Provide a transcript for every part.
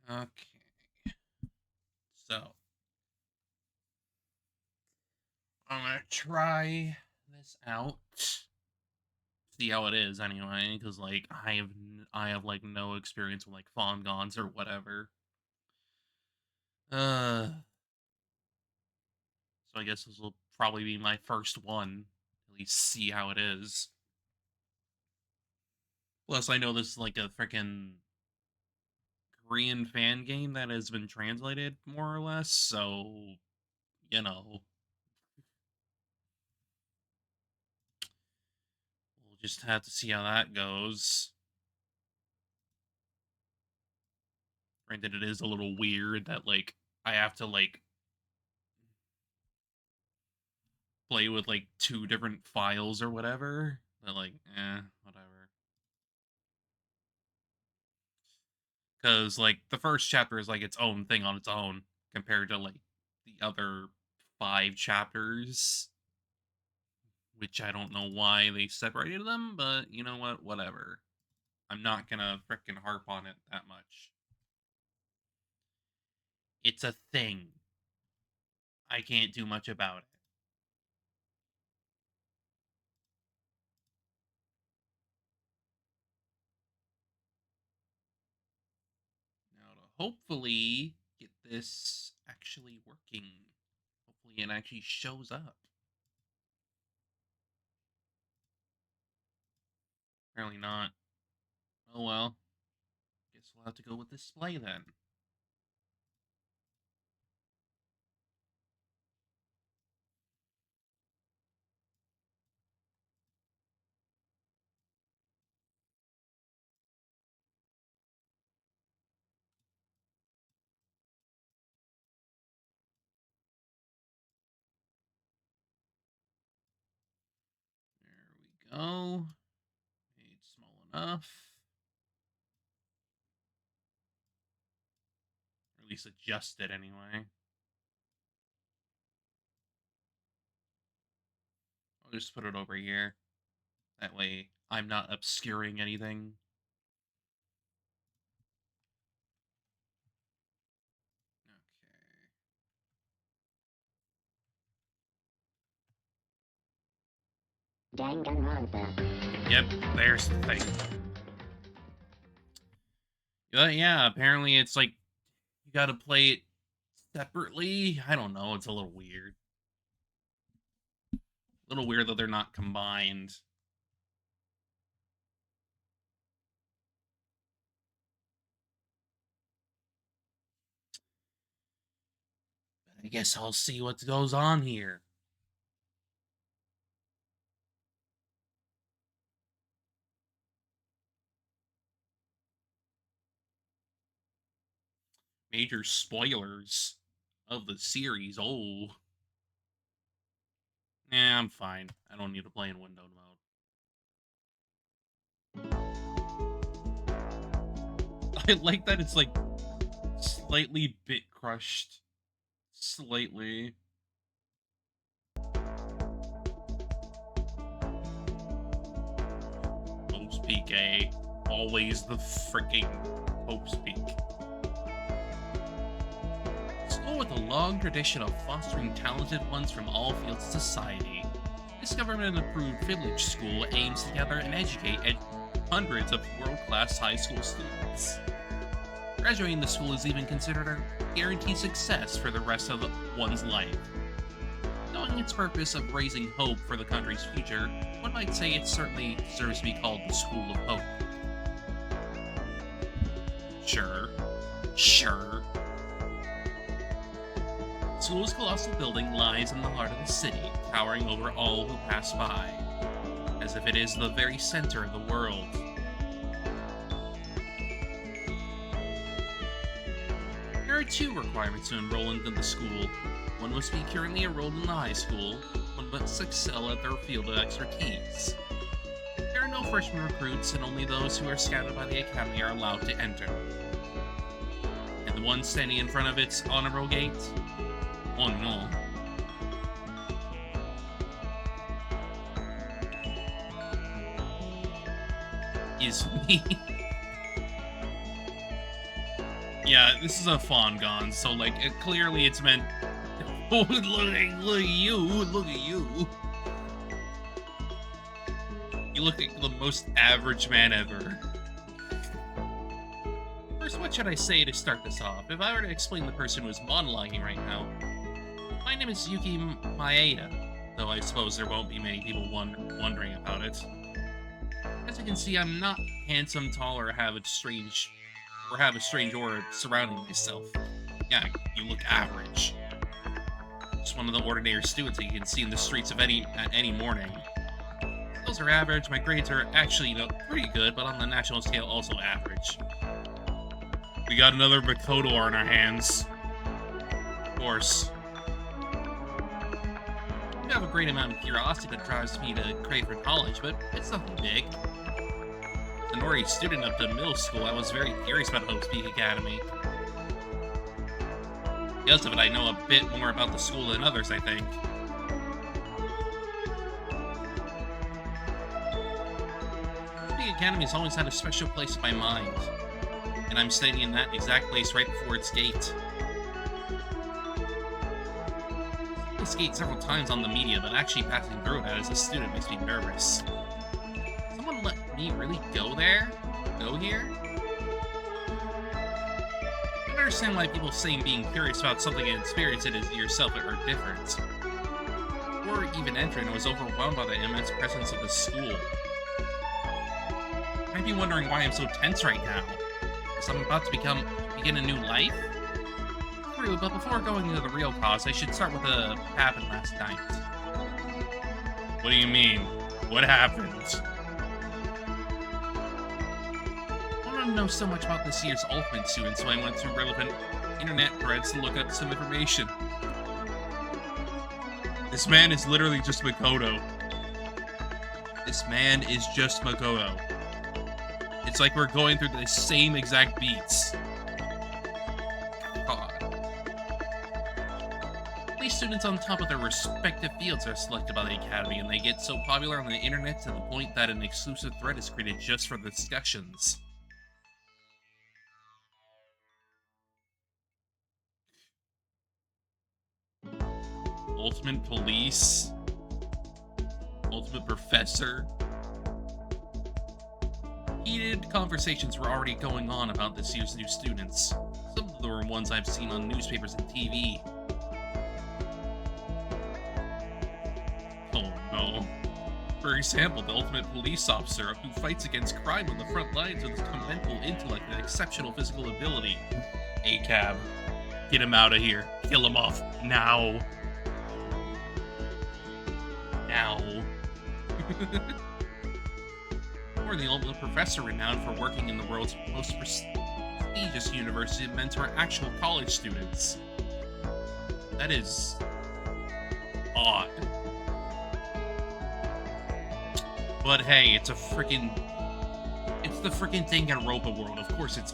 Okay, so I'm gonna try this out, see how it is anyway, because like I have like no experience with like Fongons or whatever. Uh, so I guess this will probably be my first one. At least see how it is. Plus, I know this is like a freaking Korean fan game that has been translated more or less, so you know, we'll just have to see how that goes. Granted, it is a little weird that like I have to like play with like two different files or whatever. But like, whatever. Because like the first chapter is like its own thing on its own compared to like the other five chapters, which I don't know why they separated them, but you know what? Whatever. I'm not gonna frickin' harp on it that much. It's a thing. I can't do much about it. Now to hopefully get this actually working. Hopefully it actually shows up. Apparently not. Oh well. Guess we'll have to go with display then. There we go. Made small enough. Or at least adjusted anyway. I'll just put it over here. That way I'm not obscuring anything. Danganronpa. Yep, there's the thing. Yeah, apparently it's like you gotta play it separately. I don't know, it's a little weird. A little weird that they're not combined. I guess I'll see what goes on here. Major spoilers of the series. Oh, I'm fine. I don't need to play in windowed mode. I like that it's like slightly bit crushed. Slightly. Pope's Peak, eh? Always the freaking Pope's Peak. School with a long tradition of fostering talented ones from all fields of society. This government-approved village school aims to gather and educate hundreds of world-class high school students. Graduating the school is even considered a guaranteed success for the rest of one's life. Knowing its purpose of raising hope for the country's future, one might say it certainly deserves to be called the School of Hope. Sure. Sure. The school's colossal building lies in the heart of the city, towering over all who pass by, as if it is the very center of the world. There are two requirements to enroll into the school. One must be currently enrolled in the high school, one must excel at their field of expertise. There are no freshman recruits, and only those who are scouted by the academy are allowed to enter. And the one standing in front of its honorable gate? Oh no. Is me. Yeah, this is a Fongon, so like clearly it's meant. Oh, look at you! Look at you! You look like the most average man ever. First, what should I say to start this off? If I were to explain the person who is monologuing right now, my name is Yuki Maeda, though I suppose there won't be many people wondering about it. As you can see, I'm not handsome, tall, or have a strange aura surrounding myself. Yeah, you look average. Just one of the ordinary students that you can see in the streets of any morning. Those are average. My grades are actually, pretty good, but on the national scale, also average. We got another Makoto on our hands. Of course. I have a great amount of curiosity that drives me to crave for knowledge, but it's nothing big. As an ordinary student up to middle school, I was very curious about Hope's Peak Academy. Because of it, I know a bit more about the school than others, I think. The Academy has always had a special place in my mind, and I'm staying in that exact place right before its gate. I've seen this gate several times on the media, but actually passing through it as a student makes me nervous. Someone let me really go there? Go here? I don't understand why people saying being curious about something and experience it as yourself are different. Before even entering, I was overwhelmed by the immense presence of the school. You might be wondering why I'm so tense right now. Because I'm about to begin a new life? True, but before going into the real cause, I should start with what happened last night. What do you mean? What happened? I want to know so much about this year's Ultimate student, so I went through relevant internet threads to look up some information. This man is literally just Makoto. This man is just Makoto. It's like we're going through the same exact beats. God. These students on top of their respective fields are selected by the Academy, and they get so popular on the internet to the point that an exclusive thread is created just for the discussions. Ultimate Police? Ultimate Professor? Heated conversations were already going on about this year's new students. Some of them were ones I've seen on newspapers and TV. Oh no. For example, the ultimate police officer who fights against crime on the front lines with his commendable intellect and exceptional physical ability. ACAB. Get him out of here. Kill him off. Now. Now. Or the ultimate professor renowned for working in the world's most prestigious university to mentor actual college students. That is odd. But hey, it's the freaking Danganronpa world. Of course it's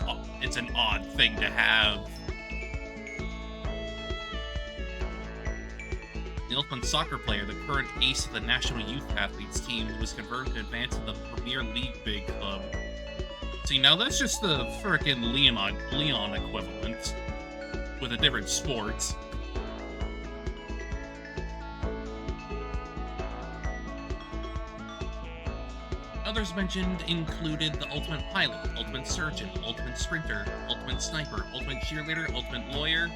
an odd thing to have. The ultimate soccer player, the current ace of the National Youth Athletes team, who was confirmed to advance to the Premier League big club. See, now that's just the frickin' Leon equivalent, with a different sport. Others mentioned included the ultimate pilot, ultimate surgeon, ultimate sprinter, ultimate sniper, ultimate cheerleader, ultimate lawyer.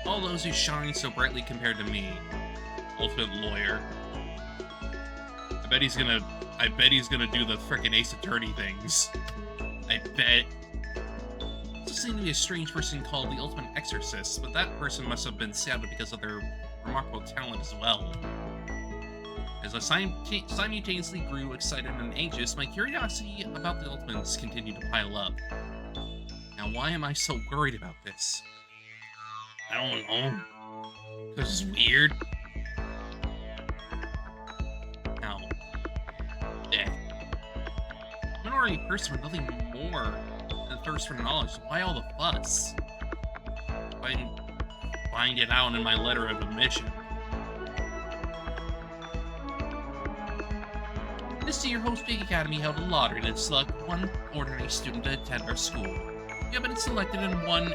All those who shine so brightly compared to me. Ultimate lawyer. I bet he's gonna do the frickin' Ace Attorney things. I bet. Also seemed to be a strange person called the Ultimate Exorcist, but that person must have been stabbed because of their remarkable talent as well. As I simultaneously grew excited and anxious, my curiosity about the Ultimates continued to pile up. Now, why am I so worried about this? I don't know. This is weird. Now, I'm an ordinary person with nothing more than thirst for knowledge. Why all the fuss? Find it out in my letter of admission. This year, Hope's Peak Academy held a lottery to select one ordinary student to attend our school. You have been selected and won.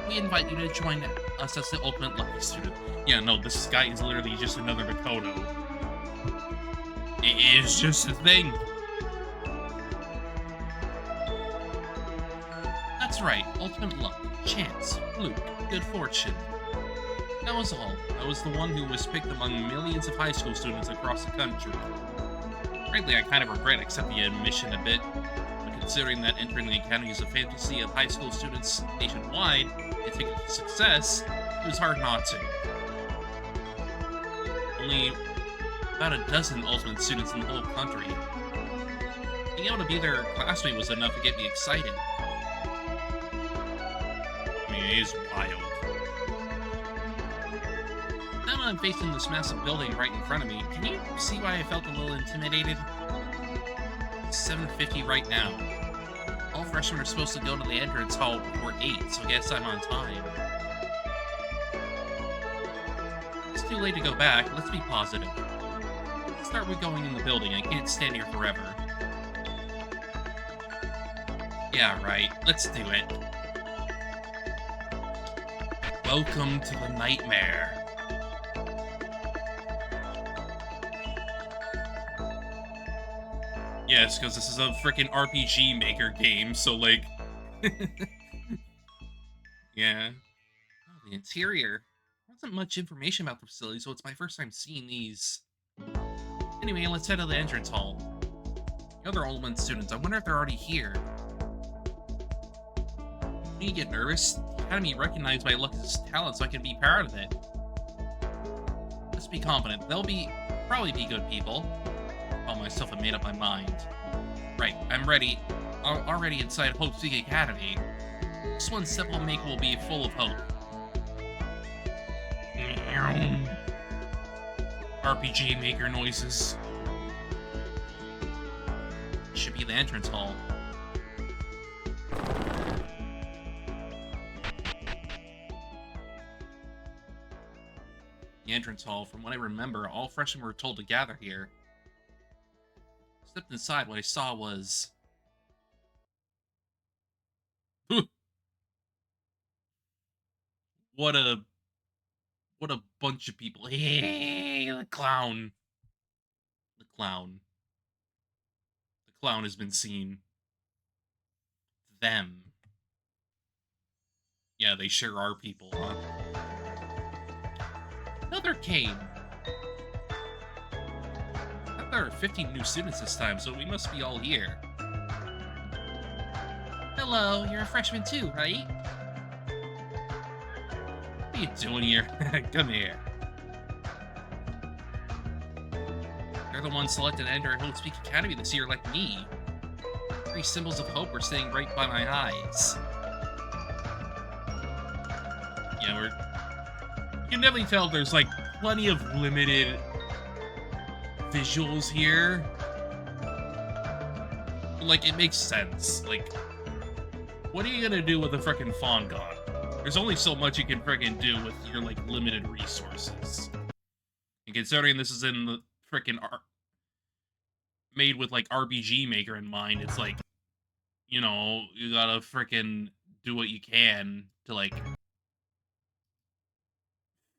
We invite you to join us as the ultimate lucky student. Yeah, no, this guy is literally just another Makoto. It is just a thing. That's right, ultimate luck, chance, fluke, good fortune. That was all. I was the one who was picked among millions of high school students across the country. Frankly, I kind of regret accepting the admission a bit, but considering that entering the academy is a fantasy of high school students nationwide, and ticket to success, it was hard not to. Only about a dozen ultimate students in the whole country. Being able to be their classmate was enough to get me excited. I mean, it is wild. Now I'm facing this massive building right in front of me. Can you see why I felt a little intimidated? It's 7:50 right now. All freshmen are supposed to go to the entrance hall before 8, so I guess I'm on time. It's too late to go back. Let's be positive. Let's start with going in the building. I can't stand here forever. Yeah, right. Let's do it. Welcome to the nightmare. Yes, because this is a freaking RPG Maker game, so like... yeah. Oh, the interior. There wasn't much information about the facility, so it's my first time seeing these. Anyway, let's head to the entrance hall. The other Ultimate students, I wonder if they're already here. When you get nervous, the Academy recognized my luckiest talent, so I can be proud of it. Let's be confident. They'll probably be good people. Call myself and made up my mind. Right, I'm ready. Already inside Hope's Peak Academy. This one step will make will be full of hope. RPG Maker noises. Should be the entrance hall. The entrance hall, from what I remember, all freshmen were told to gather here. Stepped inside, what I saw was... What a bunch of people. Hey, the clown. The clown. The clown has been seen. Them. Yeah, they sure are people, huh? Another came. There are 15 new students this time, so we must be all here. Hello, you're a freshman too, right? What are you doing here? Come here. They're the ones selected to enter Hope's Peak Academy this year, like me. 3 symbols of hope are staying right by my eyes. Yeah, you can definitely tell there's like plenty of limited visuals here. But, like, it makes sense. Like, what are you gonna do with a frickin' fawn god? There's only so much you can frickin' do with your, like, limited resources. And considering this is in the frickin' made with, like, RPG Maker in mind, it's like, you know, you gotta frickin' do what you can to, like,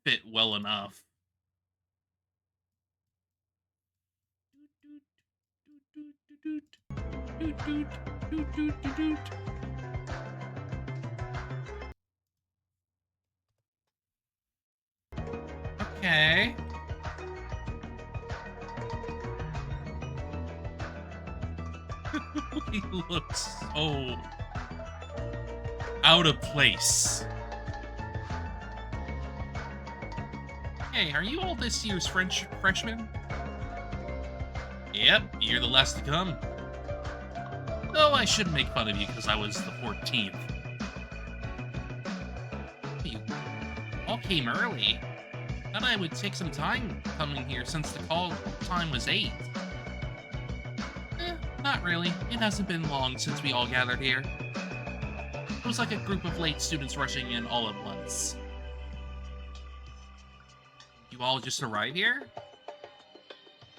fit well enough. Okay. He looks so out of place. Hey, are you all this year's freshmen? Yep, you're the last to come. Though I shouldn't make fun of you because I was the 14th. You all came early. Thought I would take some time coming here since the call time was 8. Not really. It hasn't been long since we all gathered here. It was like a group of late students rushing in all at once. You all just arrived here?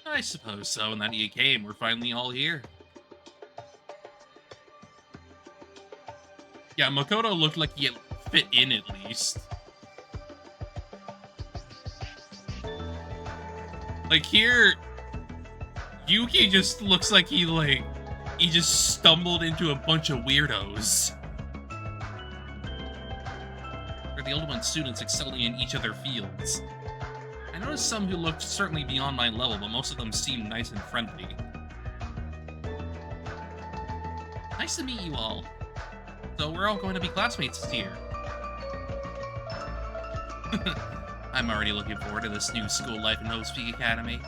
I suppose so, and that you came. We're finally all here. Yeah, Makoto looked like he fit in at least. Like here, Yuki just looks like he just stumbled into a bunch of weirdos. Or the Ultimate students excelling in each of their fields. I noticed some who looked certainly beyond my level, but most of them seemed nice and friendly. Nice to meet you all. So we're all going to be classmates this year. I'm already looking forward to this new school life in Peak Academy.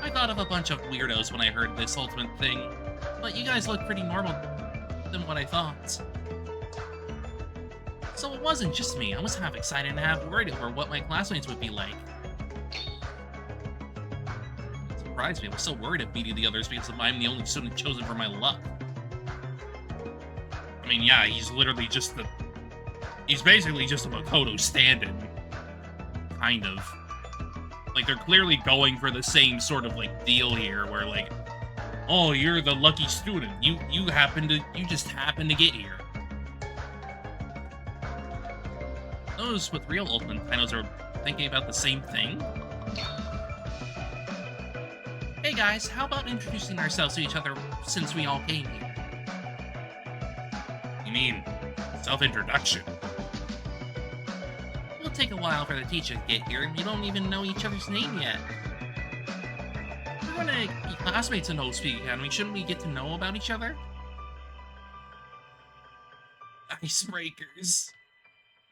I thought of a bunch of weirdos when I heard this ultimate thing, but you guys look pretty normal than what I thought. So it wasn't just me. I was half excited and half worried over what my classmates would be like. It surprised me. I was so worried of meeting the others because I'm the only student chosen for my luck. I mean, yeah, he's literally just he's basically just a Makoto stand-in. Kind of. Like, they're clearly going for the same sort of, like, deal here, where, like, oh, you're the lucky student. You just happen to get here. Those with real Ultimate titles are thinking about the same thing. Hey guys, how about introducing ourselves to each other since we all came here? You mean self-introduction? It'll take a while for the teacher to get here, and we don't even know each other's name yet. We're gonna be classmates in Peak Academy. Shouldn't we get to know about each other? Icebreakers.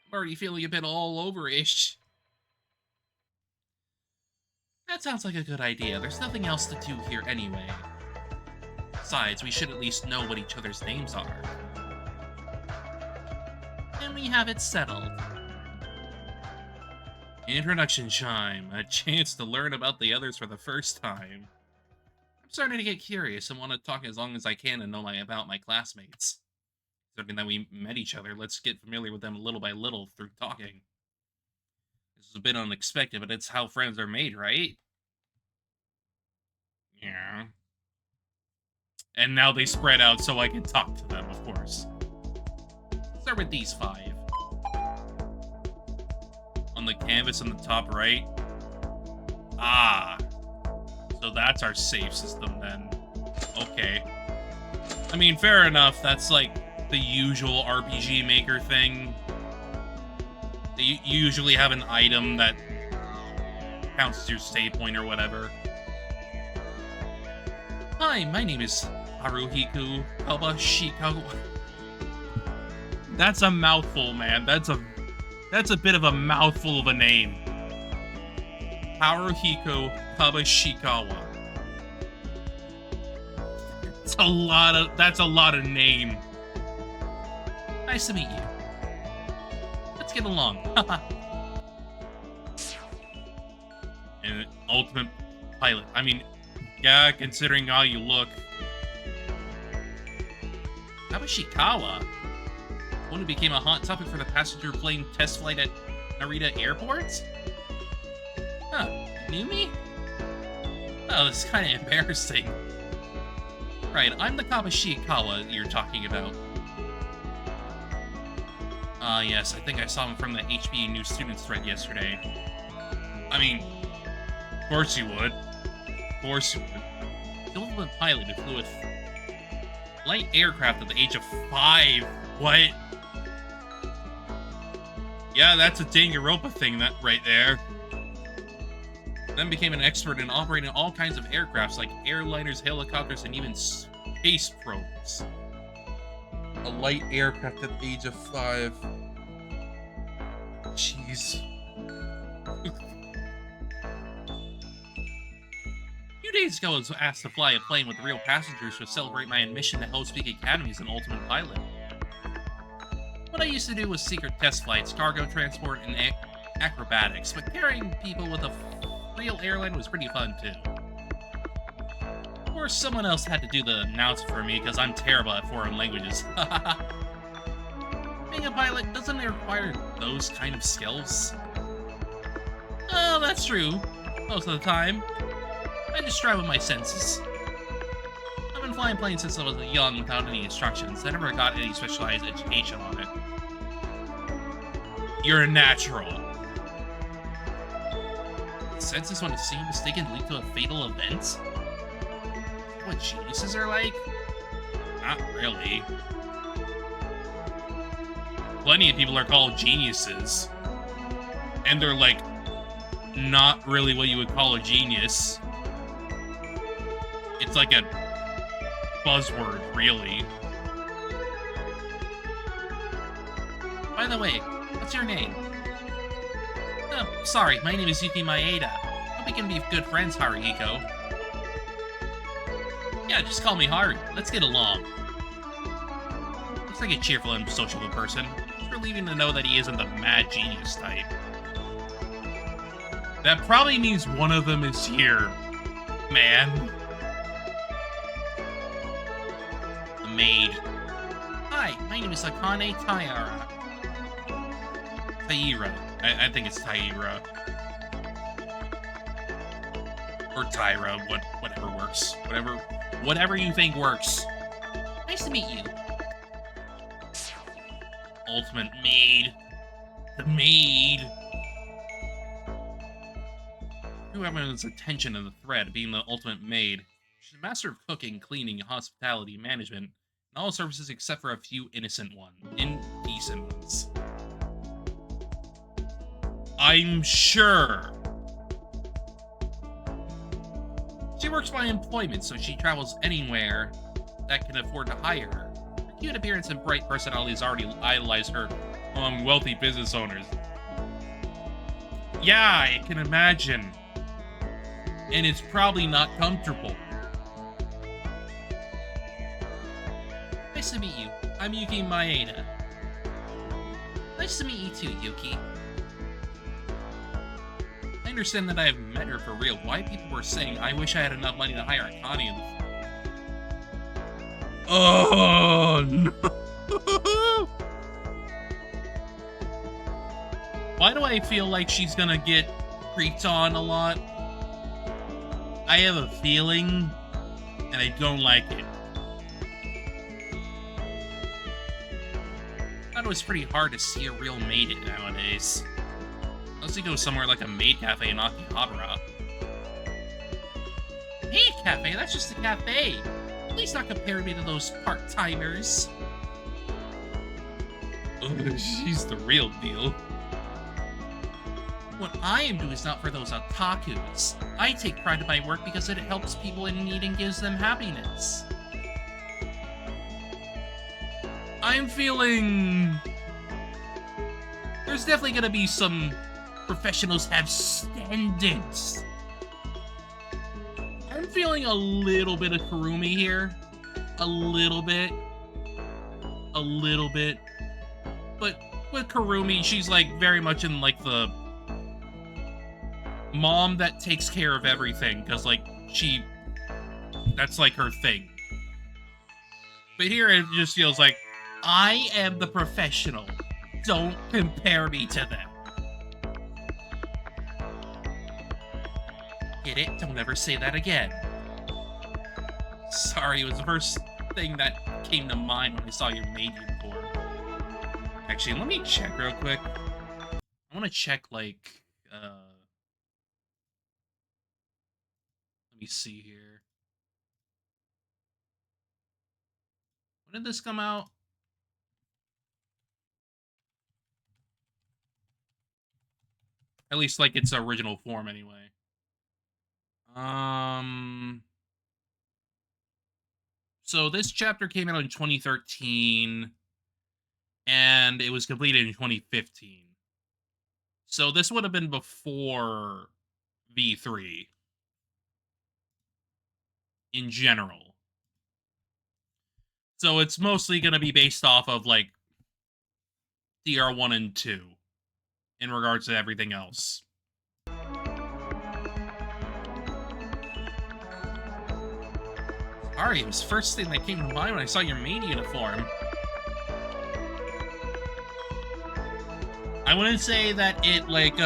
I'm already feeling a bit all over-ish. That sounds like a good idea. There's nothing else to do here anyway. Besides, we should at least know what each other's names are. And we have it settled. Introduction chime. A chance to learn about the others for the first time. I'm starting to get curious and want to talk as long as I can and know about my classmates. Considering that we met each other, let's get familiar with them little by little through talking. This is a bit unexpected, but it's how friends are made, right? Yeah. And now they spread out so I can talk to them, of course. Start with these 5. On the canvas on the top right. Ah. So that's our save system then. Okay. I mean, fair enough. That's like the usual RPG Maker thing. You usually have an item that counts as your save point or whatever. Hi, my name is Haruhiku Kabashikawa. That's a mouthful, man. That's a bit of a mouthful of a name. Haruhiku Kabashikawa. That's a lot of name. Nice to meet you. Let's get along. And ultimate pilot. I mean, yeah, considering how you look. Kabashikawa? One who became a hot topic for the passenger plane test flight at Narita Airport? Huh, you knew me? Oh, this is kind of embarrassing. Right, I'm the Kabashikawa you're talking about. Yes, I think I saw him from the HB New Students thread yesterday. I mean, of course you would. Of course you would. The ultimate pilot who flew with light aircraft at the age of 5. What? Yeah, that's a Danganronpa thing right there. Then became an expert in operating all kinds of aircrafts like airliners, helicopters, and even space probes. A light aircraft at the age of 5. Jeez. A few days ago, I was asked to fly a plane with real passengers to celebrate my admission to Peak Academy as an ultimate pilot. What I used to do was secret test flights, cargo transport, and acrobatics, but carrying people with a real airline was pretty fun too. Of course, someone else had to do the announcement for me because I'm terrible at foreign languages. Being a pilot doesn't require those kind of skills. Oh, that's true. Most of the time, I just drive with my senses. I've been flying plane since I was young without any instructions. I never got any specialized education on it. You're a natural. Senses when a seeing mistaken lead to a fatal event? Is that what geniuses are like? Not really. Plenty of people are called geniuses. And they're like, not really what you would call a genius. It's like a buzzword, really. By the way, what's your name? Oh, sorry, my name is Yuki Maeda. Hope we can be good friends, Haruhiko. Yeah, just call me Haru. Let's get along. Looks like a cheerful and sociable person. It's relieving to know that he isn't the mad genius type. That probably means one of them is here, man. The maid. Hi, my name is Akane Taira. I think it's Taira. Or Tyra, whatever works. Whatever you think works. Nice to meet you. Ultimate maid. The maid. Everyone's attention in the thread, being the ultimate maid. She's a master of cooking, cleaning, hospitality, management, and all services except for a few indecent ones. I'm sure. She works by employment, so she travels anywhere that can afford to hire her. Her cute appearance and bright personality has already idolized her among wealthy business owners. Yeah, I can imagine. And it's probably not comfortable. Nice to meet you. I'm Yuki Maeda. Nice to meet you too, Yuki. I understand that I have met her for real. Why people were saying, I wish I had enough money to hire Akane in the... Oh, no. Why do I feel like she's gonna get creeped on a lot? I have a feeling, and I don't like it. I thought it was pretty hard to see a real maid nowadays. Unless you go somewhere like a maid cafe in Akihabara. Maid cafe? That's just a cafe. Please not compare me to those part-timers. Oh, she's the real deal. What I am doing is not for those otakus. I take pride in my work because it helps people in need and gives them happiness. I'm feeling... There's definitely gonna be some professionals have standards. I'm feeling a little bit of Kurumi here. A little bit. But with Kurumi, she's like very much in like the mom that takes care of everything, because like that's like her thing. But here it just feels like I am the professional. Don't compare me to them. Get it? Don't ever say that again. Sorry, it was the first thing that came to mind when I saw your maid uniform. Actually, let me check real quick. I want to check like let me see here. When did this come out? At least, like, its original form, anyway. So this chapter came out in 2013, and it was completed in 2015. So this would have been before V3. In general. So it's mostly going to be based off of, like, DR1 and 2 in regards to everything else. Sorry, it was the first thing that came to mind when I saw your maid uniform. I wouldn't say that it, like,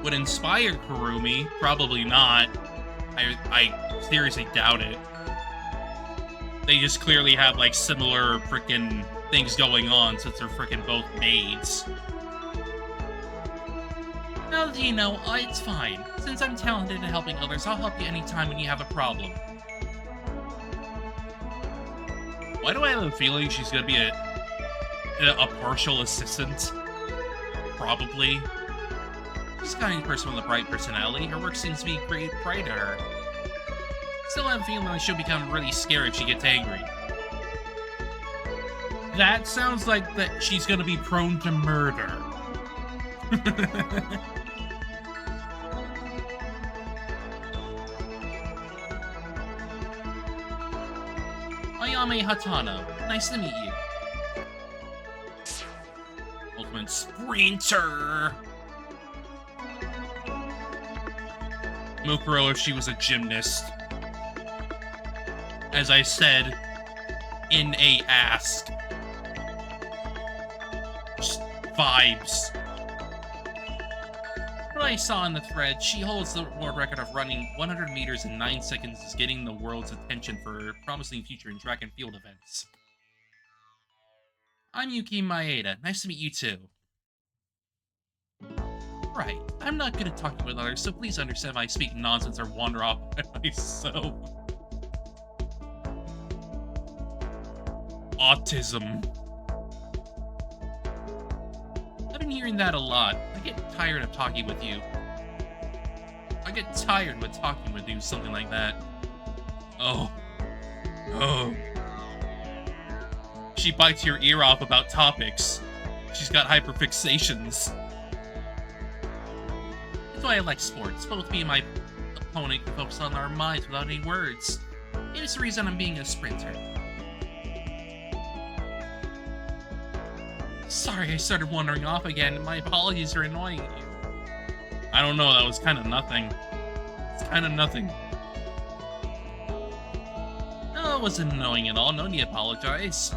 would inspire Kurumi. Probably not. I seriously doubt it. They just clearly have, like, similar freaking things going on since they're freaking both maids. Now that you know, it's fine. Since I'm talented in helping others, I'll help you anytime when you have a problem. Why do I have a feeling she's gonna be a partial assistant? Probably. She's a kind person with a bright personality. Her work seems to be great pride to her. Still have a feeling she'll become really scared if she gets angry. That sounds like that she's gonna be prone to murder. Ayame Hatano, nice to meet you. Ultimate Sprinter! Mukuro if she was a gymnast. As I said, in a ask. Just vibes. What I saw in the thread, she holds the world record of running 100 meters in 9 seconds, is getting the world's attention for her promising future in track and field events. I'm Yuki Maeda. Nice to meet you too. Right, I'm not good at talking with others, so please understand if I speak nonsense or wander off by myself. Autism. I've been hearing that a lot. I get tired of talking with you. I get tired with talking with you, something like that. Oh. Oh. She bites your ear off about topics. She's got hyperfixations. That's why I like sports. Both me and my opponent can focus on our minds without any words. It's the reason I'm being a sprinter. Sorry, I started wandering off again. My apologies for annoying you. I don't know, that was kind of nothing. It's kind of nothing. No, it wasn't annoying at all. No need to apologize.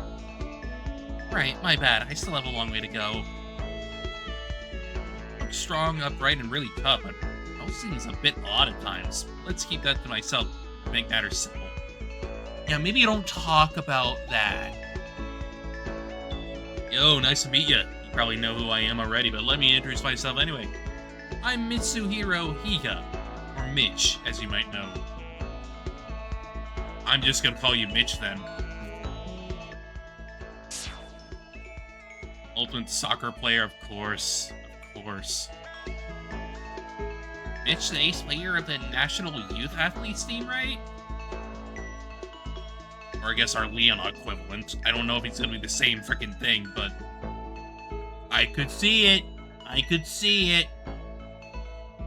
Right, my bad. I still have a long way to go. I'm strong, upright, and really tough, but that seems a bit odd at times. Let's keep that to myself to make matters simple. Yeah, maybe you don't talk about that. Yo, nice to meet you. You probably know who I am already, but let me introduce myself anyway. I'm Mitsuhiro Higa, or Mitch, as you might know. I'm just gonna call you Mitch then. Ultimate soccer player, of course. Of course. Mitch, the ace player of the National Youth Athletes team, right? Or I guess our Leon equivalent. I don't know if he's gonna be the same freaking thing, but I could see it. I could see it.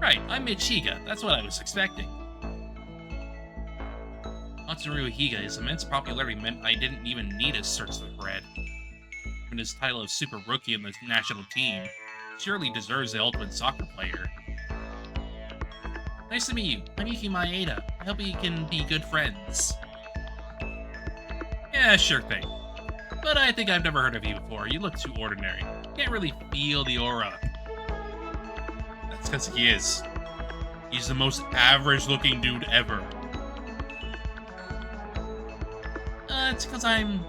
Right, I'm Mitch Higa. That's what I was expecting. Matsuru Higa's immense popularity meant I didn't even need to search the thread. Given his title of Super Rookie in the national team, surely deserves the ultimate soccer player. Nice to meet you. I'm Yuki Maeda. I hope we can be good friends. Yeah, sure thing. But I think I've never heard of you before. You look too ordinary. Can't really feel the aura. That's because he is. He's the most average-looking dude ever. It's because I'm...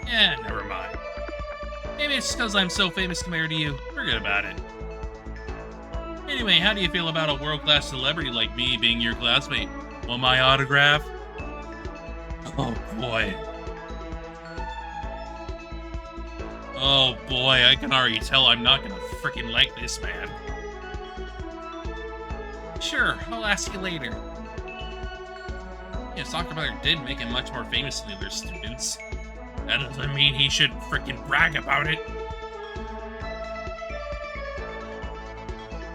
Yeah, never mind. Maybe it's because I'm so famous compared to you. Forget about it. Anyway, how do you feel about a world-class celebrity like me being your classmate? Want my autograph? Oh, boy. Oh, boy, I can already tell I'm not gonna freaking like this man. Sure, I'll ask you later. Yeah, soccer player did make him much more famous than the other students. That doesn't mean he should freaking brag about it.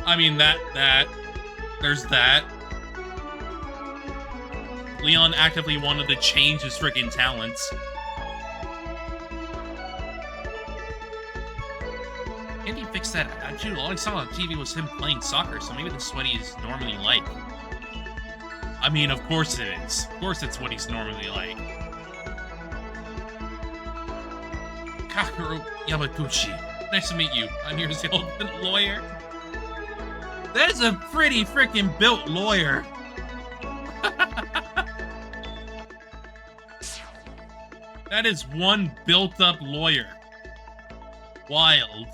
I mean, there's that. Leon actively wanted to change his freaking talents. Can't he fix that attitude? All I saw on TV was him playing soccer, so maybe this is what he's normally like. I mean, of course it is. Of course it's what he's normally like. Kakuro Yamaguchi. Nice to meet you. I'm here as the ultimate lawyer. That's a pretty freaking built lawyer. That is one built-up lawyer. Wild.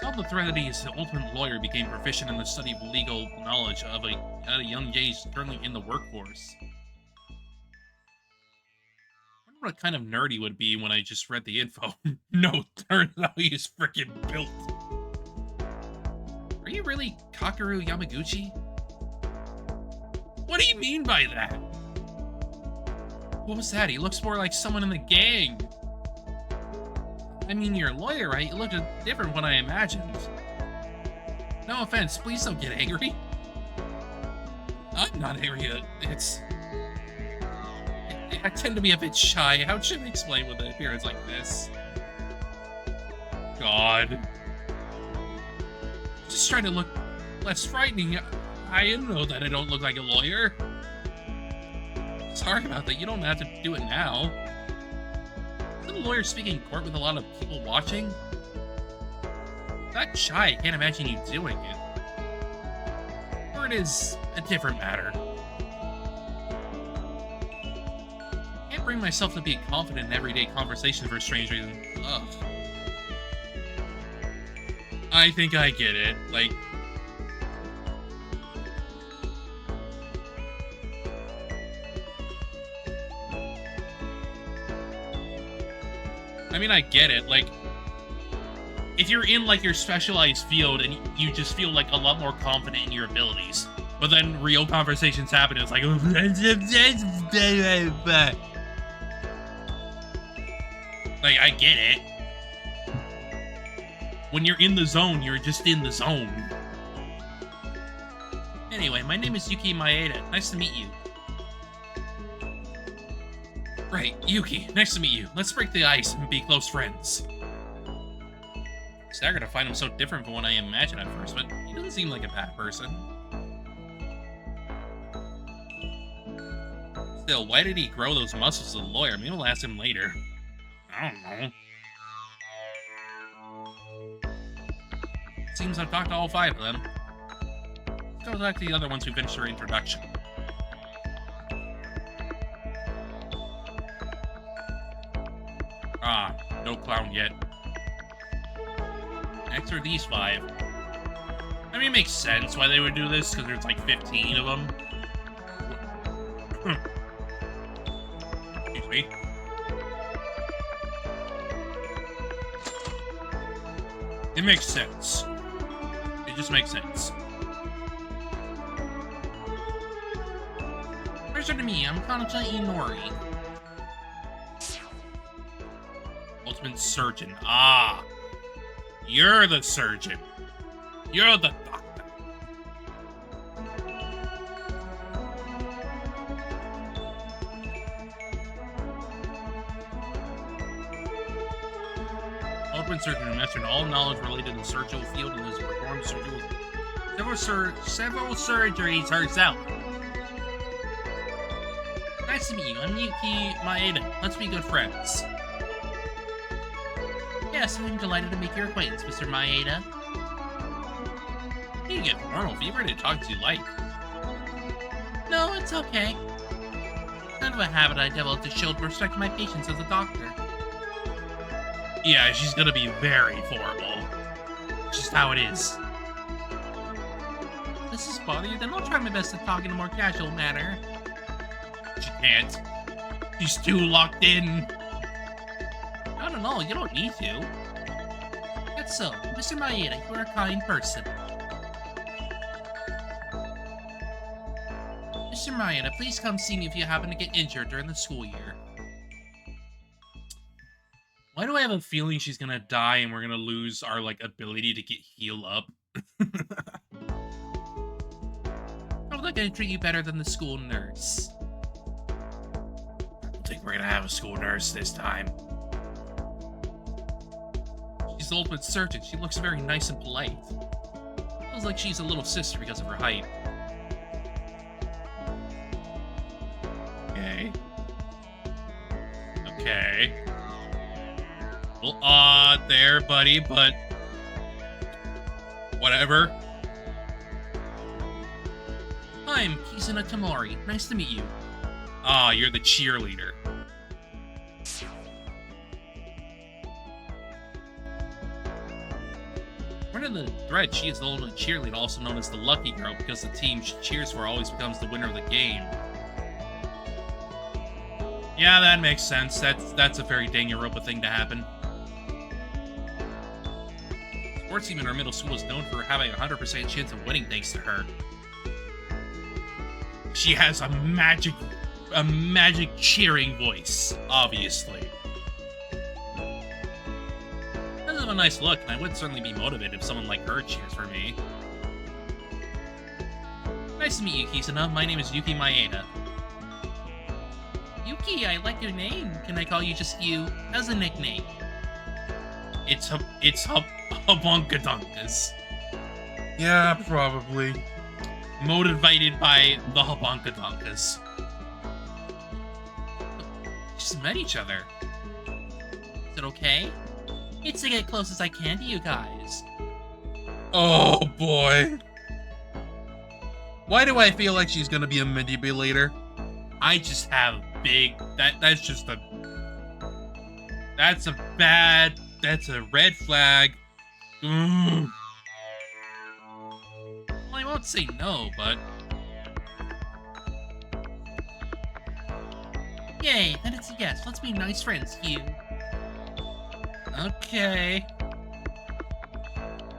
Saw the threat that his ultimate lawyer became proficient in the study of legal knowledge at a young age, currently in the workforce. I wonder what kind of nerd he would be when I just read the info. No, turns out he's freaking built. Are you really Kakeru Yamaguchi? What do you mean by that? What was that? He looks more like someone in the gang. I mean, you're a lawyer, right? You looked different from what I imagined. No offense, please don't get angry. I'm not angry. I tend to be a bit shy. How should I explain with an appearance like this? God. Just trying to look less frightening. I know that I don't look like a lawyer. Sorry about that. You don't have to do it now. Isn't a lawyer speaking in court with a lot of people watching? That shy, I can't imagine you doing it. Or it is a different matter. Can't bring myself to be confident in everyday conversations for strange reasons. Ugh. I think I get it. Like, I mean, I get it. Like, if you're in, like, your specialized field and you just feel, like, a lot more confident in your abilities, but then real conversations happen and it's like, like, I get it. When you're in the zone, you're just in the zone. Anyway, my name is Yuki Maeda. Nice to meet you. Right, Yuki, nice to meet you. Let's break the ice and be close friends. Staggered to find him so different from what I imagined at first, but he doesn't seem like a bad person. Still, why did he grow those muscles as a lawyer? Maybe we'll ask him later. I don't know. Seems I've talked to all 5 of them. Let's go back to the other ones who finished their introduction. Ah, no clown yet. Next are these 5. I mean, it makes sense why they would do this, because there's like 15 of them. Excuse me. It makes sense. It just makes sense. Listen to me, I'm Kanata Inori. Ultimate surgeon. Ah. You're the surgeon. You're the doctor. Ultimate surgeon who mastered all knowledge related to the surgical field and has performed several surgeries herself. Nice to meet you. I'm Yuki Maeda. Let's be good friends. Yes, I'm delighted to make your acquaintance, Mr. Maeda. You get formal if you ready to talk as you like. No, it's okay. It's kind of a habit I developed to show respect to my patients as a doctor. Yeah, she's gonna be very formal. It's just how it is. If this is bothering you, then I'll try my best to talk in a more casual manner. She can't. She's too locked in. Not at all, you don't need to. That's so. Mr. Maeda, you're a kind person. Mr. Maeda, please come see me if you happen to get injured during the school year. Why do I have a feeling she's gonna die and we're gonna lose our, like, ability to get healed up? I'm not gonna treat you better than the school nurse. I don't think we're gonna have a school nurse this time. She's the ultimate surgeon. She looks very nice and polite. Feels like she's a little sister because of her height. Okay. Okay. A little odd there, buddy, but whatever. I'm Kizuna Tamori. Nice to meet you. Ah, you're the cheerleader. According to the thread, she is the ultimate cheerleader, also known as the Lucky Girl, because the team she cheers for always becomes the winner of the game. Yeah, that makes sense. That's a very Danganronpa thing to happen. Sports team in our middle school is known for having a 100% chance of winning thanks to her. She has a magic cheering voice, obviously. That's a nice look, and I would certainly be motivated if someone like her cheers for me. Nice to meet you, Kizuna. My name is Yuki Maeda. Yuki, I like your name. Can I call you just you? As a nickname. It's Habunkadunkas. Yeah, probably. Motivated by the Habunkadunkas. Just met each other. Is it okay? It's to get close as I can to you guys. Oh boy. Why do I feel like she's gonna be a manipulator? I just have big... That's a red flag. Well, I won't say no, but... Yay, then it's a yes. Let's be nice friends, you. Okay.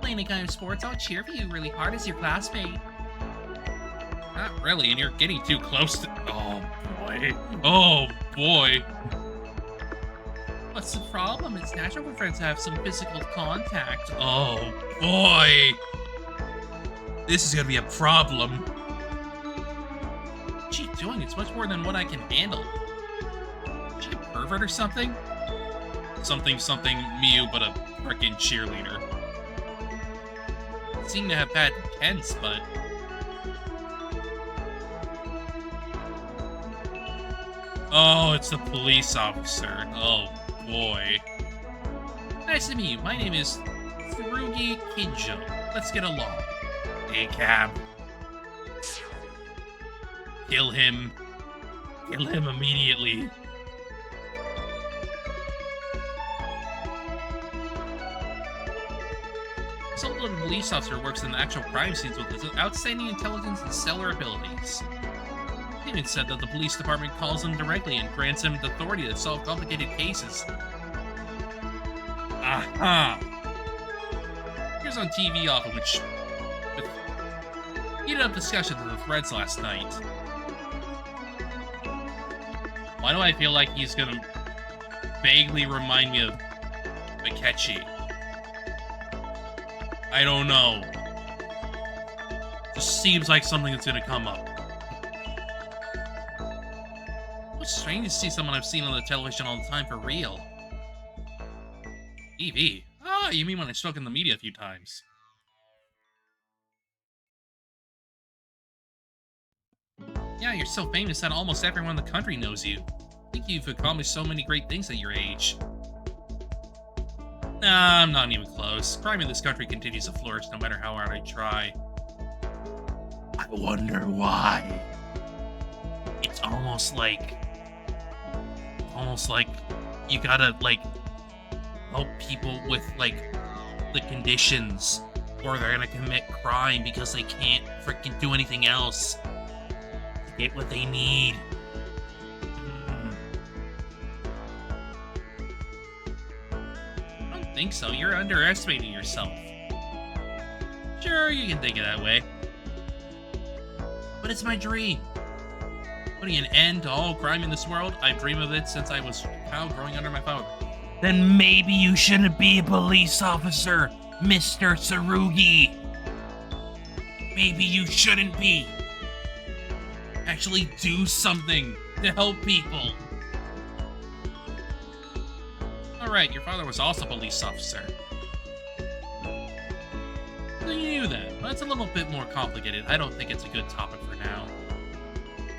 Playing a game of sports, I'll cheer for you really hard as your classmate. Not really, and you're getting too close to... Oh, boy. Oh, boy. What's the problem? It's natural for friends to have some physical contact. Oh, boy. This is gonna be a problem. What's she doing? It's much more than what I can handle. Is she a pervert or something? Something Miu, but a frickin' cheerleader. Seem to have bad intents, but... Oh, it's the police officer. Oh, boy. Nice to meet you. My name is Tsurugi Kinjo. Let's get along. Hey, cab. Kill him. Kill him immediately. This old police officer works in the actual crime scenes with his outstanding intelligence and stellar abilities. He even said that the police department calls him directly and grants him the authority to solve complicated cases. Aha! He was on TV often, with heated up discussions in the threads last night. Why do I feel like he's gonna vaguely remind me of Mikechi? I don't know. Just seems like something that's gonna come up. It's strange to see someone I've seen on the television all the time for real. TV? Ah, you mean when I spoke in the media a few times. Yeah, you're so famous that almost everyone in the country knows you. I think you've accomplished so many great things at your age. Nah, I'm not even close. Crime in this country continues to flourish no matter how hard I try. I wonder why. It's almost like you gotta, like, help people with, like, the conditions, or they're gonna commit crime because they can't freaking do anything else to get what they need. I don't think so. You're underestimating yourself. Sure, you can think it that way. But it's my dream. Putting an end to all crime in this world. I've dreamed of it since I was a child growing under my father. Then maybe you shouldn't be a police officer, Mr. Tsurugi. Maybe you shouldn't be. Actually do something to help people. Alright, your father was also a police officer. So you knew that, but it's a little bit more complicated. I don't think it's a good topic for now.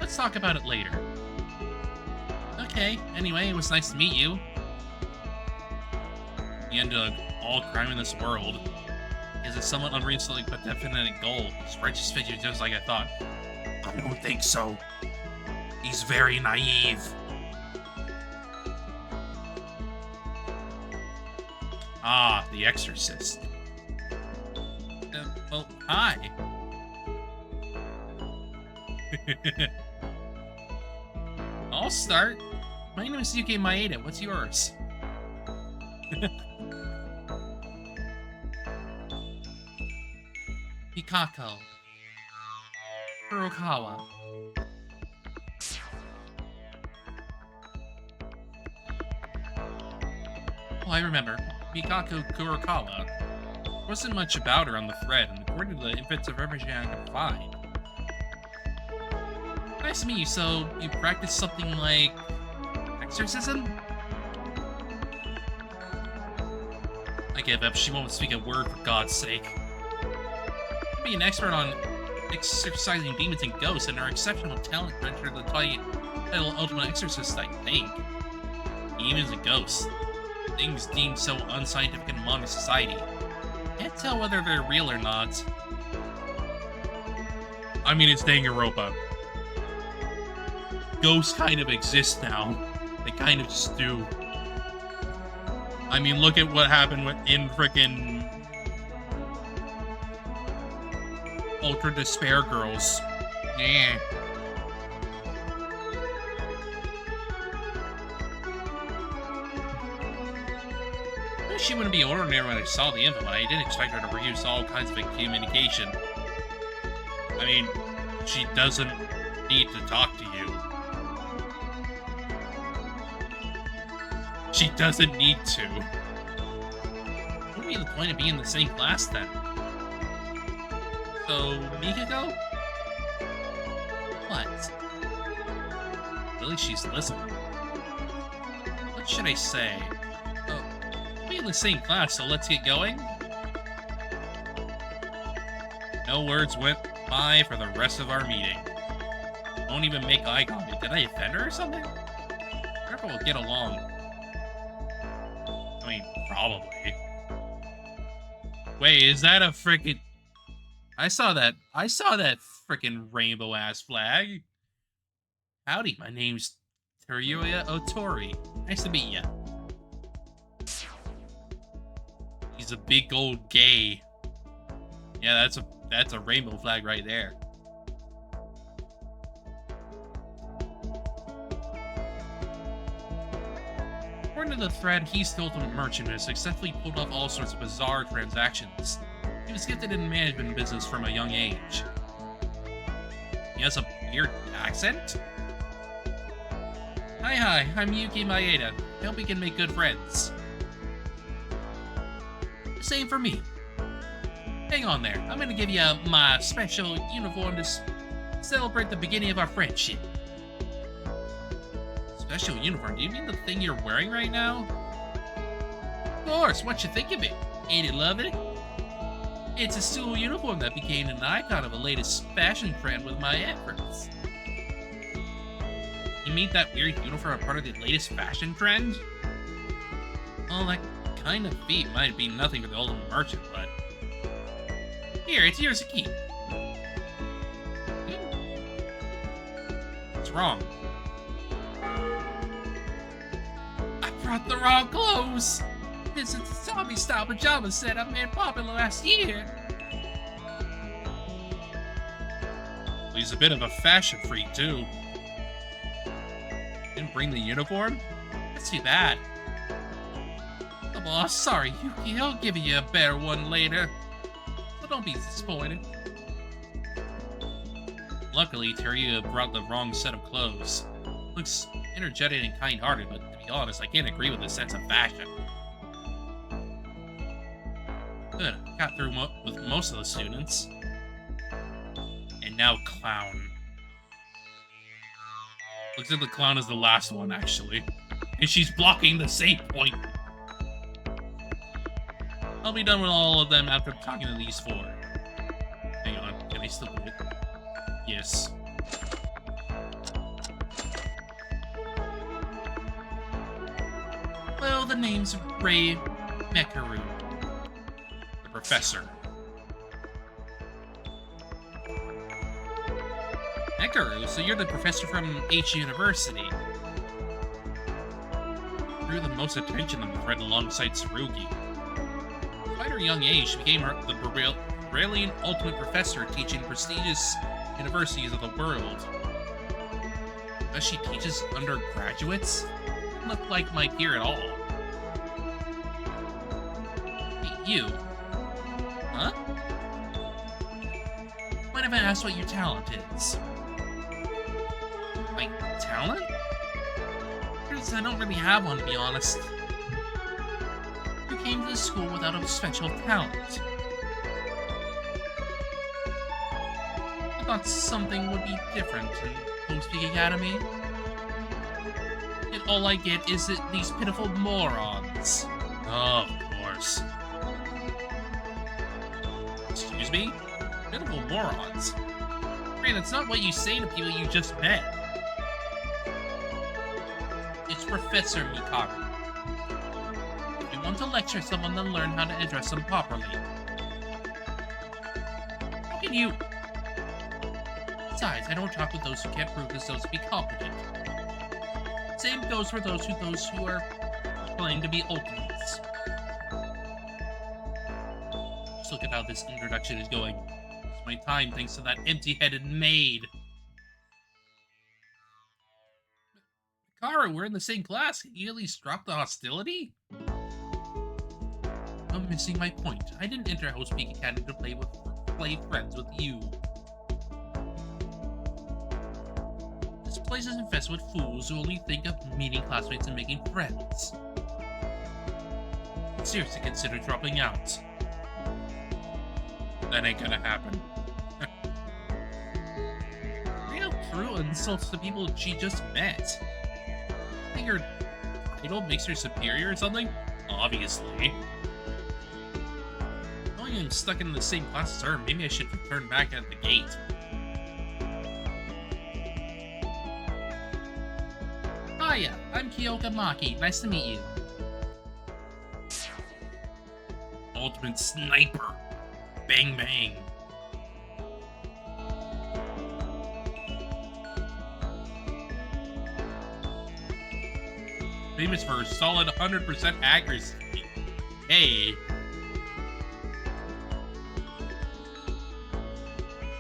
Let's talk about it later. Okay, anyway, it was nice to meet you. The end of all crime in this world is a somewhat unrealistic but definite goal. This righteous figure just like I thought. I don't think so. He's very naive. Ah, the Exorcist. Well, hi. I'll start. My name is Yuki Maeda. What's yours? Hikako. Kurokawa. Oh, I remember. Mikako Kurokawa. There wasn't much about her on the thread, and according to the bits of information I could find. Nice to meet you. So, you practice something like exorcism? I give up. She won't speak a word, for God's sake. To be an expert on exorcising demons and ghosts, and her exceptional talent earned her the title Ultimate Exorcist, I think. Demons and ghosts. Things deemed so unscientific in modern society. Can't tell whether they're real or not. I mean, it's Danganronpa. Ghosts kind of exist now. They kind of just do. I mean, look at what happened in frickin' Ultra Despair Girls. Yeah. She wouldn't be ordinary when I saw the info, but I didn't expect her to produce all kinds of communication. I mean, she doesn't need to talk to you. She doesn't need to. What would be the point of being in the same class then? So, Mikako? What? Really, she's listening. What should I say? Oh, we'll be in the same class, so let's get going? No words went by for the rest of our meeting. Won't even make eye contact. Did I offend her or something? I wonder if we'll get along. I mean, probably. Wait, is that a freaking... I saw that freaking rainbow-ass flag. Howdy, my name's Teruya Otori. Nice to meet ya. He's a big old gay. Yeah, that's a rainbow flag right there. According to the thread, he's the ultimate merchant and has successfully pulled off all sorts of bizarre transactions. He was gifted in management business from a young age. He has a weird accent? Hi, I'm Yuki Maeda. I hope we can make good friends. Same for me. Hang on there. I'm gonna give you my special uniform to celebrate the beginning of our friendship. Special uniform? Do you mean the thing you're wearing right now? Of course, what you think of it? Ain't it lovely? It's a school uniform that became an icon of the latest fashion trend with my efforts. You mean that weird uniform a part of the latest fashion trend? Well, that kind of feat might be nothing for the ultimate merchant, but... Here, it's yours to keep. What's wrong? I brought the wrong clothes! This is the zombie-style pajama set I made popular last year. Well, he's a bit of a fashion freak, too. Didn't bring the uniform? That's too bad. Oh, sorry, Yuki. I'll give you a better one later. So don't be disappointed. Luckily, Teruya brought the wrong set of clothes. Looks energetic and kind-hearted, but to be honest, I can't agree with his sense of fashion. Good, got through with most of the students. And now Clown. Looks like the Clown is the last one, actually. And she's blocking the save point. I'll be done with all of them after talking to these four. Hang on, can I still do it? Yes. Well, the name's Ray Mekaru. The professor. Ekaru, so you're the professor from H University. Drew the most attention on the thread alongside Tsurugi. Despite her young age, she became the brilliant ultimate professor teaching prestigious universities of the world. Does she teaches undergraduates? Doesn't look like my peer at all. Hey, you. Huh? Mind if I ask what your talent is? My talent? I don't really have one, to be honest. You came to the school without a special talent. I thought something would be different in Post-Peak Academy. Yet all I get is these pitiful morons. Oh, of course. Excuse me? Pitiful morons? Man, that's not what you say to people you just met. It's Professor Mikaru. If you want to lecture someone, then learn how to address them properly. How can you... Besides, I don't talk with those who can't prove themselves to be competent. Same goes for those who are claim to be ultimates. Just look at how this introduction is going. It's my time thanks to that empty-headed maid. Kara, we're in the same class. Can you at least drop the hostility? I'm missing my point. I didn't enter Post-Peak Academy to play friends with you. This place is infested with fools who only think of meeting classmates and making friends. Seriously, consider dropping out. That ain't gonna happen. Real True insults the people she just met. I think her title makes her superior or something? Obviously. Knowing I'm stuck in the same class as her, maybe I should return back at the gate. Hiya, I'm Kyoka Maki. Nice to meet you. Ultimate Sniper. Bang bang. Famous for her solid 100% accuracy. Hey.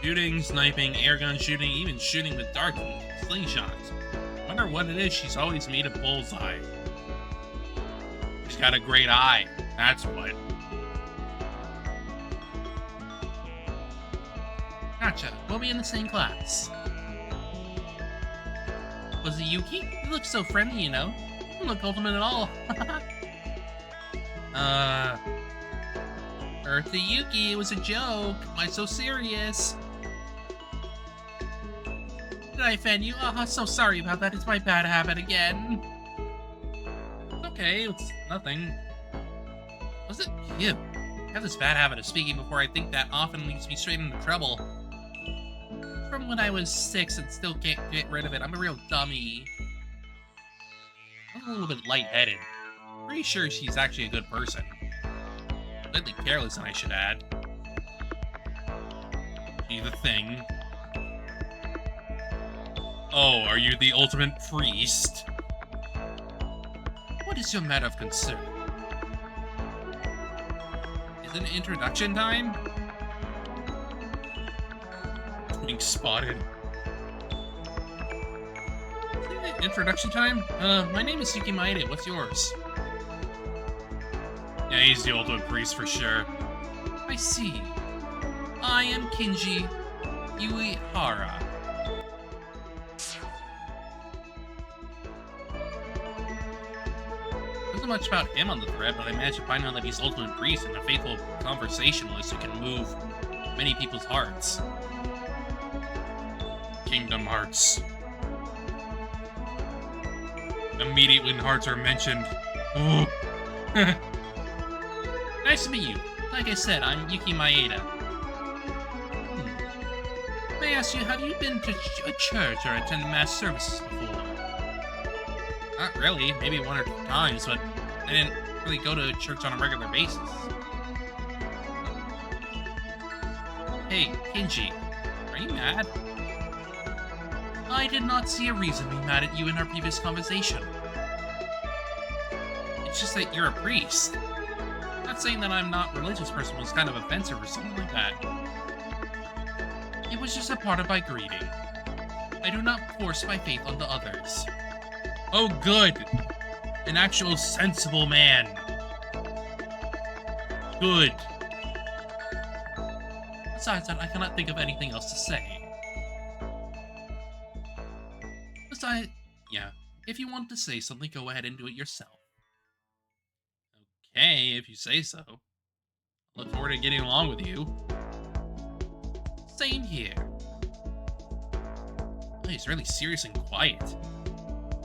Shooting, sniping, airgun shooting, even shooting with darts and slingshots. Wonder what it is she's always made a bullseye. She's got a great eye. That's what. Gotcha. We'll be in the same class. Was it Yuki? You look so friendly, you know. You don't look ultimate at all. Earthy Yuki, it was a joke. Why so serious? Did I offend you? Oh, so sorry about that. It's my bad habit again. It's okay, it's nothing. Was it you? I have this bad habit of speaking before I think that often leads me straight into trouble. From when I was 6 and still can't get rid of it. I'm a real dummy. I'm a little bit lightheaded. Pretty sure she's actually a good person. Slightly careless, and I should add. Be the thing. Oh, are you the ultimate priest? What is your matter of concern? Is it introduction time? Being spotted. Introduction time? My name is Yuki Maeda. What's yours? Yeah, he's the ultimate priest for sure. I see. I am Kinji Uehara. There isn't much about him on the thread, but I managed to find out that he's ultimate priest and a faithful conversationalist who can move many people's hearts. Kingdom Hearts. Immediately when hearts are mentioned. Ooh. Nice to meet you. Like I said, I'm Yuki Maeda. May I ask you, have you been to a church or attended mass services before? Not really, maybe 1 or 2 times, but I didn't really go to church on a regular basis. Hey, Kinji, are you mad? I did not see a reason to be mad at you in our previous conversation. It's just that you're a priest. Not saying that I'm not a religious person was kind of offensive or something like that. It was just a part of my greeting. I do not force my faith onto others. Oh, good. An actual sensible man. Good. Besides that, I cannot think of anything else to say. Besides, yeah, if you want to say something, go ahead and do it yourself. Okay, if you say so. Look forward to getting along with you. Same here. Oh, he's really serious and quiet.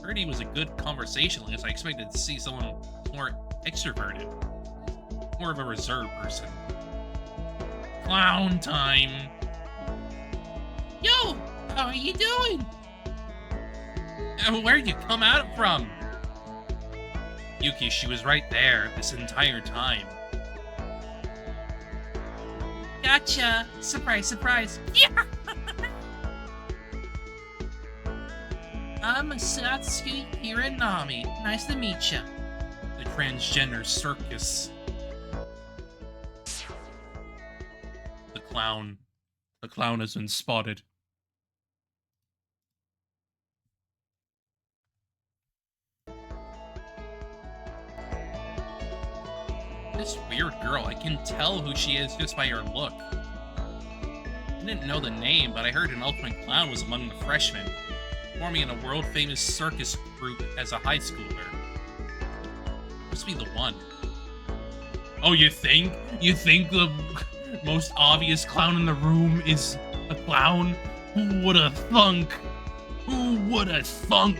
Heard he was a good conversationalist. I expected to see someone more extroverted. More of a reserved person. Clown time. Yo, how are you doing? Where'd you come out from? Yuki, she was right there this entire time. Gotcha. Surprise, surprise. Yeah. I'm Satsuki Hiranami. Nice to meet ya. The transgender circus. The clown. The clown has been spotted. This weird girl, I can tell who she is just by her look. I didn't know the name, but I heard an ultimate clown was among the freshmen, forming in a world-famous circus group as a high schooler. Must be the one. Oh, you think? You think the most obvious clown in the room is a clown? Who would have thunk? Who would have thunk?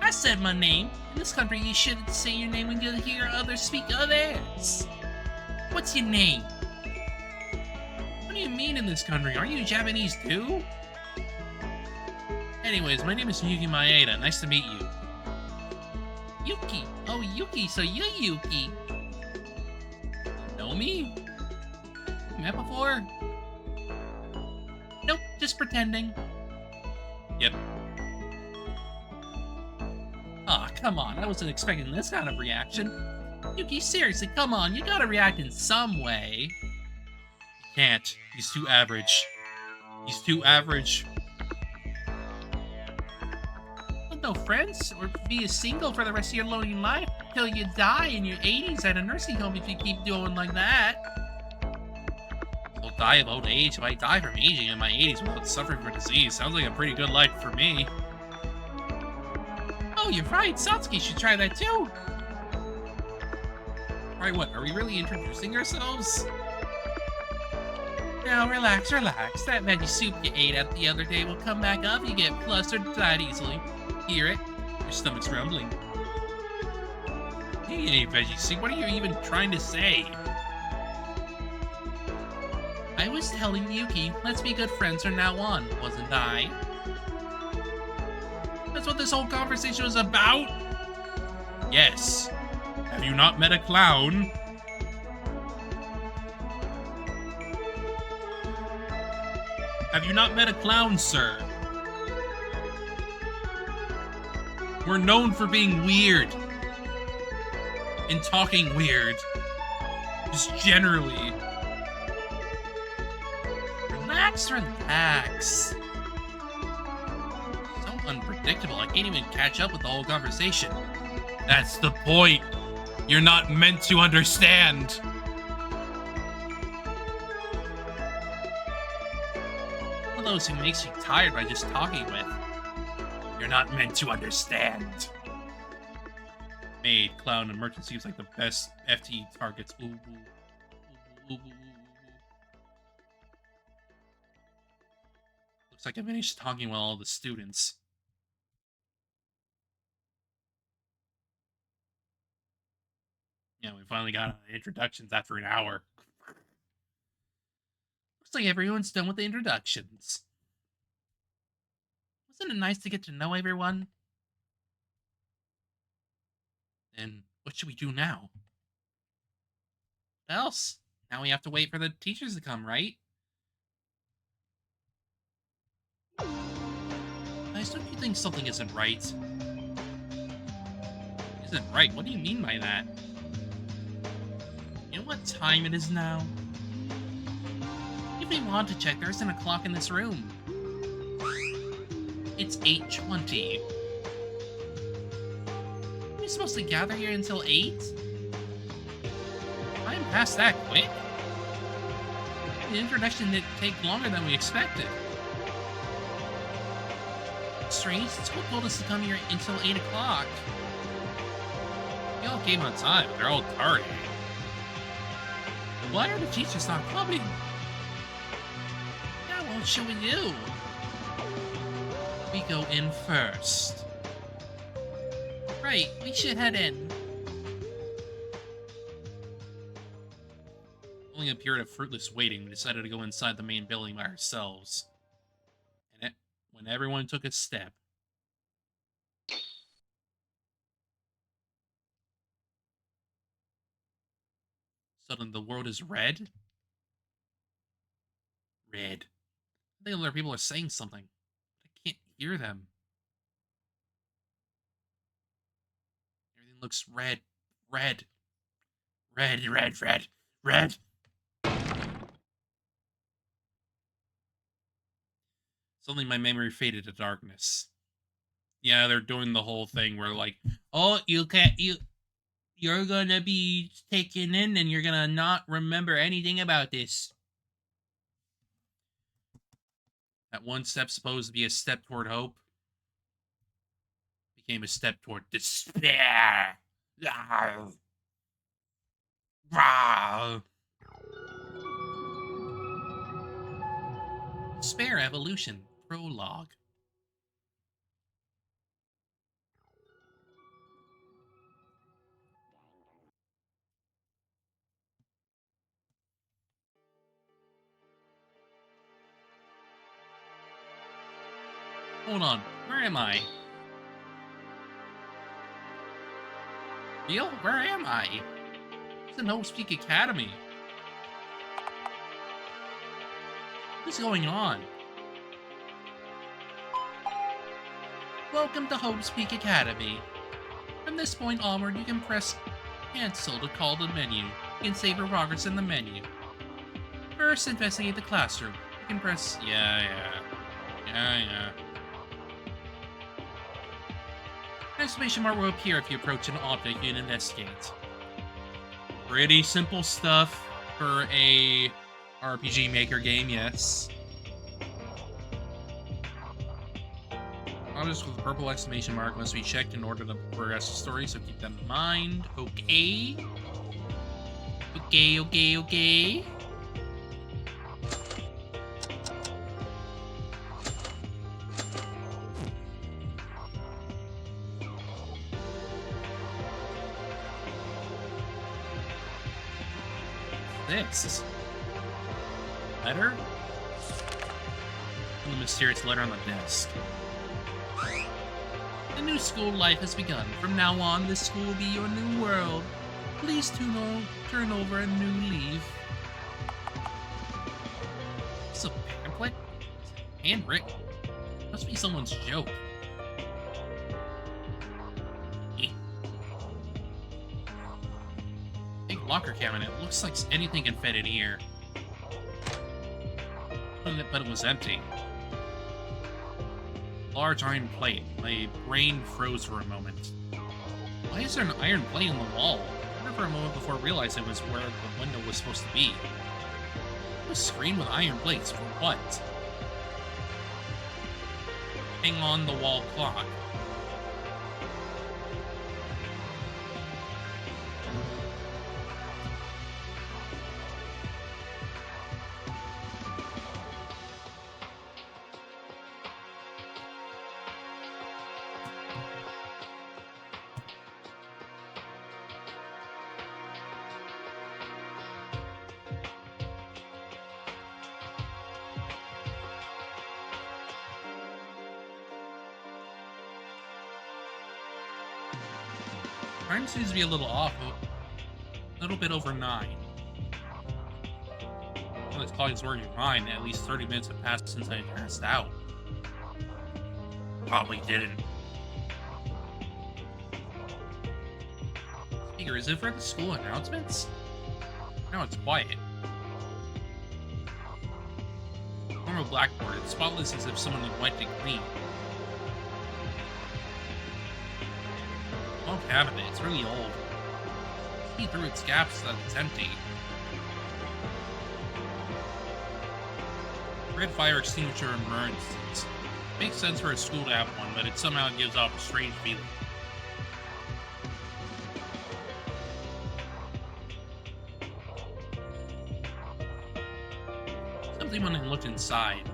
I said my name. In this country, you shouldn't say your name when you hear others speak of theirs. What's your name? What do you mean in this country? Aren't you Japanese too? Anyways, my name is Yuki Maeda. Nice to meet you. Yuki. Oh, Yuki, so you're Yuki. Know me? Met before? Nope, just pretending. Yep. Aw, oh, come on, I wasn't expecting this kind of reaction. Yuki, seriously, come on, you gotta react in some way. Can't. He's too average. He's too average. With no friends, or be a single for the rest of your lonely life till you die in your 80s at a nursing home if you keep doing like that. I'll die of old age if I die from aging in my 80s without suffering from disease. Sounds like a pretty good life for me. Oh, you're right. Satsuki should try that too. Alright, what? Are we really introducing ourselves? Now, relax, relax. That veggie soup you ate out the other day will come back up if you get flustered that easily. Hear it? Your stomach's rumbling. Hey, veggie soup, what are you even trying to say? I was telling Yuki, let's be good friends from now on, wasn't I? That's what this whole conversation was about? Yes. Have you not met a clown? Have you not met a clown, sir? We're known for being weird. And talking weird. Just generally. Relax, relax. Unpredictable. I can't even catch up with the whole conversation. That's the point. You're not meant to understand. One of those who makes you tired by just talking with. You're not meant to understand. Maid, clown, and merchant seems like the best FTE targets. Ooh, ooh, ooh, ooh. Looks like I finished talking with all the students. Yeah, we finally got introductions after an hour. Looks like everyone's done with the introductions. Wasn't it nice to get to know everyone? Then what should we do now? What else? Now we have to wait for the teachers to come, right? Guys, don't you think something isn't right? Isn't right? What do you mean by that? You know what time it is now? If we want to check, there isn't a clock in this room. It's 8:20. Are we supposed to gather here until 8? I'm past that quick. The introduction didn't take longer than we expected. Strange, school told us to come here until 8 o'clock. We all came on time, but they're all tardy. Why are the teachers not coming? Yeah, what should we do? We go in first. Right, we should head in. Following a period of fruitless waiting, we decided to go inside the main building by ourselves. And when everyone took a step, suddenly the world is red. Red. I think other people are saying something, but I can't hear them. Everything looks red. Red. Red, red, red, red. Suddenly my memory faded to darkness. Yeah, they're doing the whole thing where like, oh, you're gonna be taken in and you're gonna not remember anything about this. That one step supposed to be a step toward hope became a step toward despair. Despair Evolution Prologue. Hold on, where am I? Real? Where am I? It's in Hope's Peak Academy. What's going on? Welcome to Hope's Peak Academy. From this point onward, you can press cancel to call the menu. You can save your progress in the menu. First, investigate the classroom. You can press yeah. An exclamation mark will appear if you approach an object you can investigate. Pretty simple stuff for a RPG Maker game, yes. Objects with a purple exclamation mark must be checked in order to progress the story, so keep that in mind. Okay. Okay. This letter? And the mysterious letter on the desk. A new school life has begun. From now on, this school will be your new world. Please turn over a new leaf. It's a pamphlet? Handwritten? Must be someone's joke. Big locker cabinet. Looks like anything can fit in here. But it was empty. Large iron plate. My brain froze for a moment. Why is there an iron plate on the wall? I wondered for a moment before I realized it was where the window was supposed to be. A screen with iron plates for what? Hang on the wall clock. Time seems to be a little off, a little bit over 9. Well, this clock is working fine. At least 30 minutes have passed since I passed out. Probably didn't. Speaker, is it for the school announcements? No, it's quiet. Normal blackboard. It's spotless as if someone had wiped it clean. Long cabinet. It's really old. See through its gaps that it's empty. Red fire extinguisher and burns. Makes sense for a school to have one, but it somehow gives off a strange feeling. Something when I looked inside.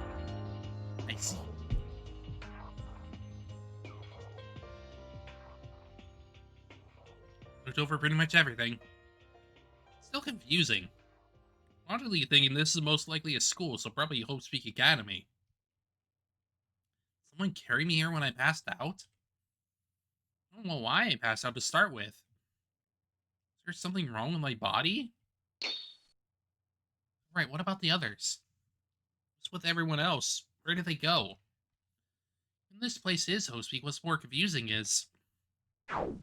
I see. Looked over pretty much everything. Still confusing. Logically thinking this is most likely a school, so probably Hope Speak Academy. Someone carry me here when I passed out? I don't know why I passed out to start with. Is there something wrong with my body? Right, what about the others? What's with everyone else? Where did they go? And this place is Hope Speak. What's more confusing is... on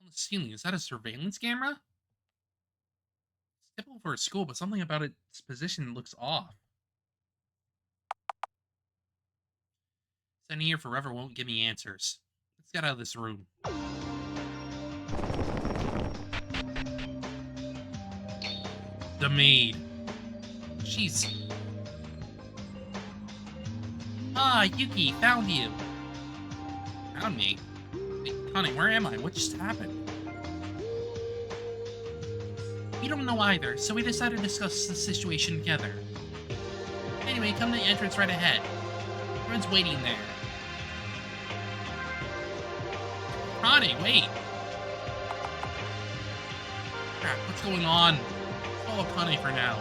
the ceiling, is that a surveillance camera? It's typical for a school, but something about its position looks off. Standing here forever won't give me answers. Let's get out of this room. The maid. Jeez. Ah, Yuki, found you. Found me? Wait, Connie, where am I? What just happened? We don't know either, so we decided to discuss the situation together. Anyway, come to the entrance right ahead. Everyone's waiting there. Connie, wait! Crap, what's going on? Follow Connie for now.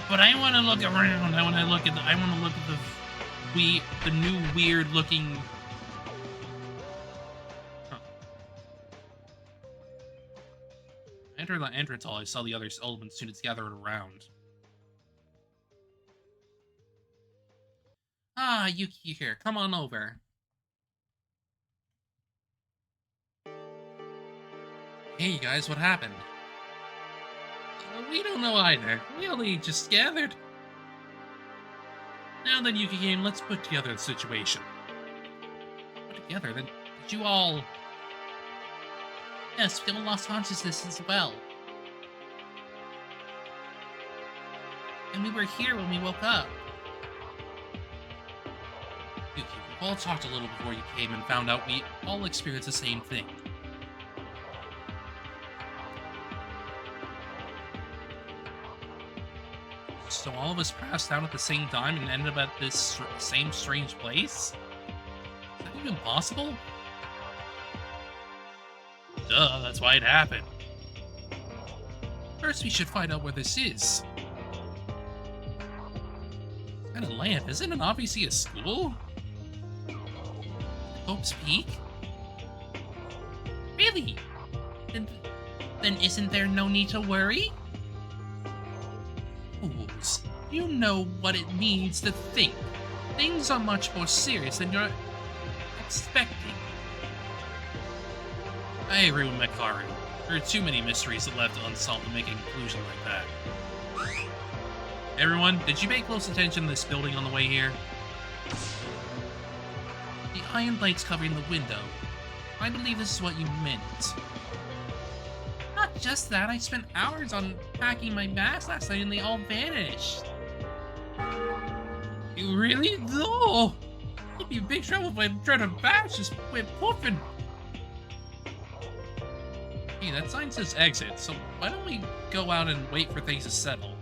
But I want to look around. I want to look at the new weird looking. Huh. I entered the entrance hall. I saw the other Sullivan students gathered around. Ah, Yuki here. Come on over. Hey, you guys, what happened? We don't know either. We only just gathered. Now then, Yuki game, let's put together the situation. Put together? Then did you all... Yes, we all lost consciousness as well. And we were here when we woke up. Yuki, we all talked a little before you came and found out we all experienced the same thing. So all of us passed out at the same time and ended up at this same strange place? Is that even possible? Duh, that's why it happened. First, we should find out where this is. What kind of lamp? Isn't it obviously a school? Hope's Peak? Really? Then isn't there no need to worry? Fools, you know what it means to think. Things are much more serious than you're expecting. I agree with Mekaru. There are too many mysteries left unsolved to make a conclusion like that. Everyone, did you pay close attention to this building on the way here? The iron lights covering the window. I believe this is what you meant. Not just that, I spent hours unpacking my bags last night and they all vanished. You really? No! I'd be in big trouble if I tried to bash just went poofing. Hey, that sign says exit, so why don't we go out and wait for things to settle?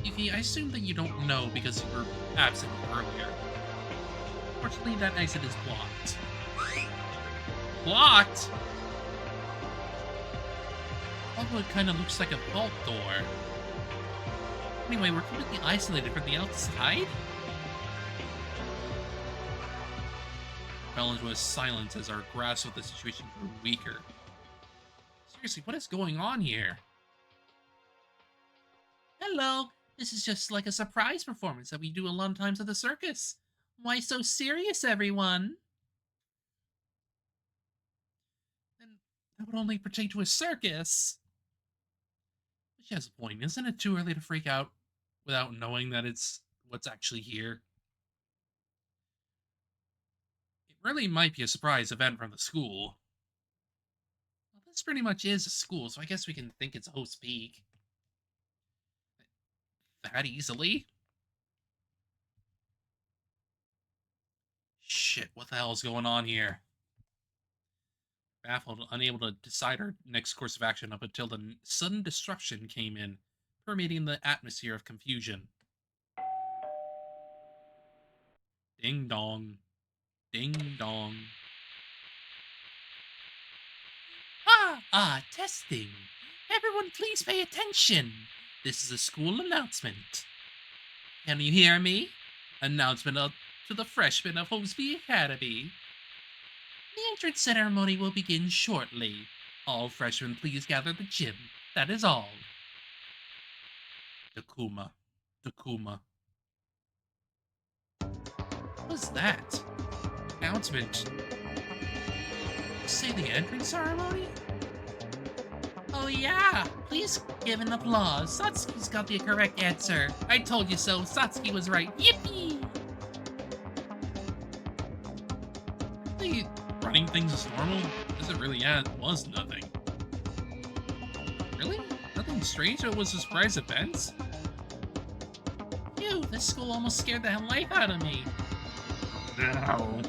Yuki, I assume that you don't know because you were absent earlier. Fortunately, that exit is blocked. Blocked? Although it kind of looks like a vault door. Anyway, we're completely isolated from the outside? Fell into a silence as our grasp of the situation grew weaker. Seriously, what is going on here? Hello, This is just like a surprise performance that we do a lot of times at the circus. Why so serious, everyone? And that would only pertain to a circus. She has a point. Isn't it too early to freak out without knowing that it's what's actually here? It really might be a surprise event from the school. Well, this pretty much is a school, so I guess we can think it's Host Peak. That easily? Shit, what the hell is going on here? Baffled, unable to decide our next course of action up until the sudden destruction came in, permeating the atmosphere of confusion. Ding dong. Ding dong. Testing. Everyone please pay attention. This is a school announcement. Can you hear me? Announcement to the freshmen of Homesby Academy. The entrance ceremony will begin shortly. All freshmen please gather the gym. That is all. Takuma. Takuma. What's that? Announcement. Say the entrance ceremony? Oh yeah! Please give an applause. Satsuki's got the correct answer. I told you so. Satsuki was right. Yippee! Really running things as normal? Is it really? Yeah, it was nothing. Really? Nothing strange? It was a surprise event? Phew, this school almost scared the life out of me. No.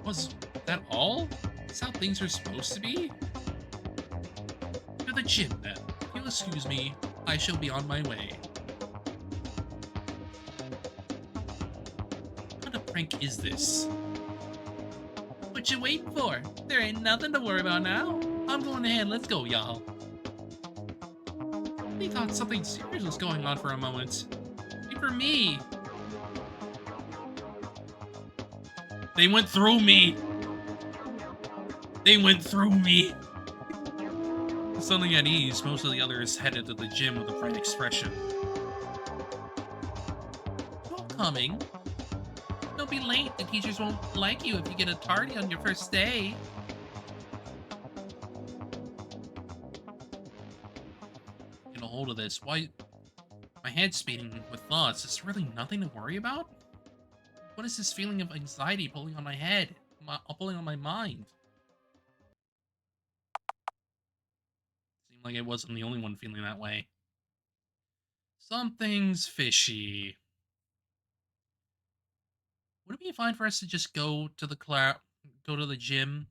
Was that all? Is how things are supposed to be? To the gym, then. If you'll excuse me, I shall be on my way. What kind of prank is this? What you waiting for? There ain't nothing to worry about now. I'm going ahead, let's go, y'all. They thought something serious was going on for a moment. Wait for me. They went through me. They went through me. Suddenly at ease, most of the others headed to the gym with a bright expression. You're coming. Don't be late. The teachers won't like you if you get a tardy on your first day. Get a hold of this. Why? My head's speeding with thoughts. Is there really nothing to worry about? What is this feeling of anxiety pulling on my head? Pulling on my mind? Seemed like I wasn't the only one feeling that way. Something's fishy. Would it be fine for us to just go to the gym?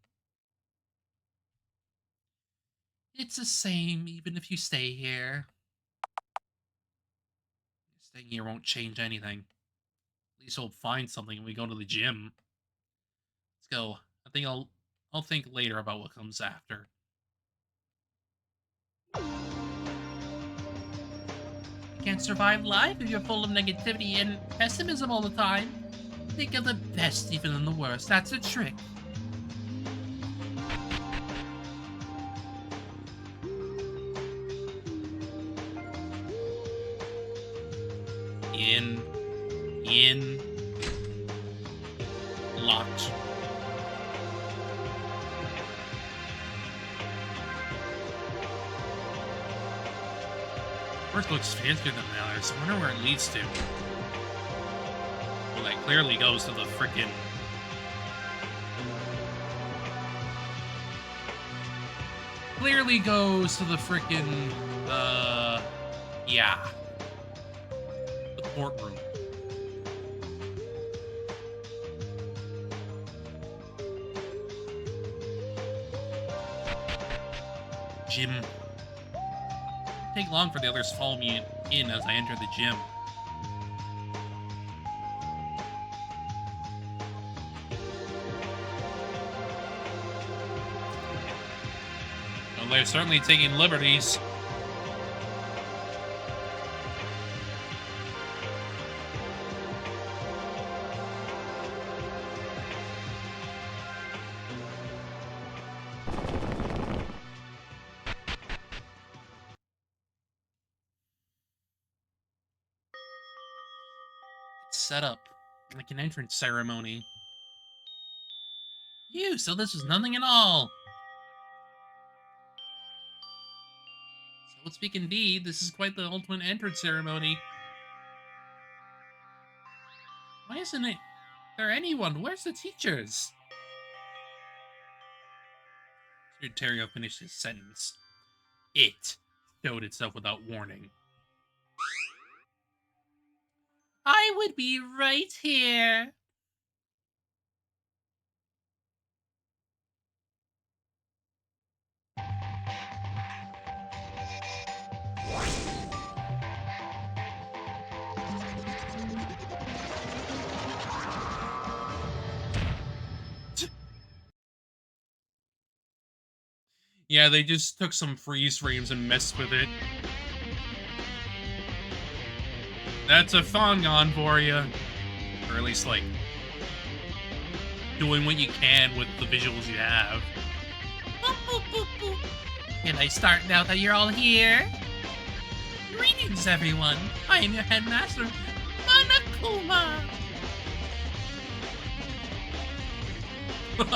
It's the same, even if you stay here. Staying here won't change anything. At least we'll find something when we go to the gym. Let's go. I think I'll think later about what comes after. You can't survive life if you're full of negativity and pessimism all the time. Think of the best even in the worst. That's a trick. In. Locked. Work looks fancier than the others. I wonder where it leads to. Well, that clearly goes to the frickin'... Clearly goes to the frickin'... yeah. The courtroom. Gym. Take long for the others to follow me in as I enter the gym. Well, they're certainly taking liberties. set up like an entrance ceremony. Phew, so this was nothing at all. So to speak indeed, this is quite the ultimate entrance ceremony. Why isn't there anyone? Where's the teachers? Terrio finished his sentence. It showed itself without warning. I would be right here. Yeah, they just took some freeze frames and messed with it. That's a Fongon for you. Or at least, like, doing what you can with the visuals you have. Can I start now that you're all here? Greetings, everyone. I am your headmaster, Monokuma. Oh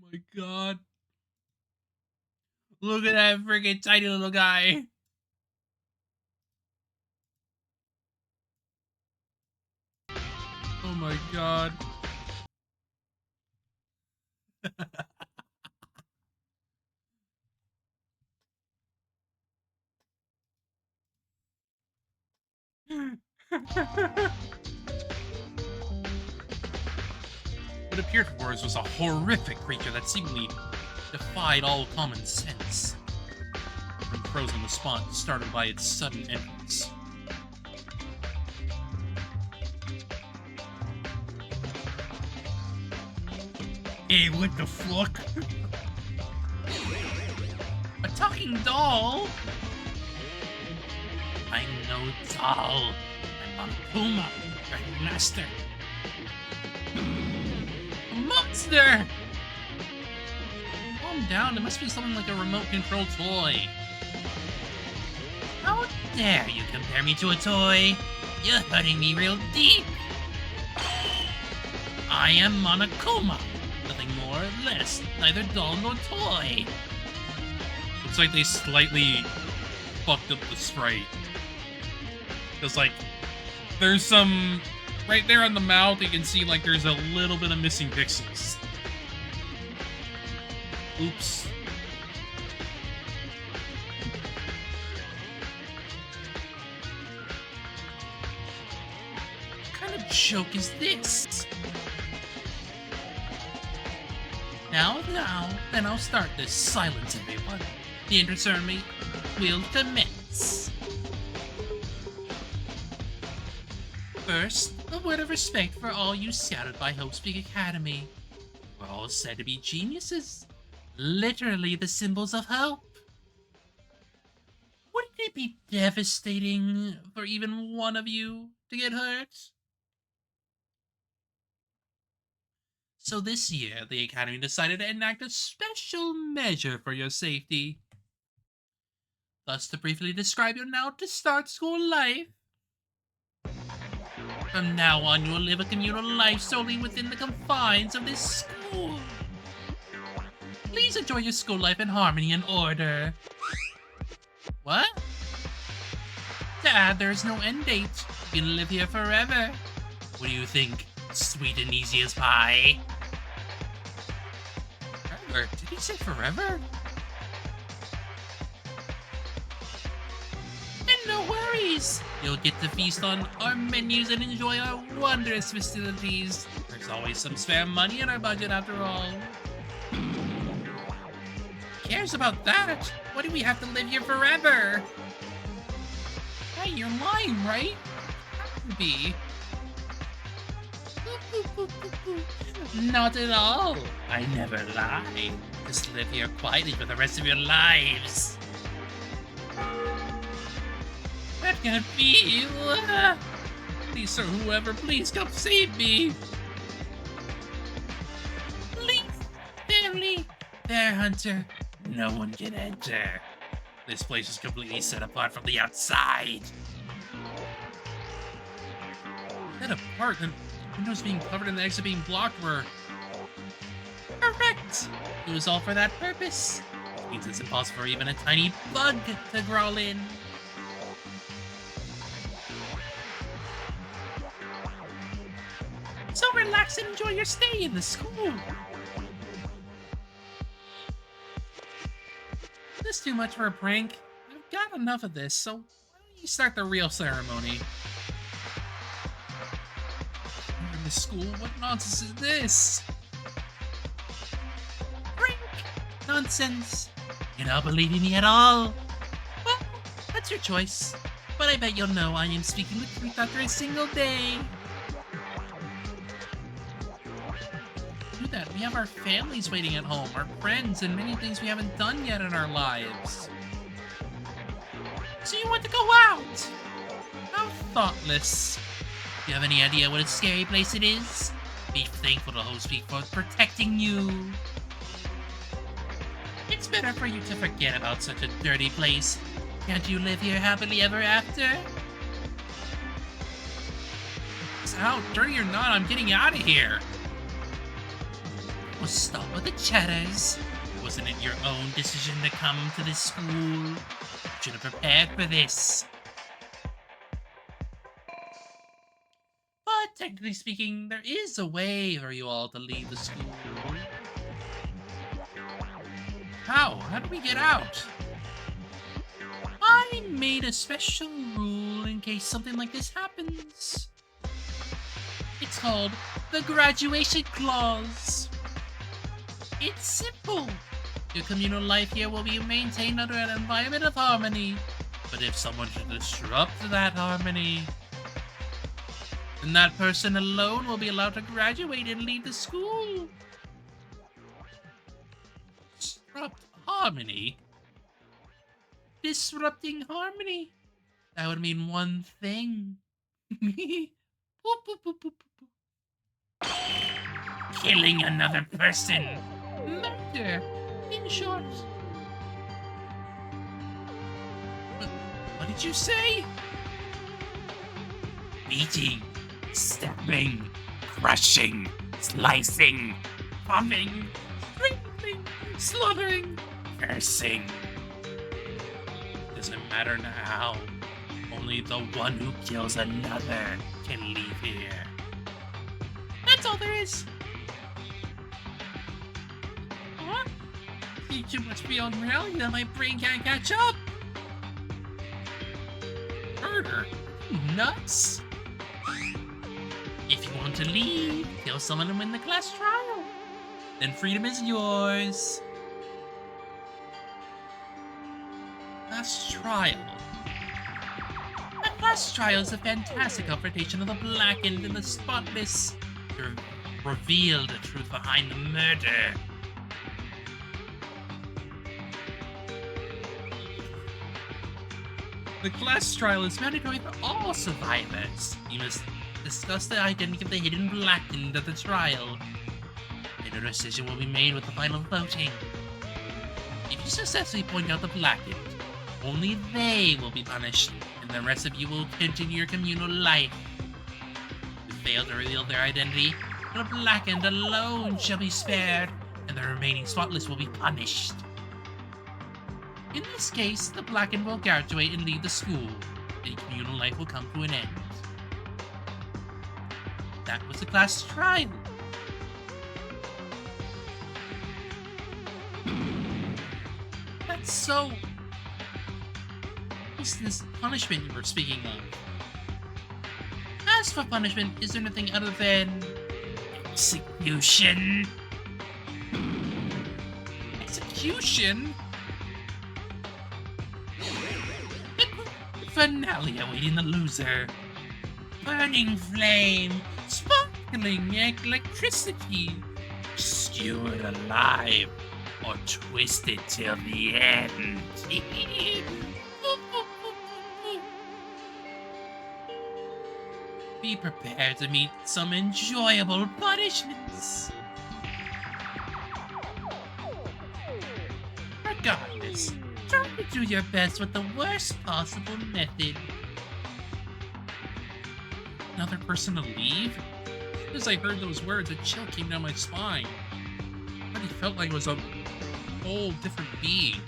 my god. Look at that freaking tiny little guy. Oh my god. What appeared for us was a horrific creature that seemingly defied all common sense. And froze on the spot, startled by its sudden entrance. Hey, what the fuck? A talking doll? I'm no doll. I'm Monokuma, your master. A monster! Calm down, it must be something like a remote-controlled toy. How dare you compare me to a toy? You're hurting me real deep. I am Monokuma. Nothing more or less, neither doll nor toy. Looks like they slightly fucked up the sprite. Because, like, there's some... Right there on the mouth, you can see, like, there's a little bit of missing pixels. Oops. What kind of joke is this? Now, then I'll start this. Silence, everyone. The entrance ceremony will commence. First, a word of respect for all you scouted by Hope Speak Academy. We're all said to be geniuses. Literally the symbols of hope. Wouldn't it be devastating for even one of you to get hurt? So this year, the Academy decided to enact a special measure for your safety. Thus, to briefly describe your now to start school life. From now on, you will live a communal life solely within the confines of this school. Please enjoy your school life in harmony and order. What? Dad, there's no end date. You can live here forever. What do you think? Sweet and easy as pie? Forever? Did he say forever? And no worries! You'll get to feast on our menus and enjoy our wondrous facilities. There's always some spare money in our budget after all. Who cares about that? Why do we have to live here forever? Hey, you're lying, right? Have to be. Not at all. I never lie. Just live here quietly for the rest of your lives. That can't be. Please, sir, whoever, please come save me. Please, barely. There, Hunter. No one can enter. This place is completely set apart from the outside. Set apart? The windows being covered and the exit being blocked were... Correct! It was all for that purpose. Which means it's impossible for even a tiny bug to crawl in. So relax and enjoy your stay in the school. This is too much for a prank. I've got enough of this, so why don't you start the real ceremony? You're in the school? What nonsense is this? Prank! Nonsense. You don't believe in me at all? Well, that's your choice. But I bet you'll know I am speaking the truth after a single day. Do that. We have our families waiting at home, our friends, and many things we haven't done yet in our lives. So you want to go out? How thoughtless. Do you have any idea what a scary place it is? Be thankful to host people for protecting you. It's better for you to forget about such a dirty place. Can't you live here happily ever after? It's out. Dirty or not, I'm getting out of here. Well, stop with the chatters. Wasn't it your own decision to come to this school? You should have prepared for this. But technically speaking, there is a way for you all to leave the school. How? How do we get out? I made a special rule in case something like this happens. It's called the graduation clause. It's simple. Your communal life here will be maintained under an environment of harmony. But if someone should disrupt that harmony, then that person alone will be allowed to graduate and leave the school. Disrupt harmony? Disrupting harmony? That would mean one thing. Boop, boop, boop, boop, boop. Killing another person. Murder, in short. What did you say? Beating, stabbing, crushing, slicing, pumping, strangling, slaughtering, cursing. Doesn't matter now. Only the one who kills another can leave here. That's all there is. What? See too much beyond reality that my brain can't catch up. Murder? You nuts? If you want to leave, kill someone and win the class trial. Then freedom is yours. Class trial. A class trial is a fantastic confrontation of the blackened and the spotless to reveal the truth behind the murder. The class trial is mandatory for all survivors. You must discuss the identity of the hidden blackened at the trial. And a decision will be made with the final voting. If you successfully point out the blackened, only they will be punished, and the rest of you will continue your communal life. If you fail to reveal their identity, the blackened alone shall be spared, and the remaining spotless will be punished. In this case, the blackened will graduate and leave the school, and communal life will come to an end. That was the class trial. That's so... What's this punishment you were speaking of? As for punishment, is there anything other than... execution? Execution? Finale awaiting the loser. Burning flame, sparkling electricity, skewered alive, or twisted till the end. Be prepared to meet some enjoyable punishments. Regardless, Try to do your best with the worst possible method. Another person to leave? As I heard those words, a chill came down my spine. I already felt like it was a whole different being.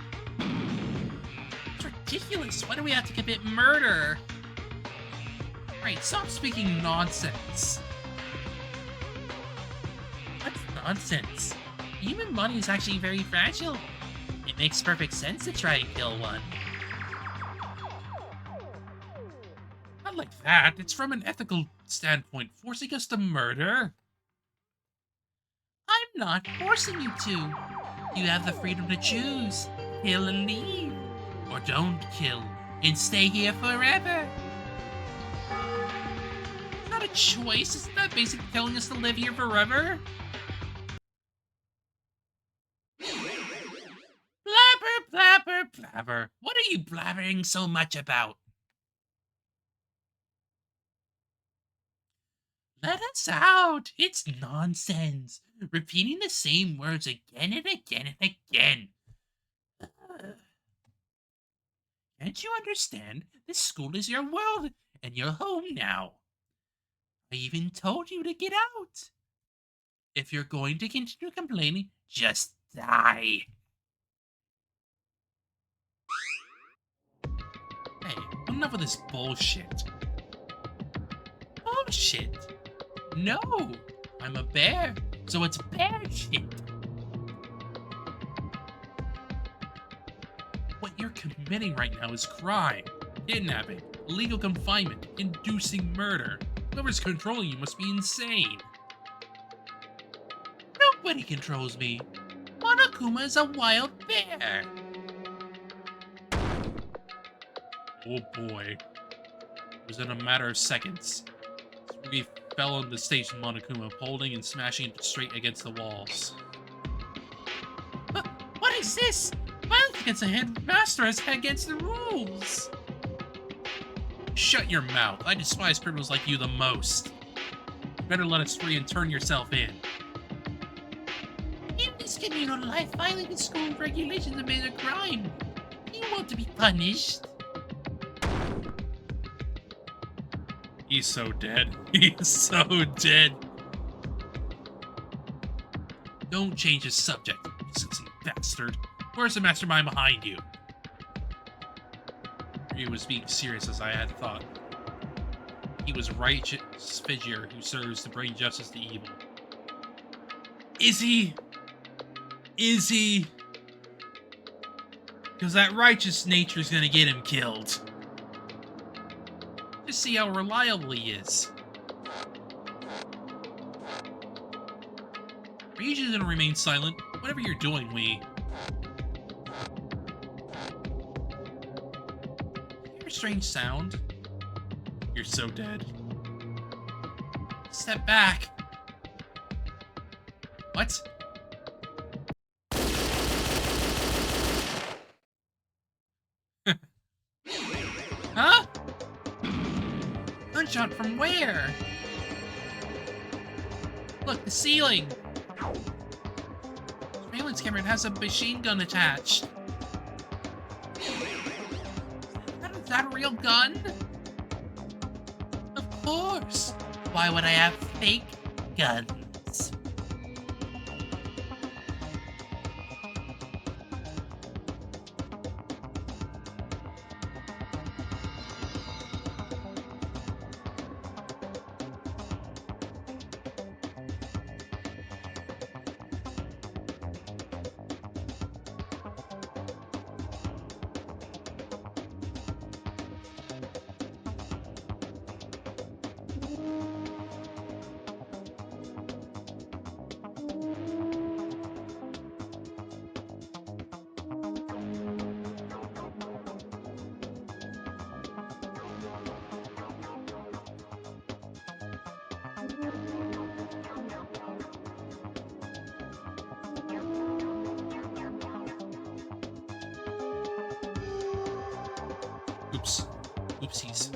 It's ridiculous. Why do we have to commit murder? Right, stop speaking nonsense. What's nonsense? The human body is actually very fragile. It makes perfect sense to try and kill one. Not like that. It's from an ethical standpoint, forcing us to murder. I'm not forcing you to. You have the freedom to choose. Kill and leave. Or don't kill and stay here forever. It's not a choice. Isn't that basically telling us to live here forever? Blabber, blabber, blabber. What are you blabbering so much about? Let us out. It's nonsense. Repeating the same words again and again and again. Can't you understand? This school is your world, and you're home now. I even told you to get out. If you're going to continue complaining, just die. Hey, enough of this bullshit. Bullshit. No, I'm a bear, so it's bear shit. What you're committing right now is crime, kidnapping, illegal confinement, inducing murder. Whoever's controlling you must be insane. Nobody controls me. Monokuma is a wild bear. Oh boy. It was in a matter of seconds. We fell on the stage with Monokuma, holding and smashing it straight against the walls. What is this? Violence against a headmaster is against the rules. Shut your mouth. I despise criminals like you the most. You better let us free and turn yourself in. In this communal life, violating school regulations is a crime. You want to be punished? He's so dead. He's so dead. Don't change the subject, you sexy bastard. Where's the mastermind behind you? He was being serious as I had thought. He was righteous figure who serves to bring justice to evil. Is he? Is he? Because that righteous nature is gonna get him killed. Just see how reliable he is. Are you just gonna remain silent? Whatever you're doing, we... Hear a strange sound? You're so dead. Step back. What? Huh? Gunshot from where? Look, the ceiling. Surveillance camera has a machine gun attached. Is that a real gun? Of course. Why would I have fake guns? Oops. Oopsies.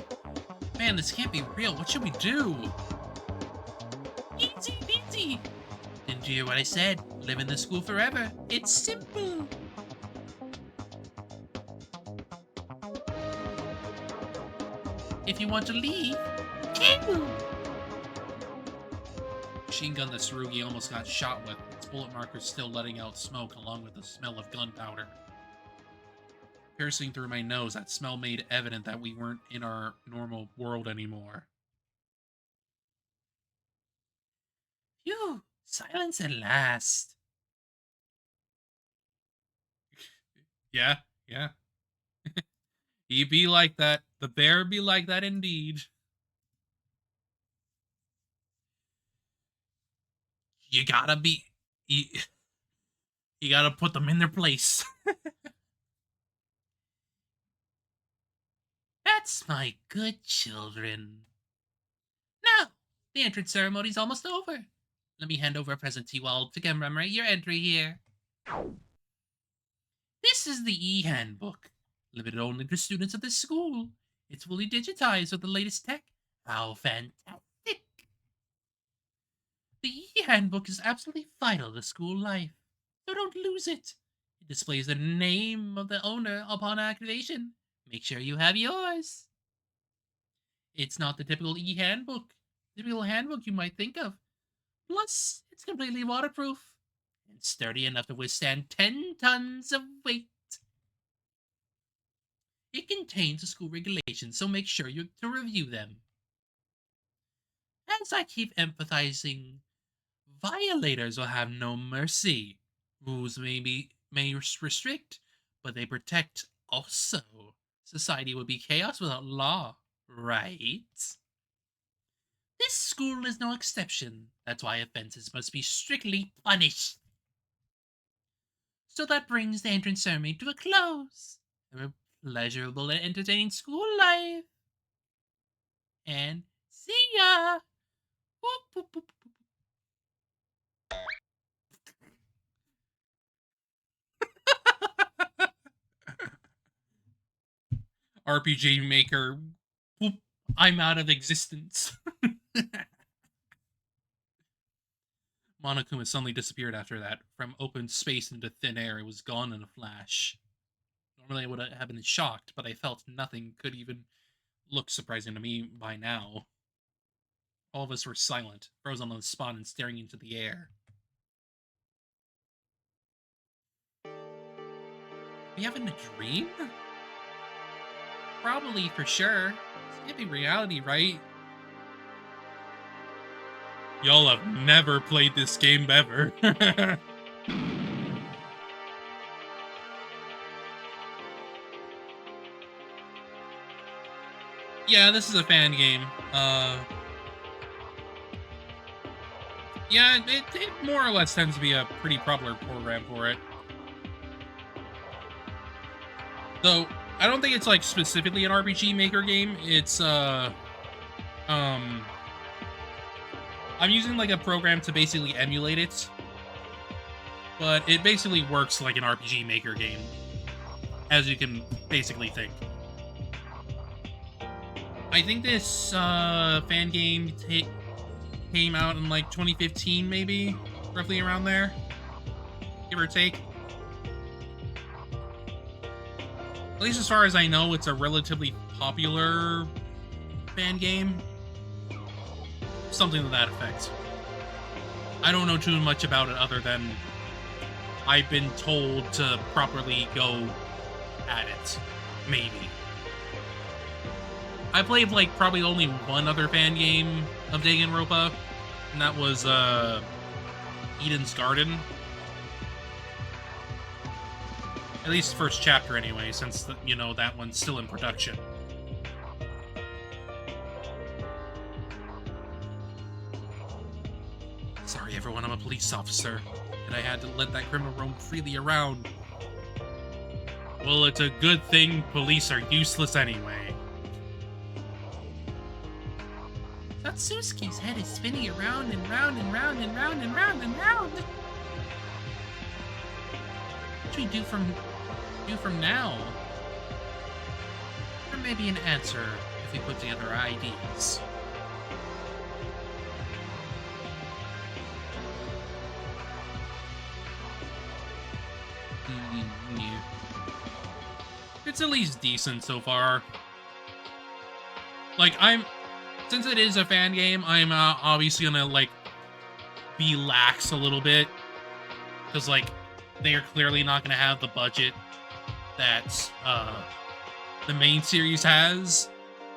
Man, this can't be real. What should we do? Easy peasy. Didn't you hear what I said? Live in the school forever. It's simple. If you want to leave, you machine gun that Tsurugi almost got shot with, its bullet markers still letting out smoke along with the smell of gunpowder. Piercing through my nose, that smell made evident that we weren't in our normal world anymore. Phew! Silence at last. Yeah, yeah. He be like that. The bear be like that indeed. You gotta be... You, you gotta put them in their place. That's my good children. Now, the entrance ceremony's almost over. Let me hand over a present to you all to commemorate your entry here. This is the e-handbook, limited only to students of this school. It's fully digitized with the latest tech. How fantastic! The e-handbook is absolutely vital to school life, so don't lose it. It displays the name of the owner upon activation. Make sure you have yours. It's not the typical e-handbook, typical handbook you might think of. Plus, it's completely waterproof and sturdy enough to withstand 10 tons of weight. It contains the school regulations, so make sure to review them. As I keep emphasizing, violators will have no mercy. Rules may restrict, but they protect also. Society would be chaos without law, right? This school is no exception. That's why offenses must be strictly punished. So that brings the entrance ceremony to a close. A pleasurable and entertaining school life. And see ya! Boop, boop, boop, boop. RPG Maker. Boop, I'm out of existence. Monokuma suddenly disappeared after that. From open space into thin air, it was gone in a flash. Normally I would have been shocked, but I felt nothing could even look surprising to me by now. All of us were silent, frozen on the spot and staring into the air. Are we having a dream? Probably, for sure. This can't be reality, right? Y'all have never played this game ever. Yeah, this is a fan game. Yeah, it more or less tends to be a pretty popular program for it. Though, I don't think it's, like, specifically an RPG Maker game. It's, I'm using, like, a program to basically emulate it. But it basically works like an RPG Maker game, as you can basically think. I think this, fan game came out in, like, 2015, maybe? Roughly around there? Give or take. At least as far as I know, it's a relatively popular fan game. Something to that effect. I don't know too much about it other than I've been told to properly go at it. Maybe. I played, like, probably only one other fan game of Danganronpa, and that was, Eden's Garden. At least the first chapter, anyway, since, you know, that one's still in production. Sorry, everyone, I'm a police officer, and I had to let that criminal roam freely around. Well, it's a good thing police are useless anyway. Satsuki's head is spinning around and round and round and round and round and round. What should we do from now? There may be an answer if we put together our ideas. Yeah. It's at least decent so far. Like, since it is a fan game, I'm obviously gonna like be lax a little bit because like they are clearly not gonna have the budget that the main series has.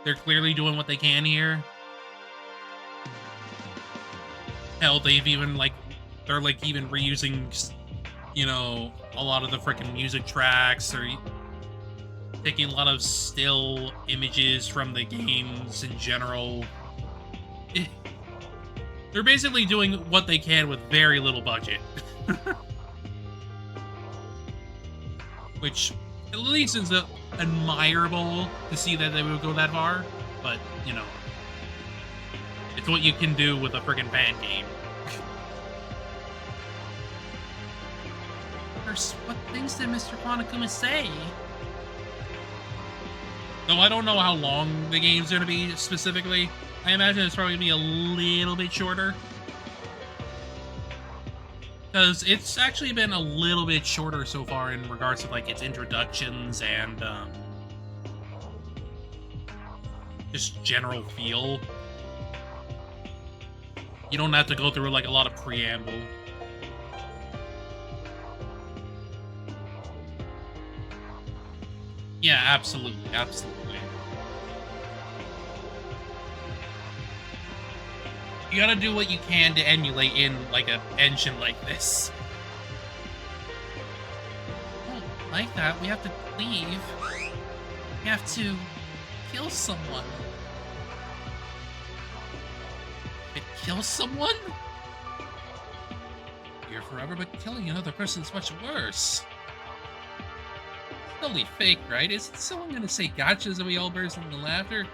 They're clearly doing what they can here. Hell, they've even like they're like even reusing, a lot of the freaking music tracks or taking a lot of still images from the games in general. Eh, they're basically doing what they can with very little budget. Which at least is admirable to see that they would go that far. But, it's what you can do with a friggin' fan game. First, what things did Mr. Monokuma say? Though I don't know how long the game's gonna be specifically. I imagine it's probably gonna be a little bit shorter. Because it's actually been a little bit shorter so far in regards to like its introductions and just general feel. You don't have to go through like a lot of preamble. Yeah, absolutely, absolutely. You gotta do what you can to emulate in like an engine like this. Oh, like that, we have to leave. We have to kill someone. It kills someone? You're forever, but killing another person is much worse. It's totally fake, right? Isn't someone gonna say gotchas and we all burst into laughter?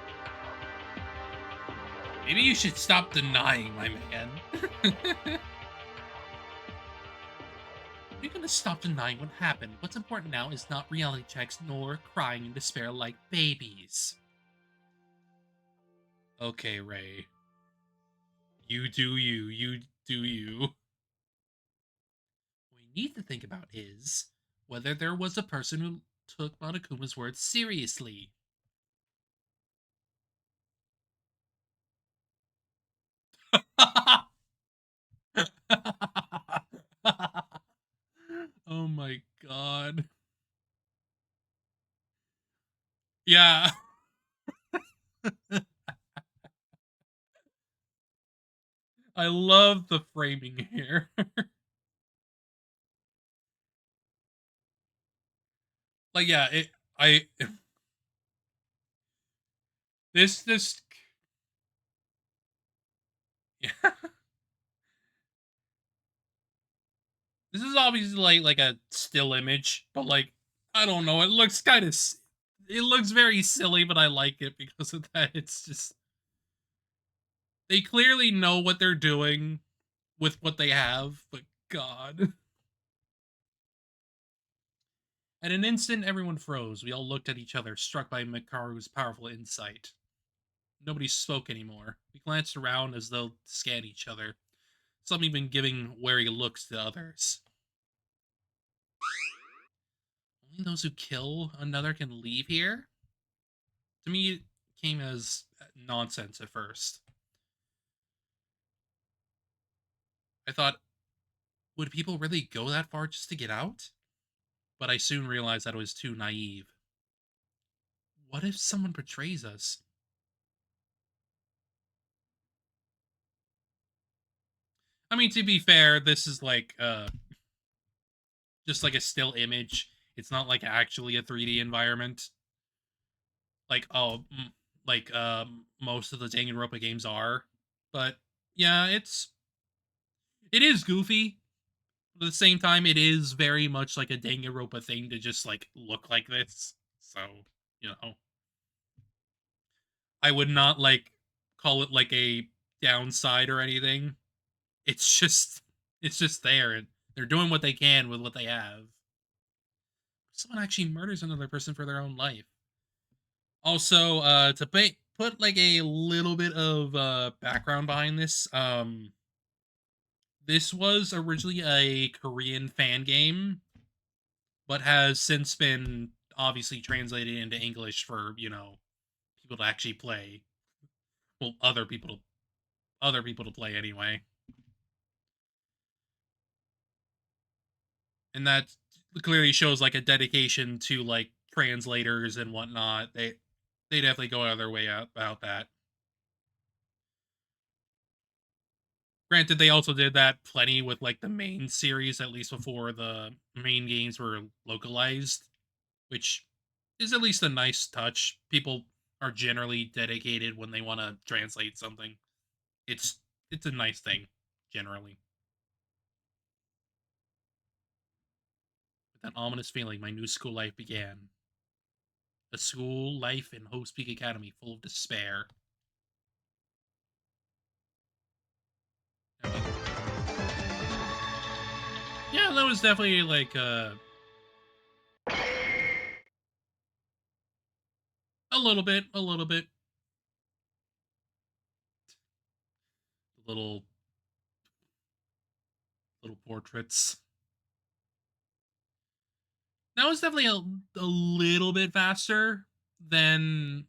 Maybe you should stop denying, my man. You're gonna stop denying what happened. What's important now is not reality checks nor crying in despair like babies. Okay, Ray. You do you. You do you. What we need to think about is whether there was a person who took Monokuma's words seriously. Oh my god. Yeah. I love the framing here. Like, yeah, I this yeah. This is obviously like a still image, but like I don't know, it looks kind of it looks very silly, but I like it because of that. It's just they clearly know what they're doing with what they have, but god. At an instant, everyone froze. We all looked at each other, struck by Mikaru's powerful insight. Nobody spoke anymore. We glanced around as though to scan each other, some even giving wary looks to others. Only those who kill another can leave here? To me, it came as nonsense at first. I thought, would people really go that far just to get out? But I soon realized that it was too naive. What if someone betrays us? I mean, to be fair, this is like just like a still image. It's not like actually a 3D environment. Like like most of the Danganronpa games are. But yeah, it is goofy. But at the same time, it is very much like a Danganronpa thing to just like look like this. So, you know, I would not like call it like a downside or anything. It's just it's just there and they're doing what they can with what they have. Someone actually murders another person for their own life. Also, to put like a little bit of background behind this, this was originally a Korean fan game, but has since been obviously translated into English for, people to actually play. well, other people to play anyway. And that clearly shows like a dedication to like translators and whatnot. They definitely go out of their way out about that. Granted, they also did that plenty with like the main series, at least before the main games were localized, which is at least a nice touch. People are generally dedicated when they want to translate something. It's it's a nice thing generally. With that ominous feeling, my new school life began. A school life in Hope's Peak Academy full of despair. I mean, yeah, that was definitely like a little bit, little little portraits. That was definitely a little bit faster than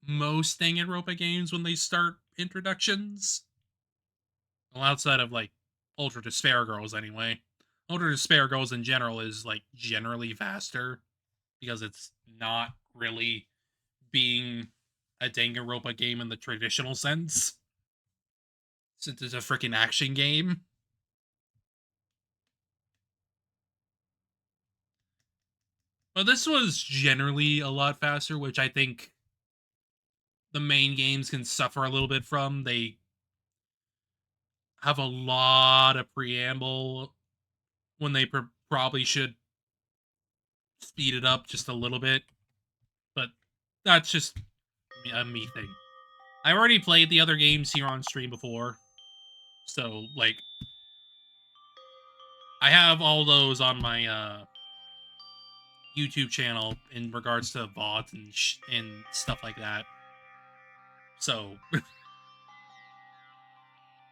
most Danganronpa games when they start introductions. Well, outside of like Ultra Despair Girls, anyway. Ultra Despair Girls in general is like generally faster because it's not really being a Danganronpa game in the traditional sense, since it's a freaking action game. But this was generally a lot faster, which I think the main games can suffer a little bit from. They have a lot of preamble when they probably should speed it up just a little bit. But that's just a me thing. I already played the other games here on stream before, so like I have all those on my YouTube channel in regards to VODs and stuff like that. So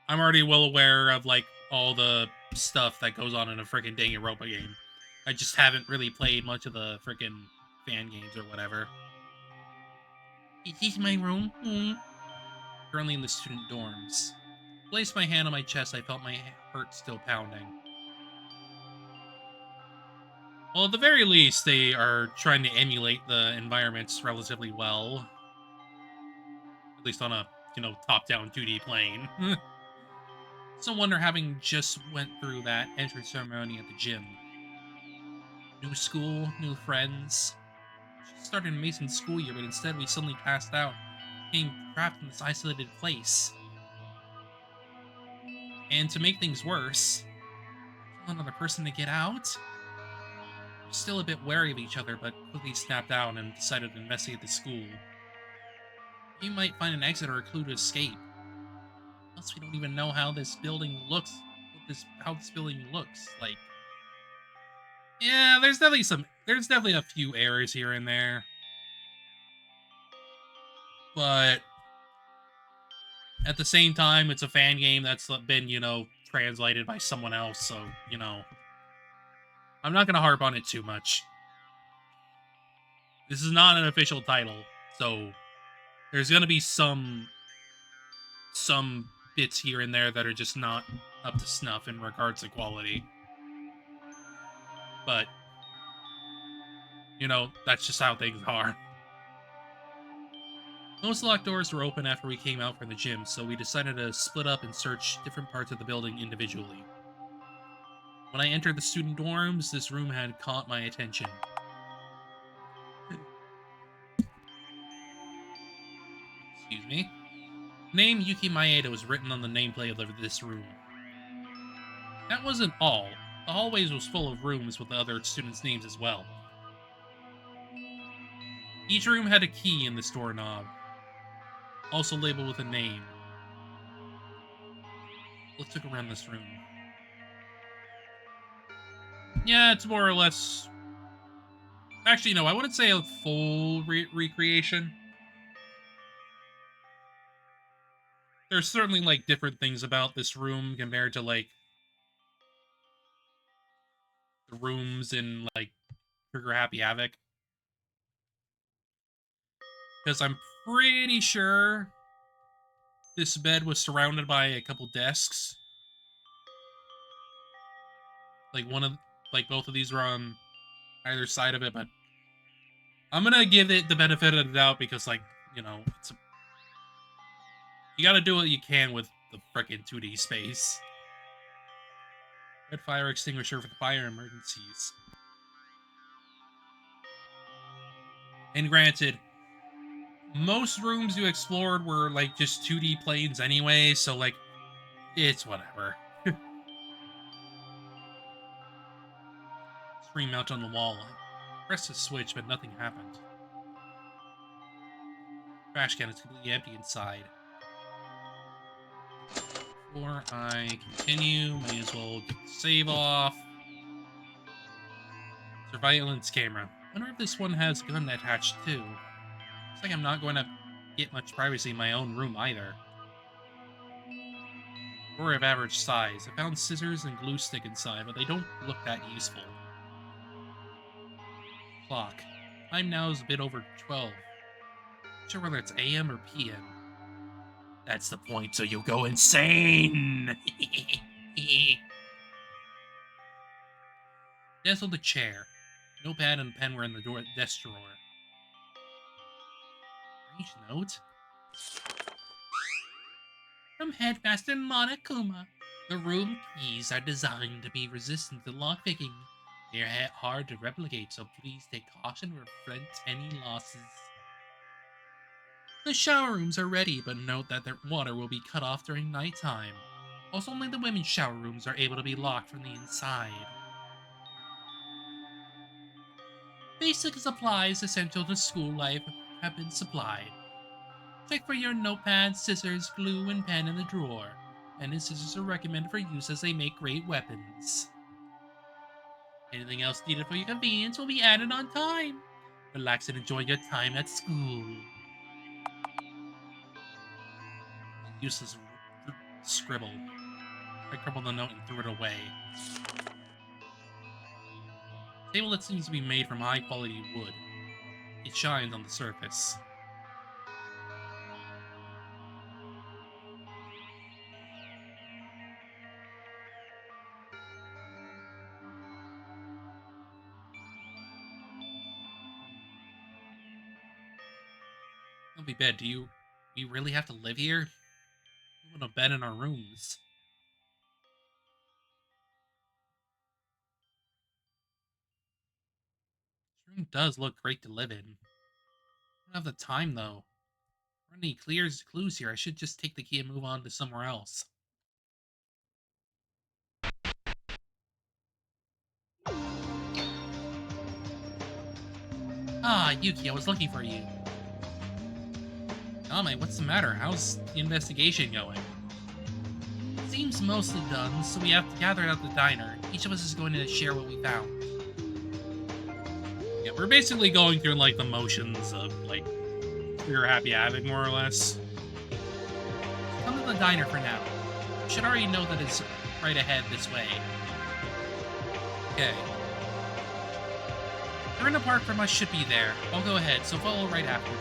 I'm already well aware of like all the stuff that goes on in a freaking Danganronpa game. I just haven't really played much of the freaking fan games or whatever. Is this my room? Currently in the student dorms. Placed my hand on my chest, I felt my heart still pounding. Well, at the very least, they are trying to emulate the environments relatively well. At least on a, top-down 2D plane. So wonder having just went through that entrance ceremony at the gym. New school, new friends. She started an amazing school year, but instead we suddenly passed out, became trapped in this isolated place. And to make things worse, kill another person to get out? We're still a bit wary of each other, but quickly snapped out and decided to investigate the school. We might find an exit or a clue to escape. Plus, we don't even know how this building looks. How this building looks like. Yeah, There's definitely a few errors here and there, but at the same time, it's a fan game that's been translated by someone else, so I'm not gonna harp on it too much. This is not an official title, so there's gonna be some bits here and there that are just not up to snuff in regards to quality. But that's just how things are. Most locked doors were open after we came out from the gym, so we decided to split up and search different parts of the building individually. When I entered the student dorms, this room had caught my attention. Excuse me. Name Yuki Maeda was written on the nameplate of this room. That wasn't all. The hallways was full of rooms with the other students' names as well. Each room had a key in this doorknob, also labeled with a name. Let's look around this room. Yeah, it's more or less... Actually, no, I wouldn't say a full recreation. There's certainly, like, different things about this room compared to, like, the rooms in, like, Trigger Happy Havoc. Because I'm pretty sure This bed was surrounded by a couple desks. Like both of these were on either side of it, but I'm gonna give it the benefit of the doubt because, like, you gotta do what you can with the frickin' 2D space. Red fire extinguisher for the fire emergencies. And granted, most rooms you explored were, like, just 2D planes anyway, so, like, it's whatever. Screen mount on the wall. I pressed the switch, but nothing happened. Trash can is completely empty inside. Before I continue, may as well get the save off. Surveillance camera. Wonder if this one has a gun attached too. Looks like I'm not going to get much privacy in my own room either. Drawer of average size. I found scissors and glue stick inside, but they don't look that useful. Clock. Time now is a bit over 12. Not sure whether it's AM or PM. That's the point, so you go insane! Desk on the chair. Notepad and pen were in the desk drawer. Strange note. From Headmaster Monokuma. The room keys are designed to be resistant to lockpicking. They are hard to replicate, so please take caution to prevent any losses. The shower rooms are ready, but note that their water will be cut off during nighttime. Also, only the women's shower rooms are able to be locked from the inside. Basic supplies essential to school life have been supplied. Check for your notepad, scissors, glue, and pen in the drawer. Pen and scissors are recommended for use as they make great weapons. Anything else needed for your convenience will be added on time. Relax and enjoy your time at school. Useless scribble. I crumbled the note and threw it away. Table that seems to be made from high quality wood. It shines on the surface. Don't be bad. We really have to live here? We want a bed in our rooms. This room does look great to live in. I don't have the time though. There aren't any clues here. I should just take the key and move on to somewhere else. Ah, Yuki, I was looking for you. Mate, what's the matter? How's the investigation going? Seems mostly done, so we have to gather it at the diner. Each of us is going to share what we found. Yeah, we're basically going through, like, the motions of, like, Trigger Happy Havoc, more or less. Come to the diner for now. You should already know that it's right ahead this way. Okay. They're in the park from us should be there. I'll go ahead, so follow right after me.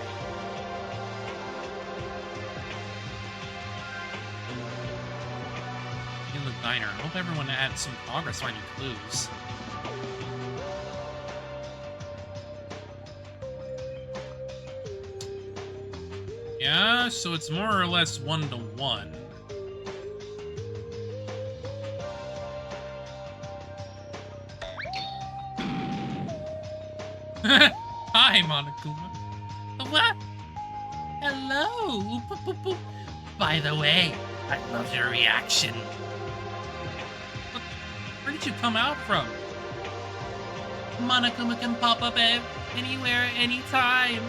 In the diner. I hope everyone had some progress finding clues. Yeah, so it's more or less 1-to-1. Hi, Monokuma. What? Hello. By the way, I love your reaction. Where did you come out from? Monokuma can pop up anywhere, anytime.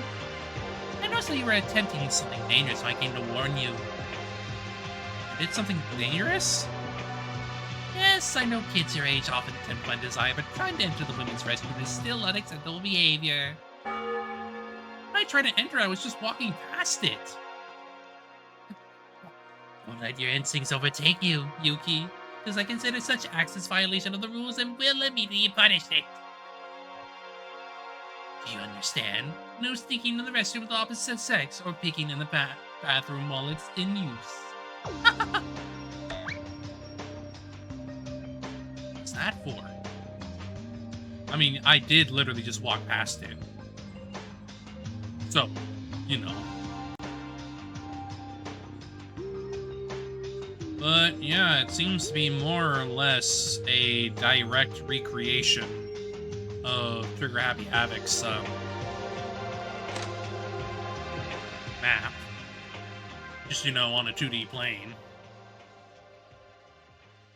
I noticed that you were attempting something dangerous, so I came to warn you. You did something dangerous? Yes, I know kids your age often attempt my desire, but trying to enter the women's restroom is still unacceptable behavior. When I tried to enter, I was just walking past it. Don't let your instincts overtake you, Yuki, because I consider such acts as violation of the rules and will immediately punish it. Do you understand? No sneaking in the restroom with the opposite sex or peeking in the bathroom while it's in use. What's that for? I mean, I did literally just walk past it. So, you know. But yeah, it seems to be more or less a direct recreation of Trigger Happy Havoc's map. Just, you know, on a 2D plane.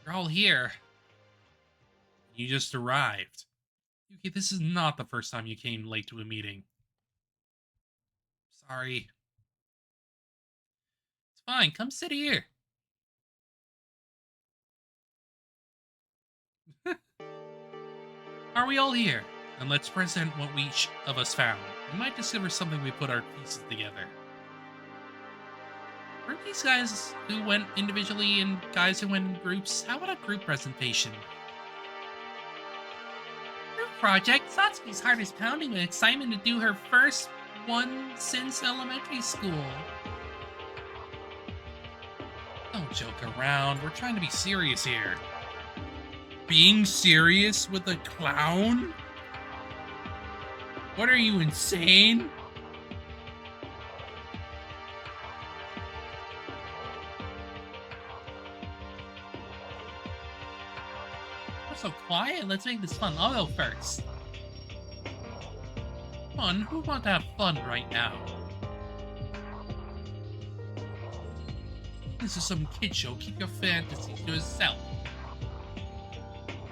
You're all here. You just arrived. Yuki, this is not the first time you came late to a meeting. Sorry. It's fine, come sit here. Are we all here? And let's present what each of us found. We might discover something we put our pieces together. Weren't these guys who went individually and guys who went in groups? How about a group presentation? Group project? Satsuki's heart is pounding with excitement to do her first one since elementary school. Don't joke around. We're trying to be serious here. Being serious with a clown? What are you, insane? We're so quiet. Let's make this fun. I'll go first. Come on, who wants to have fun right now? This is some kid show. Keep your fantasies to yourself.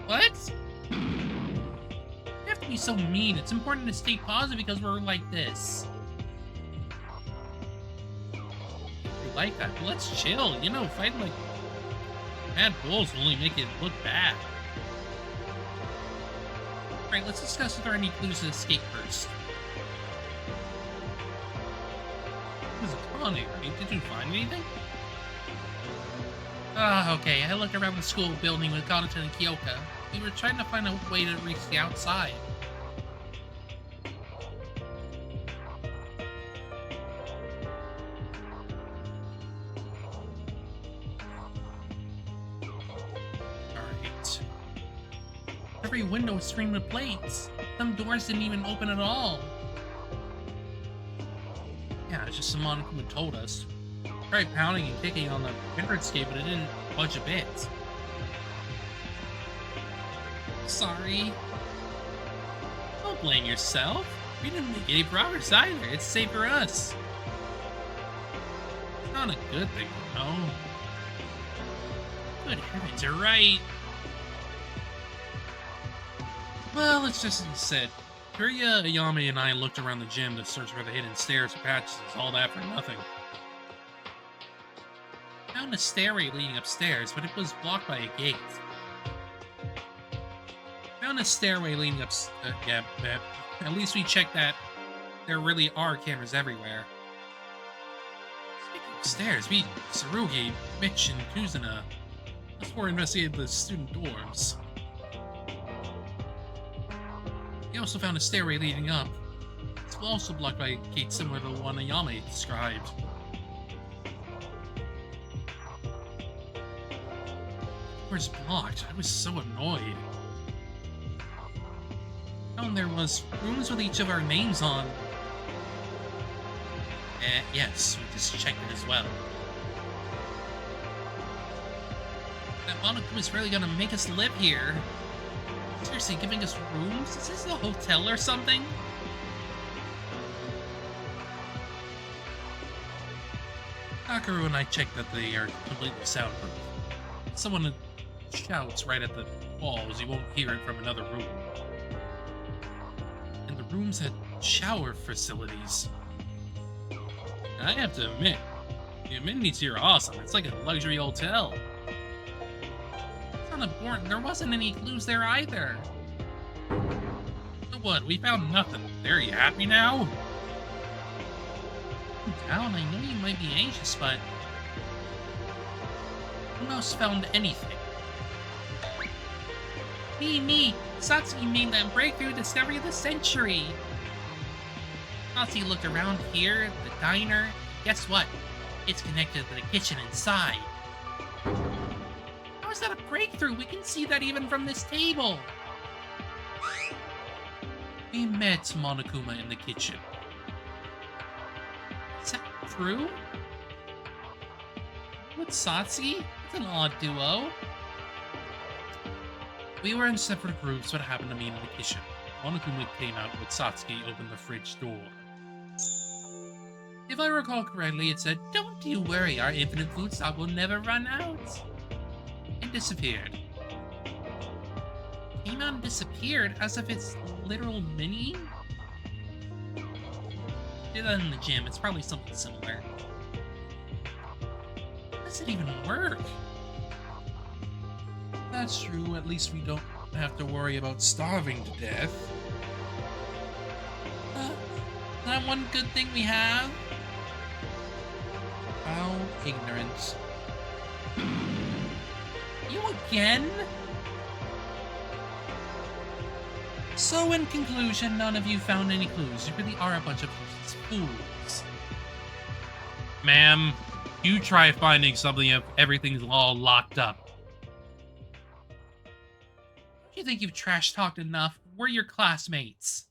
What? You have to be so mean. It's important to stay positive because we're like this. If you like that, but let's chill. You know, fighting like mad bulls will only make it look bad. Alright, let's discuss if there are any clues to escape first. It was a con, right? Did you find anything? Ah, okay. I looked around the school building with Kanata and Kyoka. We were trying to find a way to reach the outside. Alright. Every window was screened with plates. Some doors didn't even open at all. Yeah, it's just some Monokuma told us. Tried pounding and kicking on the entrance gate, but it didn't budge a bit. Sorry. Don't blame yourself. We didn't make any progress either. It's safe for us. It's not a good thing, you know. Good heavens, you're right. Well, it's just as you said. Kurya, Ayame, and I looked around the gym to search for the hidden stairs or patches. All that for nothing. Found a stairway leading upstairs, but it was blocked by a gate. Found a stairway leading up. Yeah, at least we checked that there really are cameras everywhere. Speaking of stairs, we, Tsurugi, Mitch, and Kuzuna, let's more investigate the student dorms. We also found a stairway leading up. It's also blocked by a gate similar to the one Ayame described. The door's blocked. I was so annoyed. Found there was rooms with each of our names on. Yes, we just checked it as well. That Monokuma is really gonna make us live here. Seriously, giving us rooms? Is this a hotel or something? Takaru and I checked that they are completely soundproof. If someone shouts right at the walls, you won't hear it from another room. And the rooms had shower facilities. I have to admit, the amenities here are awesome. It's like a luxury hotel. It's not important. There wasn't any clues there either. So what? We found nothing. Are you happy now? Calm down. I know you might be anxious, but who else found anything? Me! Satsuki made that breakthrough discovery of the century! Satsuki looked around here, the diner. Guess what? It's connected to the kitchen inside. How is that a breakthrough? We can see that even from this table. We met Monokuma in the kitchen. Is that true? With Satsuki? It's an odd duo. We were in separate groups, but happened to meet in the kitchen. Monokuma came out with Satsuki opened the fridge door. If I recall correctly, it said, "Don't you worry, our infinite food stock will never run out." It disappeared. Came out and disappeared as if it's literal mini? Did that in the gym, it's probably something similar. How does it even work? That's true, at least we don't have to worry about starving to death. That one good thing we have? How ignorant. You again? So in conclusion, none of you found any clues. You really are a bunch of fools. Ma'am, you try finding something if everything's all locked up. You think you've trash-talked enough? We're your classmates.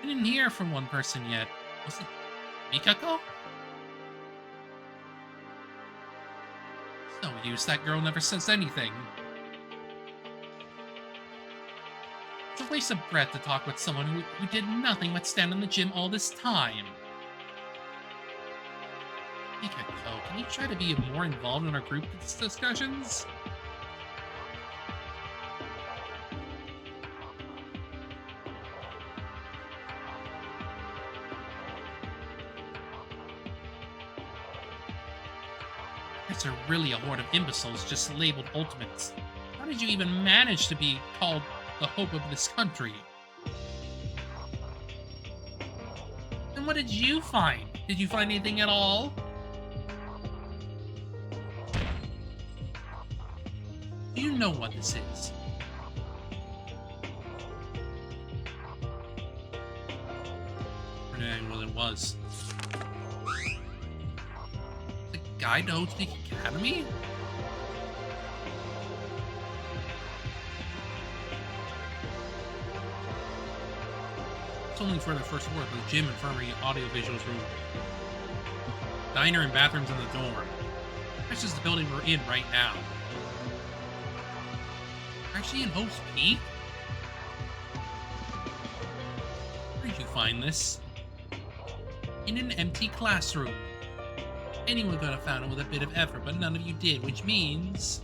I didn't hear from one person yet. Was it Mikako? No use, that girl never says anything. It's a waste of breath to talk with someone who did nothing but stand in the gym all this time. Mikako, can you try to be more involved in our group discussions? Guys are really a horde of imbeciles just labeled ultimates. How did you even manage to be called the hope of this country? And what did you find? Did you find anything at all? Do you know what this is? Forgetting what it was. The Guide to Oatmeal Academy? It's only for the first floor, the gym, infirmary, audio-visuals room, diner, and bathrooms in the dorm. This is the building we're in right now. We're actually in Hope's Peak? Where did you find this? In an empty classroom. Anyone could have found it with a bit of effort, but none of you did, which means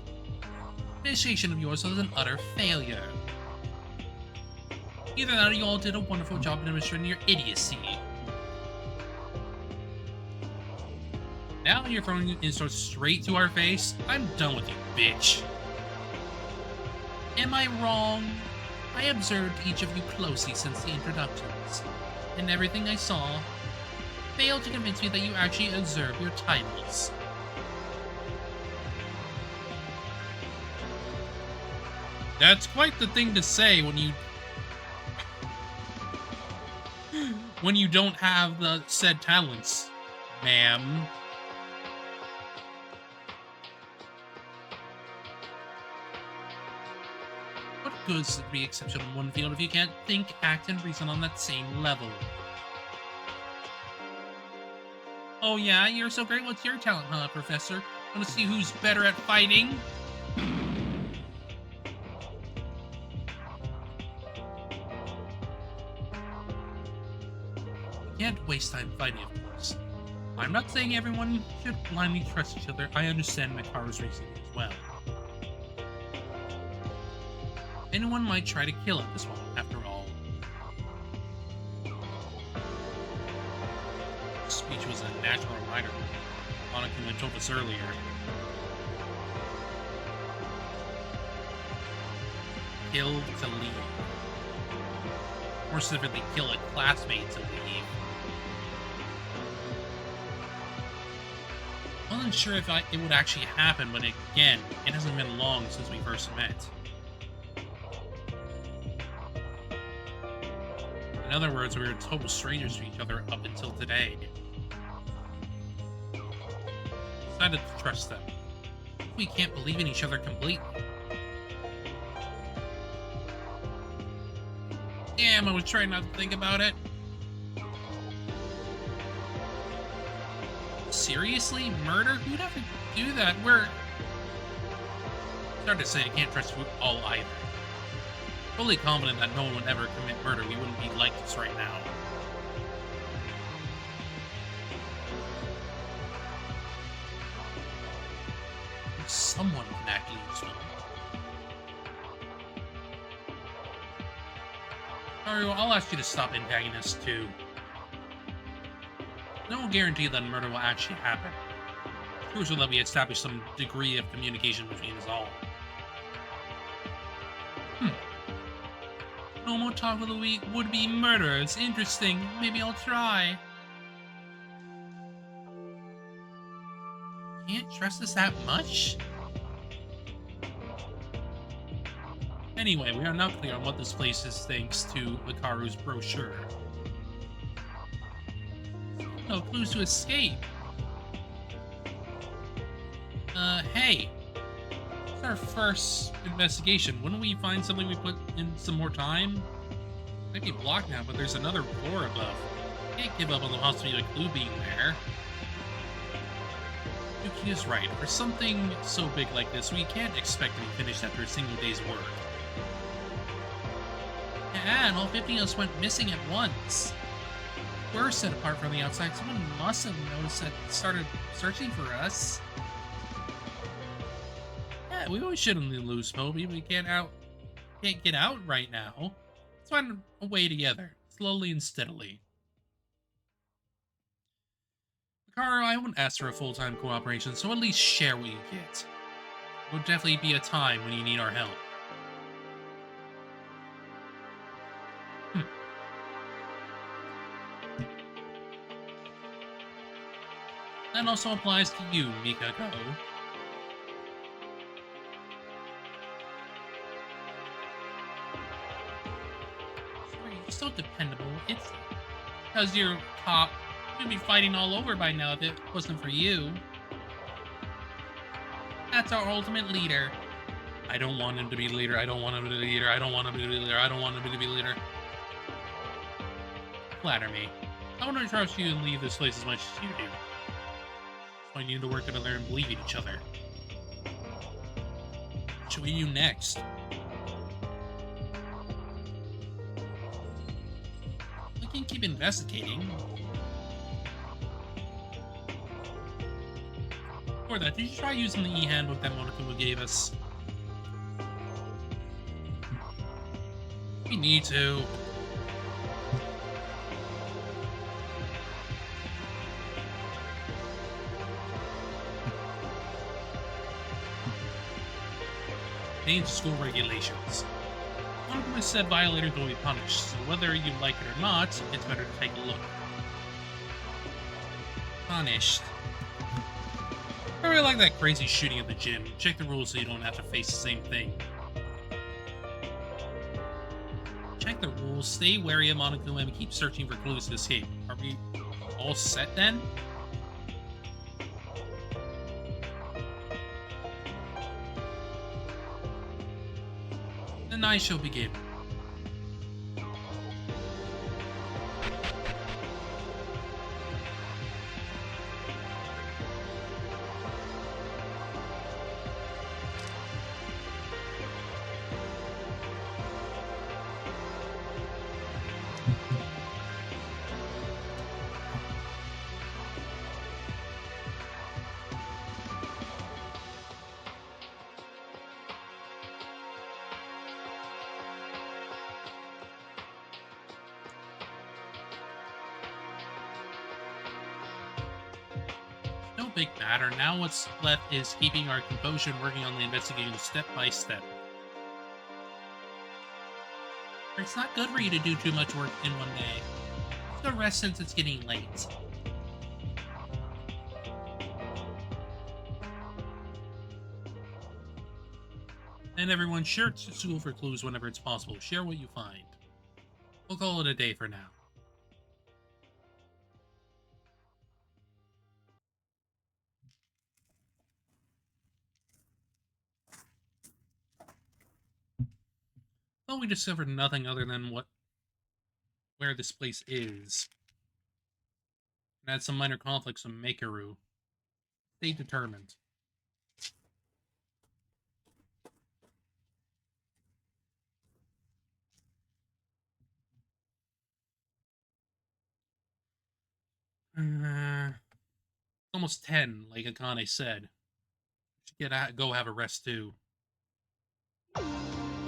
administration of yours was an utter failure. Either that or you all did a wonderful job administrating your idiocy. Now you're throwing insults straight to our face? I'm done with you, bitch. Am I wrong? I observed each of you closely since the introductions, and everything I saw failed to convince me that you actually observe your titles. That's quite the thing to say when you don't have the said talents, ma'am. What good is it to be exceptional in one field if you can't think, act, and reason on that same level? Oh yeah, you're so great. What's your talent, huh, Professor? Want to see who's better at fighting? You can't waste time fighting, of course. I'm not saying everyone should blindly trust each other. I understand Makaru's reasoning as well. Anyone might try to kill him this one, after all. This speech was a natural reminder Monokuma told us earlier. Kill to leave. More specifically, kill a classmate to leave. I wasn't sure if it would actually happen, but again, it hasn't been long since we first met. In other words, we were total strangers to each other up until today. Decided to trust them. We can't believe in each other completely. Damn, I was trying not to think about it. Seriously? Murder? Who'd ever do that? It's hard to say, I can't trust you all either. Fully confident that no one would ever commit murder, we wouldn't be like this right now. Someone can act useful. Alright, well, I'll ask you to stop antagonists too. No guarantee that murder will actually happen. It's crucial that we establish some degree of communication between us all. No more talk with the would-be murderers. Interesting. Maybe I'll try. Can't trust us that much? Anyway, we are now clear on what this place is thanks to Hikaru's brochure. No clues to escape. Hey. It's our first investigation. Wouldn't we find something we put in some more time? Might be blocked now, but there's another floor above. Can't give up on the possibility of a clue being there. Yuki is right. For something so big like this, we can't expect to be finished after a single day's work. Yeah, and all 50 of us went missing at once. We're set apart from the outside. Someone must have noticed that started searching for us. Yeah, we shouldn't lose hope. We can't get out right now. Let's find a way together, slowly and steadily. Hikaru, I won't ask for a full-time cooperation, so at least share what you get. There will definitely be a time when you need our help. That also applies to you, Mikako. Sorry, you're so dependable. It's because you're top. We'd be fighting all over by now if it wasn't for you. That's our ultimate leader. I don't want him to be leader. I don't want him to be leader. I don't want him to be leader. I don't want him to be leader. Flatter me. I want to trust you and leave this place as much as you do. So I need to work together and believe in each other. What should we do next? We can keep investigating. For that, did you try using the e-handbook that Monokuma gave us? We need to. Change school regulations. Monokuma said violators will be punished, so whether you like it or not, it's better to take a look. Punished. I really like that crazy shooting at the gym. Check the rules so you don't have to face the same thing. Check the rules, stay wary of Monokuma, and keep searching for clues to escape. Are we all set then? The night shall begin. No big matter. Now what's left is keeping our composure and working on the investigation step by step. It's not good for you to do too much work in one day. Take a rest since it's getting late. And everyone, share to school for clues whenever it's possible. Share what you find. We'll call it a day for now. Well, we discovered nothing other than where this place is. And had some minor conflicts with Makeru. Stay determined. Almost 10, like Akane said. Should go have a rest too.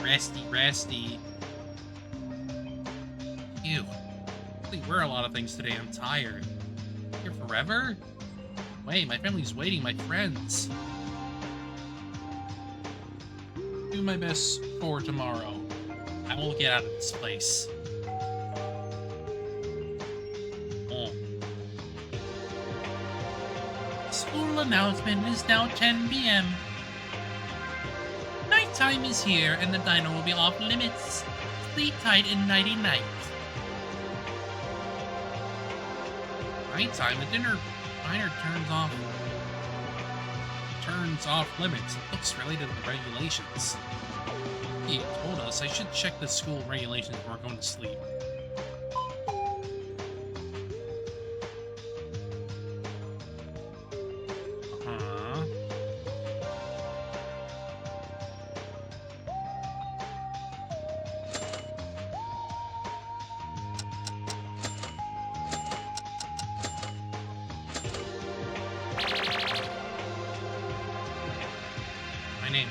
Resty. Ew. Really were a lot of things today. I'm tired. Here forever? Wait, my family's waiting, my friends. Do my best for tomorrow. I will get out of this place. Oh. School announcement is now 10 p.m. Nighttime is here, and the diner will be off limits. Sleep tight and nighty-night. Nighttime? The diner turns off limits. It looks related to the regulations. He told us I should check the school regulations before going to sleep.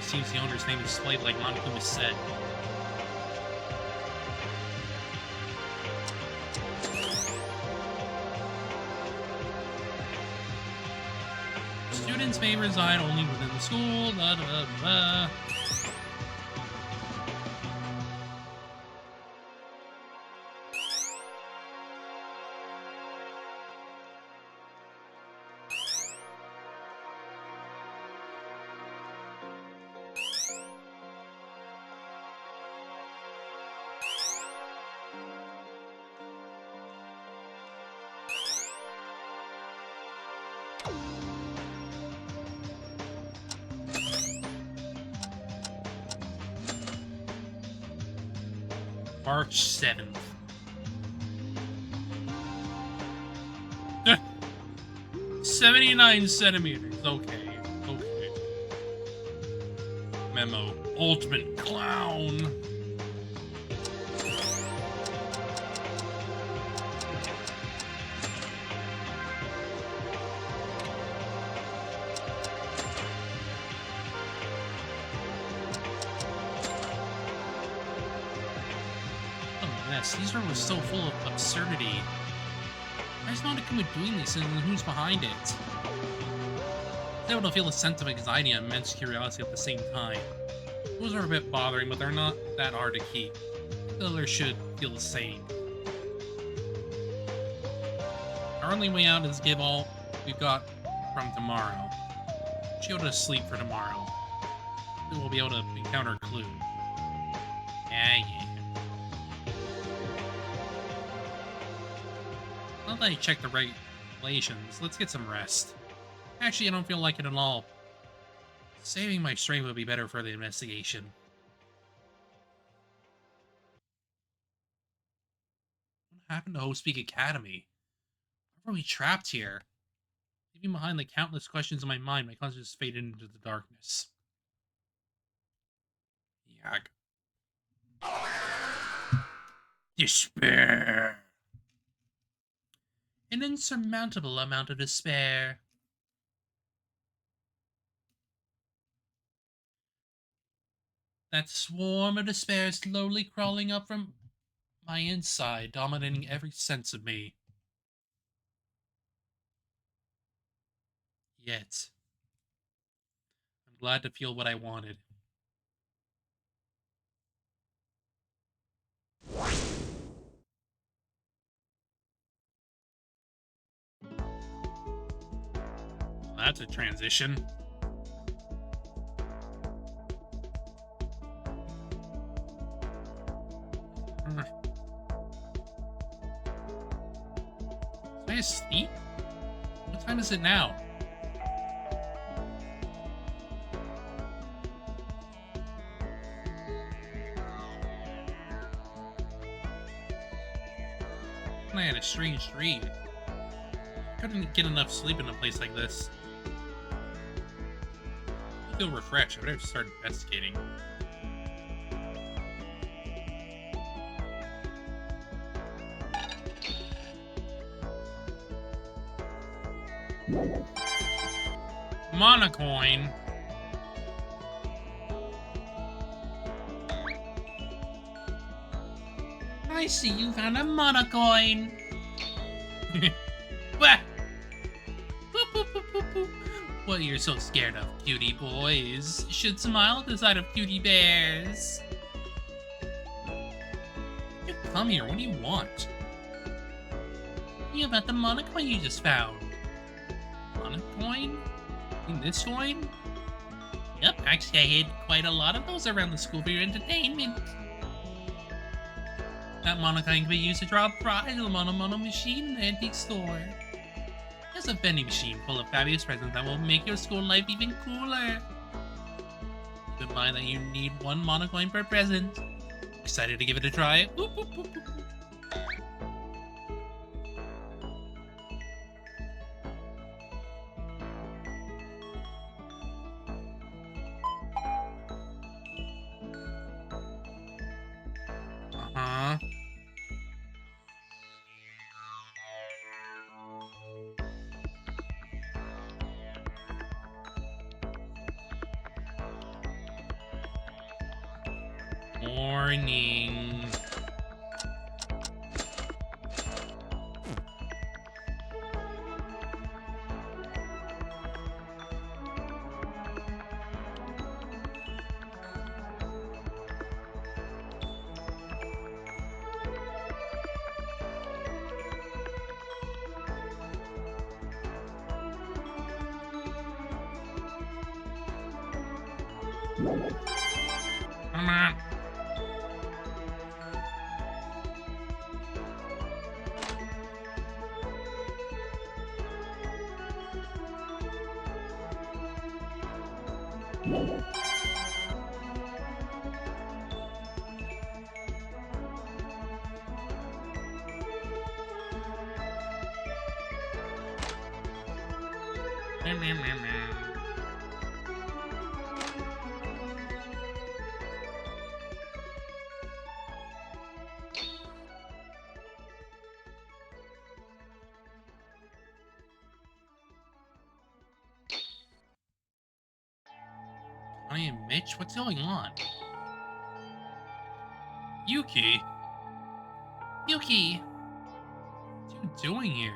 Seems the owner's name is displayed like Monokuma said. Students may reside only within the school, blah, blah, blah. March 7th. 79 centimeters. Okay. Memo. Ultimate Clown. These rooms were so full of absurdity. Why is Monokuma doing these things and who's behind it? I was able to feel a sense of anxiety and immense curiosity at the same time. Those are a bit bothering, but they're not that hard to keep. The others should feel the same. Our only way out is give all we've got from tomorrow. We'll be able to sleep for tomorrow. Then we'll be able to encounter a clue. Yeah. Now that I checked the regulations, let's get some rest. Actually, I don't feel like it at all. Saving my strength would be better for the investigation. What happened to Host Peak Academy? Why were we trapped here? Leaving behind the countless questions in my mind, my consciousness faded into the darkness. Yag. Despair. An insurmountable amount of despair. That swarm of despair slowly crawling up from my inside, dominating every sense of me. Yet, I'm glad to feel what I wanted. That's a transition. I asleep? What time is it now? I had a strange dream. Couldn't get enough sleep in a place like this. I feel refreshed. I better start investigating. Monocoin. I see you found a monocoin. What? What you're so scared of, cutie boys? Should smile at the sight of cutie bears. You come here. What do you want? You about the monocoin you just found. Monocoin? In this coin? Yep, actually I hid quite a lot of those around the school for your entertainment. That monocoin can be used to draw a prize on the Mono machine in the antique store. There's a vending machine full of fabulous presents that will make your school life even cooler. Keep in mind that you need one monocoin per present. Excited to give it a try? Boop, boop, boop, boop. Uh-huh. Morning. Come on. I am Mitch. What's going on? Yuki. Yuki. What are you doing here?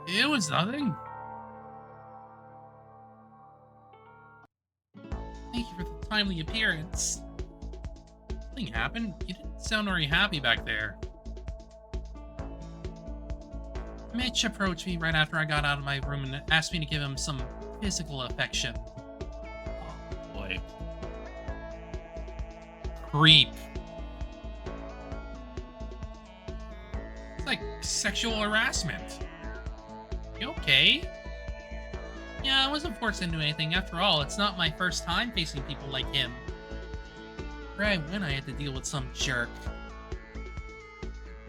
It was nothing. Thank you for the timely appearance. Nothing happened. You didn't sound very happy back there. Mitch approached me right after I got out of my room and asked me to give him some physical affection. Oh boy. Creep. It's like sexual harassment. You okay? Yeah, I wasn't forced into anything. After all, it's not my first time facing people like him. Right when I had to deal with some jerk.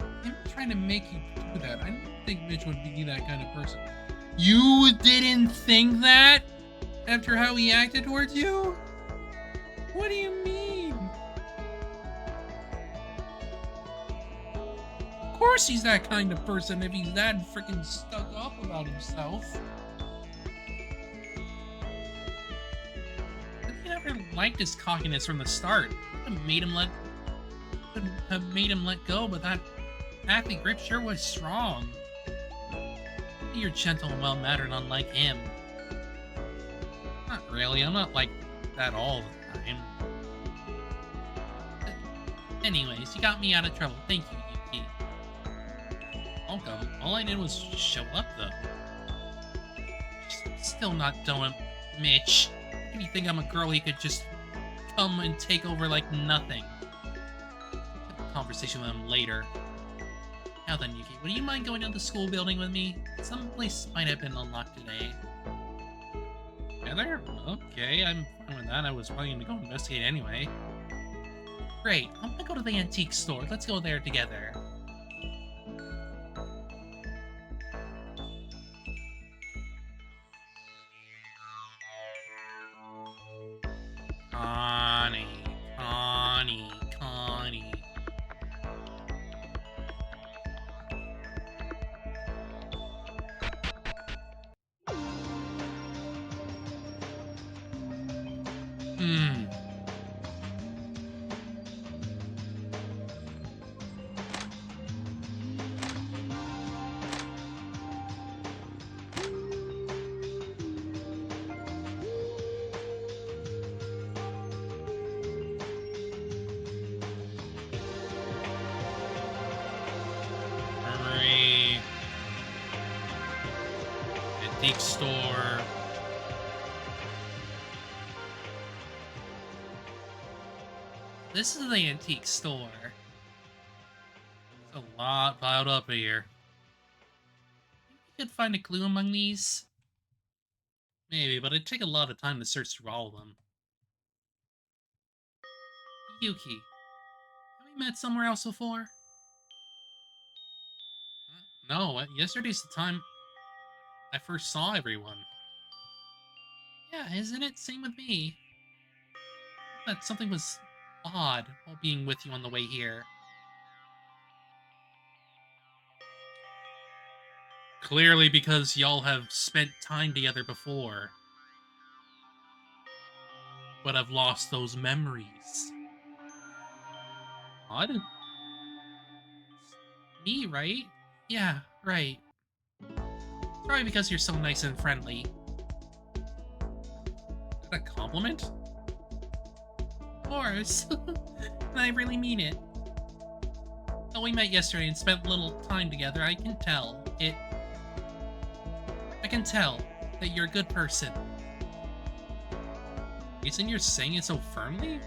I'm trying to make you do that. I didn't think Mitch would be that kind of person. You didn't think that? After how he acted towards you? What do you mean? Of course he's that kind of person if he's that freaking stuck up about himself. I never liked his cockiness from the start. Couldn't have made him let go, but that athlete grip sure was strong. You're gentle and well-mannered, unlike him. Not really, I'm not like that all the time. Anyways, you got me out of trouble. Thank you, Yuki. Welcome. All I did was show up, though. Still not done, Mitch. If you think I'm a girl, he could just come and take over like nothing. Have a conversation with him later. Now then, Yuki, would you mind going to the school building with me? Some place might have been unlocked today. Together? Okay, I'm fine with that. I was planning to go investigate anyway. Great, I'm gonna go to the antique store. Let's go there together. Connie, Connie, Connie. Hmm. Memory. Antique store. This is the antique store. There's a lot piled up here. You could find a clue among these. Maybe, but it'd take a lot of time to search through all of them. Yuki, have we met somewhere else before? No, yesterday's the time I first saw everyone. Yeah, isn't it? Same with me. That something was odd while being with you on the way here. Clearly because y'all have spent time together before. But I've lost those memories. Odd? Me, right? Yeah, right. Probably because you're so nice and friendly. Is that a compliment? Of course. And I really mean it. Though we met yesterday and spent a little time together, I can tell that you're a good person. Reason you're saying it so firmly?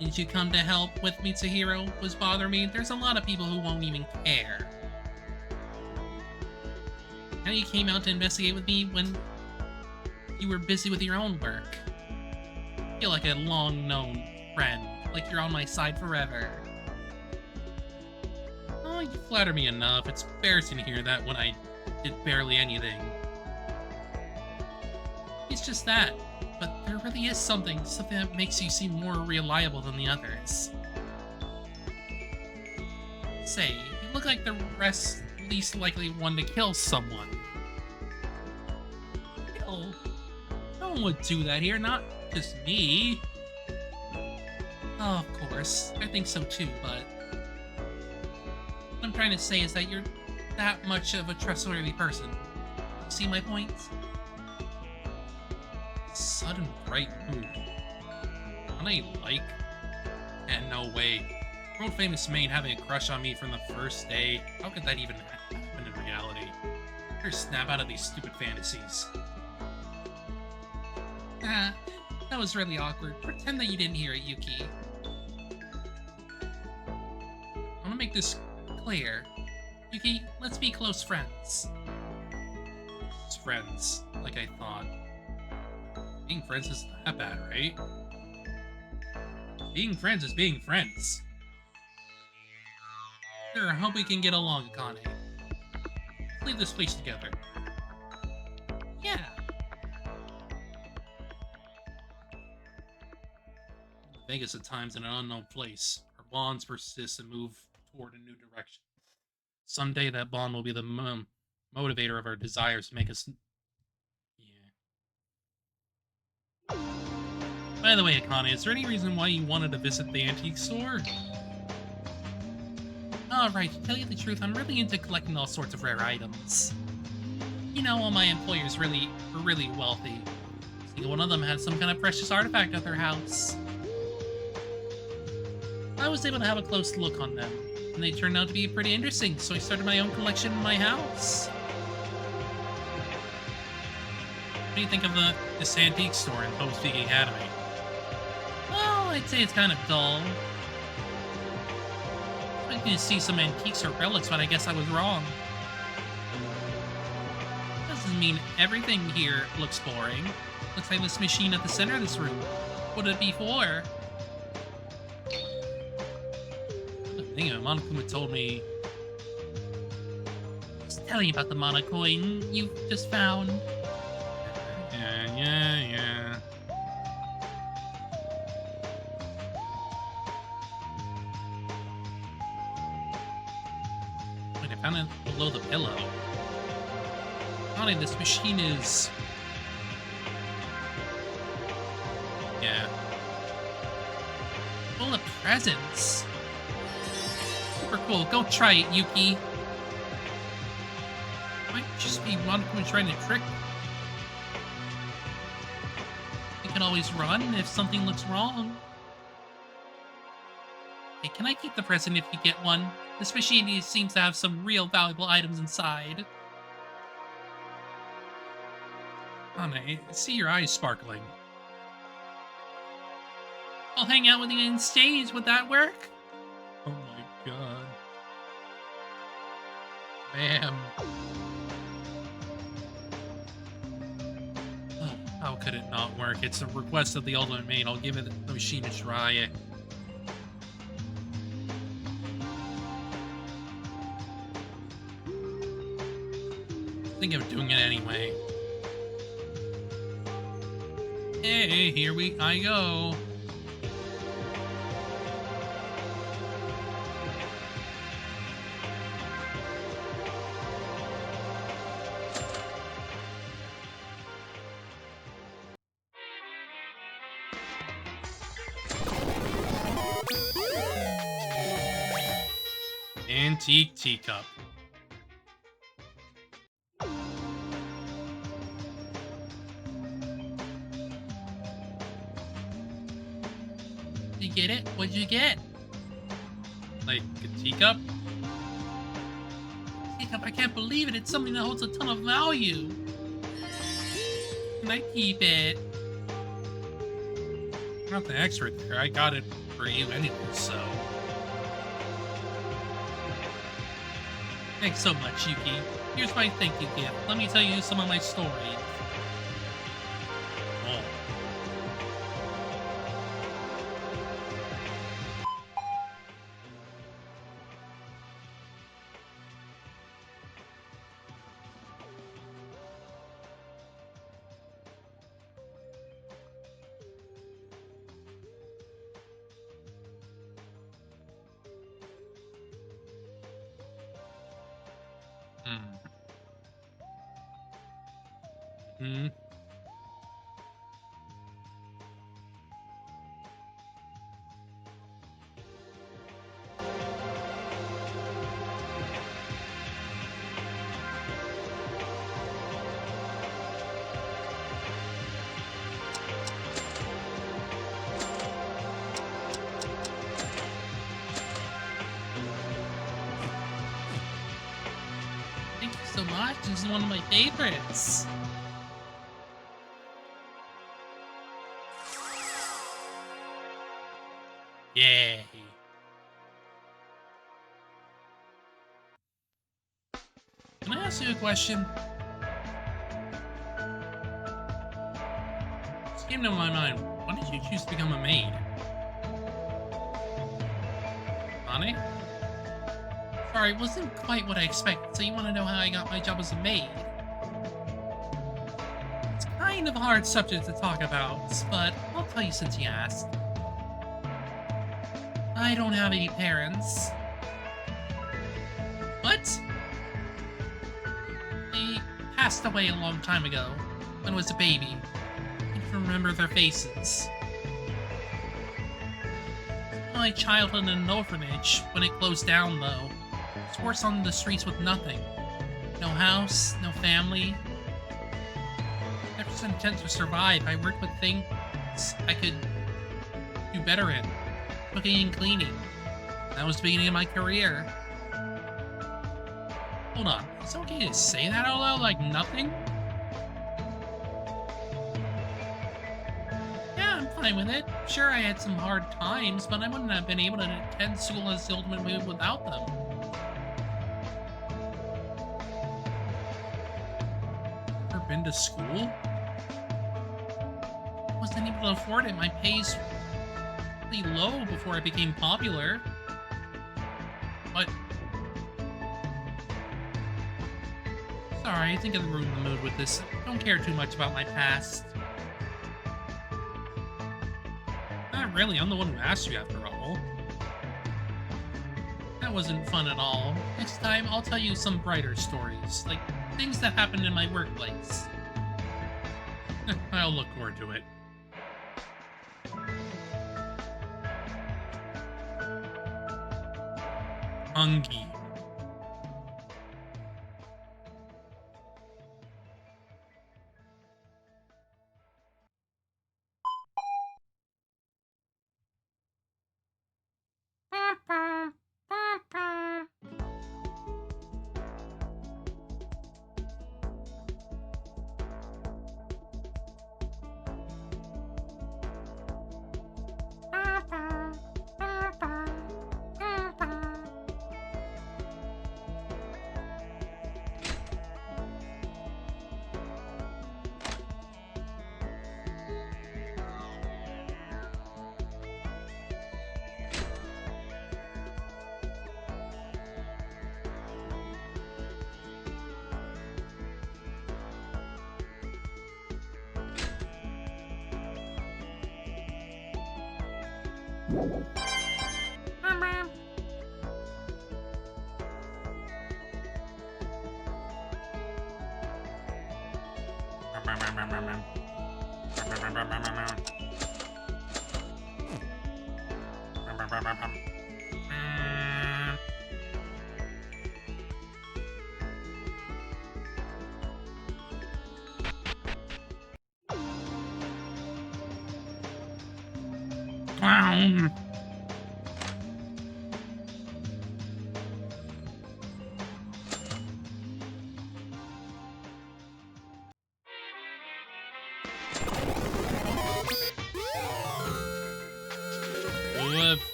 Did you come to help with Mitsuhiro? Was bother me? There's a lot of people who won't even care. Now you came out to investigate with me when you were busy with your own work. I feel like a long-known friend, like you're on my side forever. Oh, you flatter me enough. It's embarrassing to hear that when I did barely anything. It's just that. But there really is something that makes you seem more reliable than the others. Say, you look like the least likely one to kill someone. Kill? No one would do that here, not just me. Oh, of course, I think so too, but what I'm trying to say is that you're that much of a trustworthy person. See my point? Sudden bright mood. One I like? And no way. World famous maid having a crush on me from the first day. How could that even happen in reality? Better snap out of these stupid fantasies. Ah, that was really awkward. Pretend that you didn't hear it, Yuki. I want to make this clear. Yuki, let's be close friends. It's friends, like I thought. Being friends isn't that bad, right? Being friends is being friends. Sure, I hope we can get along, Akane. Let's leave this place together. Yeah. Vegas at times in an unknown place. Our bonds persist and move toward a new direction. Someday that bond will be the motivator of our desires to make us... Yeah. By the way, Akane, is there any reason why you wanted to visit the antique store? Alright, to tell you the truth, I'm really into collecting all sorts of rare items. You know, all my employers were really wealthy. Single one of them had some kind of precious artifact at their house. I was able to have a close look on them, and they turned out to be pretty interesting, so I started my own collection in my house. What do you think of this antique store in Post Peak Academy? Well, I'd say it's kind of dull. I could see some antiques or relics, but I guess I was wrong. Doesn't mean everything here looks boring. Looks like this machine at the center of this room. What would it be for? Dang it, Monokuma told me. Just tell me about the monocoin you just found. Yeah. Wait, I found it below the pillow. Funny, this machine is. Yeah. Full of presents. Super cool. Go try it, Yuki. Might just be Monokuma trying to trick. You can always run if something looks wrong. Hey, can I keep the present if you get one? This machine seems to have some real valuable items inside. I see your eyes sparkling. I'll hang out with you on stage. Would that work? Oh my god. Bam. How could it not work? It's a request of the ultimate maid. I'll give it the machine a try. I think of doing it anyway. Hey, here I go. Antique teacup. You get it? What'd you get? Like a teacup? Teacup, I can't believe it. It's something that holds a ton of value. Can I keep it? I'm not the expert there. I got it for you anyway, so. Thanks so much, Yuki. Here's my thank you gift. Let me tell you some of my story. Oh. Hmm. Thank you so much. This is one of my favorites. Yay. Can I ask you a question? This came to my mind. Why did you choose to become a maid? Honey? Sorry, it wasn't quite what I expected, so you want to know how I got my job as a maid? It's kind of a hard subject to talk about, but I'll tell you since you asked. I don't have any parents. What? They passed away a long time ago, when I was a baby. I can remember their faces. My childhood in an orphanage, when it closed down though. I was forced on the streets with nothing. No house, no family. Ever since intent to survive, I worked with things I could do better in. Cooking and cleaning. That was the beginning of my career. Hold on, is it okay to say that out loud like nothing? Yeah, I'm fine with it. Sure, I had some hard times, but I wouldn't have been able to attend school as the ultimate move without them. Ever been to school? I wasn't able to afford it. My pay's really low before I became popular. But sorry, I think I ruined the mood with this. Don't care too much about my past. Not really, I'm the one who asked you after all. That wasn't fun at all. Next time, I'll tell you some brighter stories, like things that happened in my workplace. I'll look forward to it. Hungy.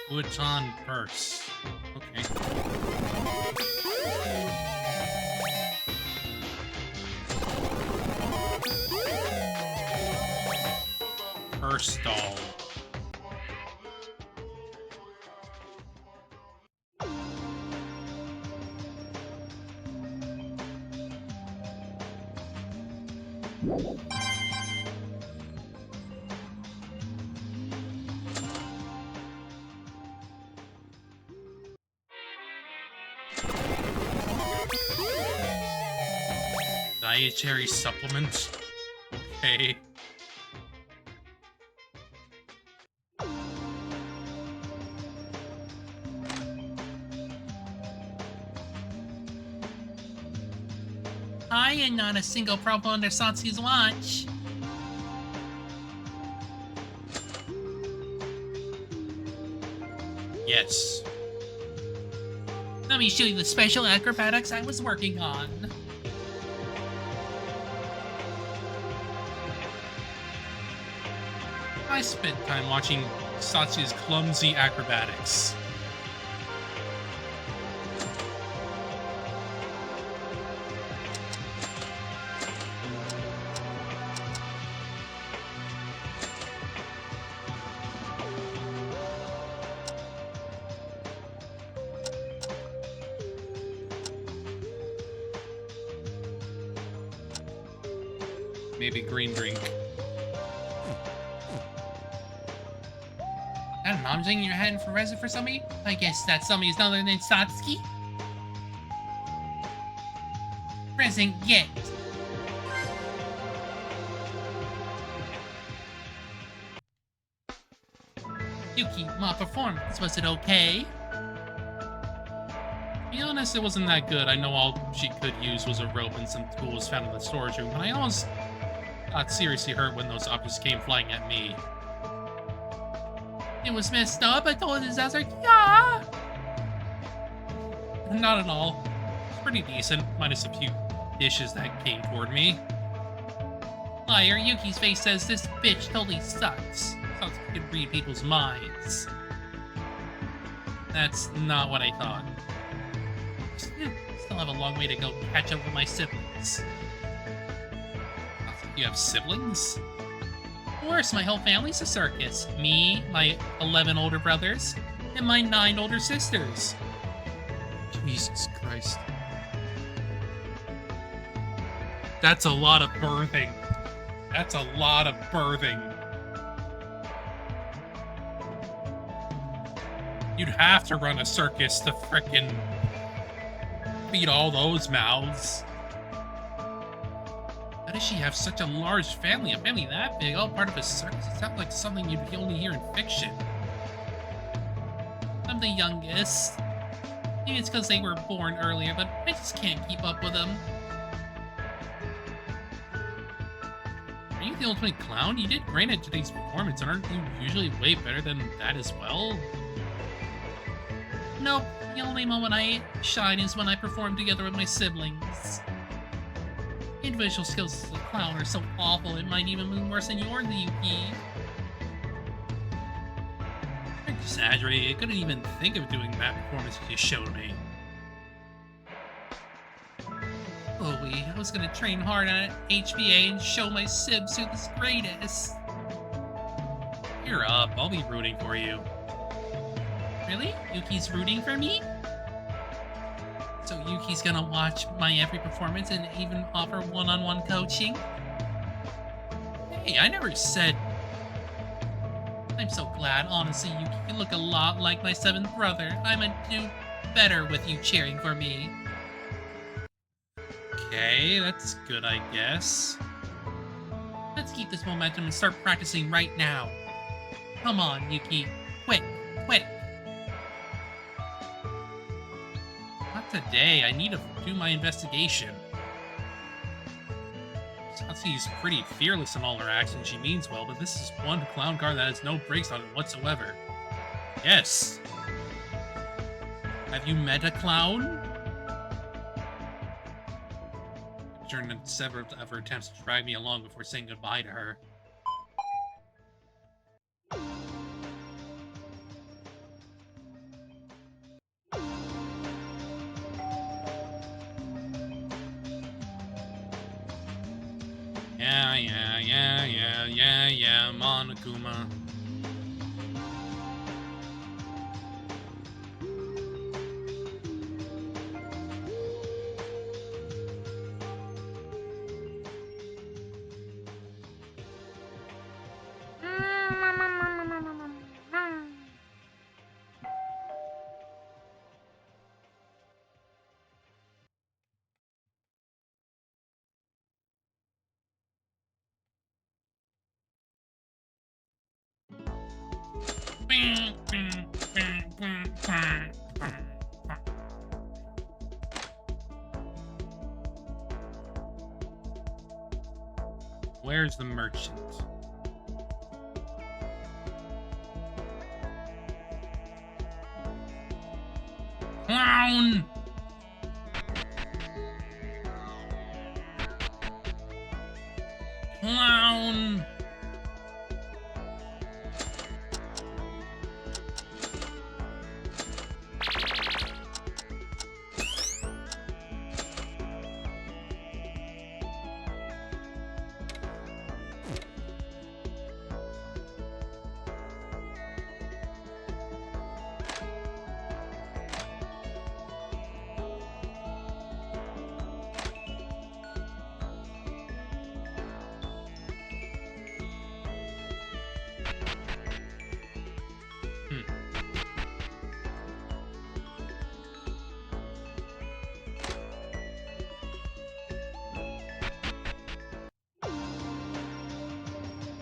What's on first? Okay. First doll. Dietary supplement. Okay. I am not a single problem under Satsu's watch. Yes. Let me show you the special acrobatics I was working on. I spent time watching Satsu's clumsy acrobatics. Maybe green drink. That mom's in your hand for resin for somebody? I guess that somebody is other than Satsuki. Present yet. Yuki, my performance, was it okay? To be honest, it wasn't that good. I know all she could use was a rope and some tools found in the storage room, but I almost got seriously hurt when those objects came flying at me. It was messed up. I told his ass, yeah. Not at all. It's pretty decent, minus a few dishes that came toward me. Liar, Yuki's face says this bitch totally sucks. thought you could read people's minds. That's not what I thought. Still have a long way to go to catch up with my siblings. You have siblings? Of course, my whole family's a circus. Me, my 11 older brothers, and my 9 older sisters. Jesus Christ. That's a lot of birthing. That's a lot of birthing. You'd have to run a circus to frickin' feed all those mouths. How does she have such a large family? A family that big, all part of a circus? It sounds like something you'd only hear in fiction. I'm the youngest. Maybe it's because they were born earlier, but I just can't keep up with them. Are you the ultimate clown? You did great at today's performance, and aren't you usually way better than that as well? Nope. The only moment I shine is when I perform together with my siblings. Individual skills as a clown are so awful, it might even be worse than yours, Yuki. You're exaggerating. I couldn't even think of doing that performance you showed me. Chloe, I was gonna train hard at HBA and show my Sibs who the greatest. You're up. I'll be rooting for you. Really? Yuki's rooting for me? So Yuki's gonna watch my every performance and even offer one-on-one coaching? Hey, I never said... I'm so glad, honestly, Yuki. You look a lot like my 7th brother. I'ma do better with you cheering for me. Okay, that's good, I guess. Let's keep this momentum and start practicing right now. Come on, Yuki. Quick, quick. Not today. I need to do my investigation. Satsuki's pretty fearless in all her actions. She means well, but this is one clown car that has no brakes on it whatsoever. Yes. Have you met a clown? During several of her attempts to drag me along before saying goodbye to her. Yeah, Monokuma. Where's the merchant? Clown! Clown!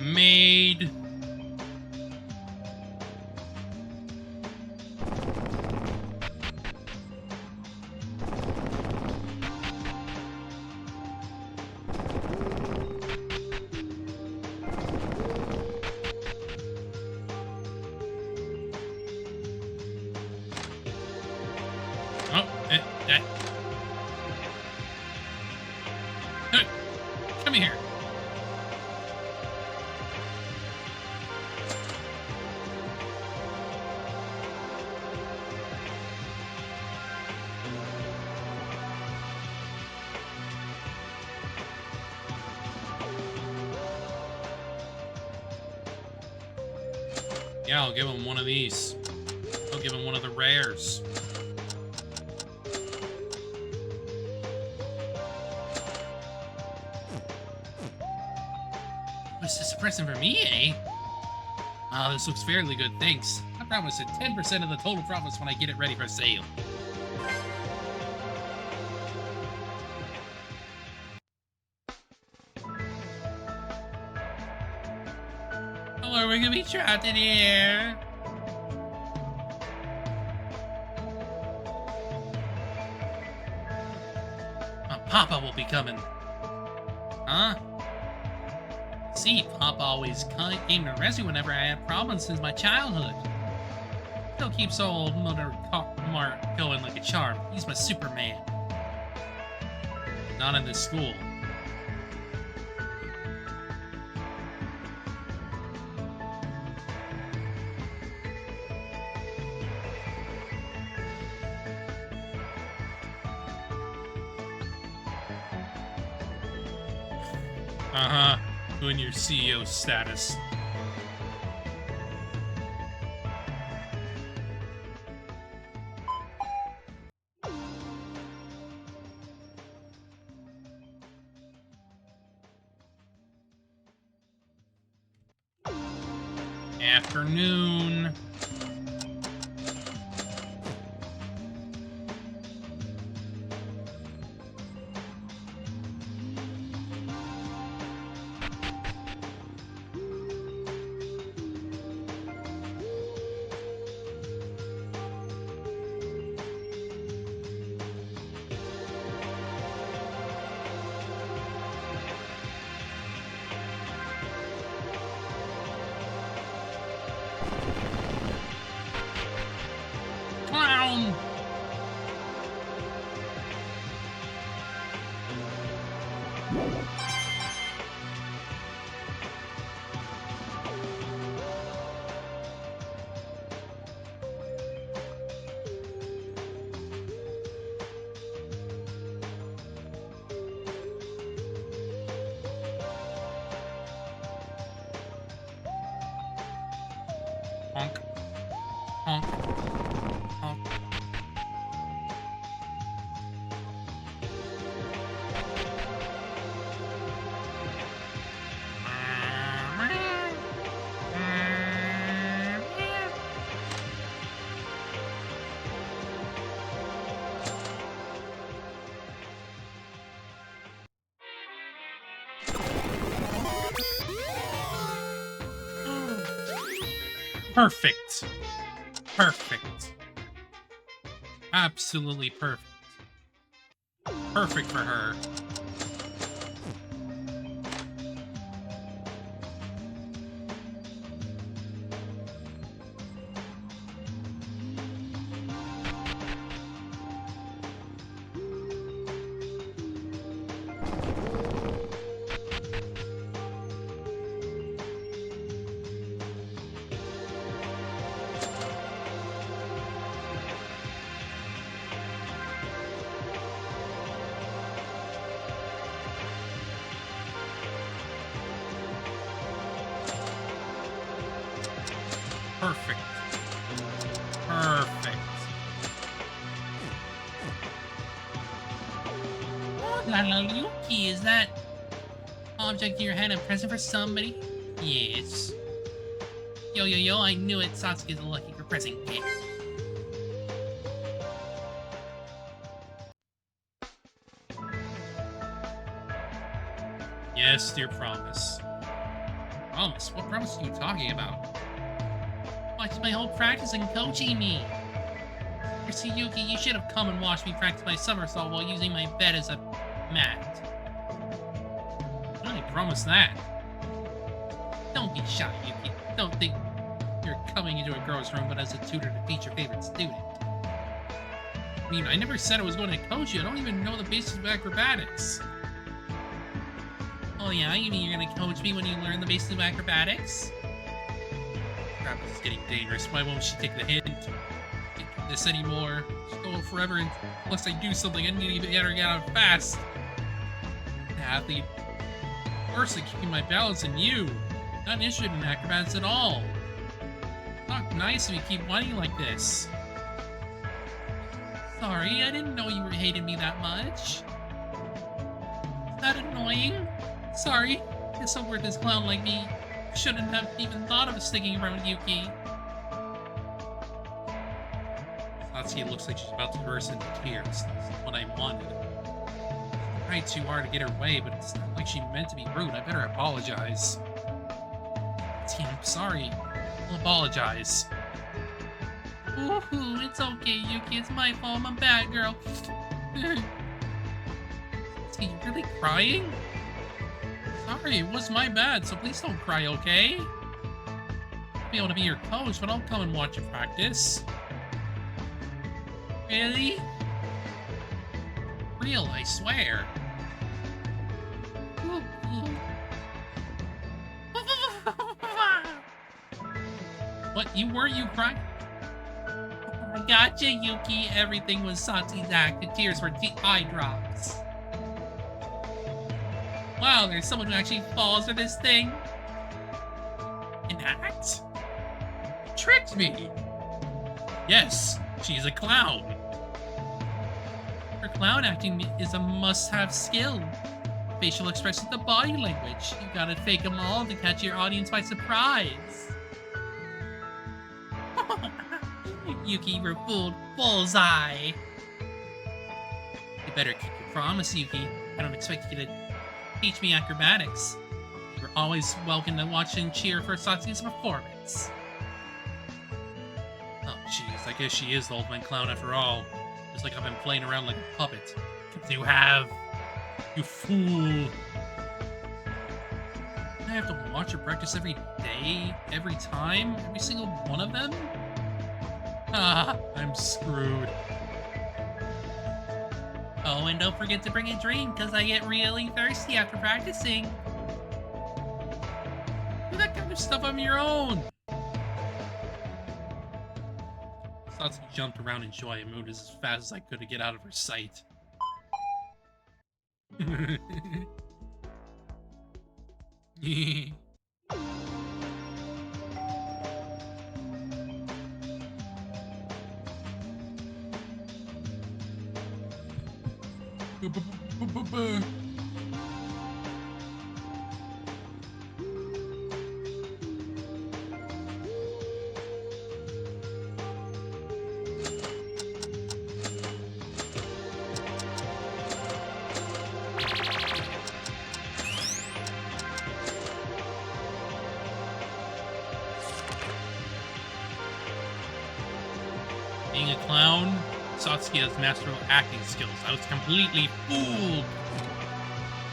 Maid. Oh, come here. Yeah, I'll give him one of these. I'll give him one of the rares. What's this, a present for me, eh? Oh, this looks fairly good, thanks. I promise it 10% of the total profits when I get it ready for sale. Oh, are we gonna be trapped in here? Papa will be coming. Huh? See, Papa always came to rescue whenever I had problems since my childhood. Still keeps old Mother Mark going like a charm. He's my Superman. Not in this school. Uh-huh. Doing your CEO status. Afternoon. Clown! Honk. Honk. Honk. Perfect. Perfect. Absolutely perfect. Perfect for her. Perfect. Perfect. Oh, Yuki, is that object in your hand a present for somebody? Yes. Yo, I knew it. Sasuke's a lucky for present gift. Yes, dear promise. Promise? What promise are you talking about? Watch my whole practice and coaching me. Yuki, you should have come and watched me practice my somersault while using my bed as a mat. I promise that. Don't be shy, Yuki. Don't think you're coming into a girl's room but as a tutor to teach your favorite student. I mean, I never said I was going to coach you. I don't even know the basics of acrobatics. Oh yeah, you mean you're going to coach me when you learn the basics of acrobatics? Crap, this is getting dangerous. Why won't she take the hint? Can't do this anymore. She's going forever unless I do something. I need to get her out fast. Athlete. Worse than keeping my balance than you. Not interested in acrobatics at all. Not nice if you keep whining like this. Sorry, I didn't know you were hating me that much. Is that annoying? Sorry, guess a worthless clown like me shouldn't have even thought of sticking around Yuki. Satsuki looks like she's about to burst into tears. That's what I wanted. She tried too hard to get her way, but it's not like she meant to be rude. I better apologize. Satsuki, I'm sorry. I'll apologize. Ooh, it's okay, Yuki. It's my fault. I'm a bad girl. Satsuki, you really crying? Sorry, it was my bad, so please don't cry, okay? I'll be able to be your coach, but I'll come and watch you practice. Really? Real, I swear. What, you crying? I gotcha, Yuki. Everything was Satsuki's act. The tears were eye drops. Wow, there's someone who actually falls for this thing. An act? You tricked me. Yes, she's a clown. Her clown acting is a must-have skill. Facial expressions to body language. You gotta fake them all to catch your audience by surprise. Yuki, you were fooled. Bullseye. You better keep your promise, Yuki. I don't expect you to teach me acrobatics. You're always welcome to watch and cheer for Satsuki's performance. Oh, jeez, I guess she is the ultimate clown after all. Just like I've been playing around like a puppet. You have. You fool. I have to watch her practice every day, every time, every single one of them? Ah, I'm screwed. Oh, and don't forget to bring a drink, because I get really thirsty after practicing. Do that kind of stuff on your own. Satsuki jumped around in joy and moved as fast as I could to get out of her sight. Being a clown, Satsuki has masterful acting skills. I was completely fooled.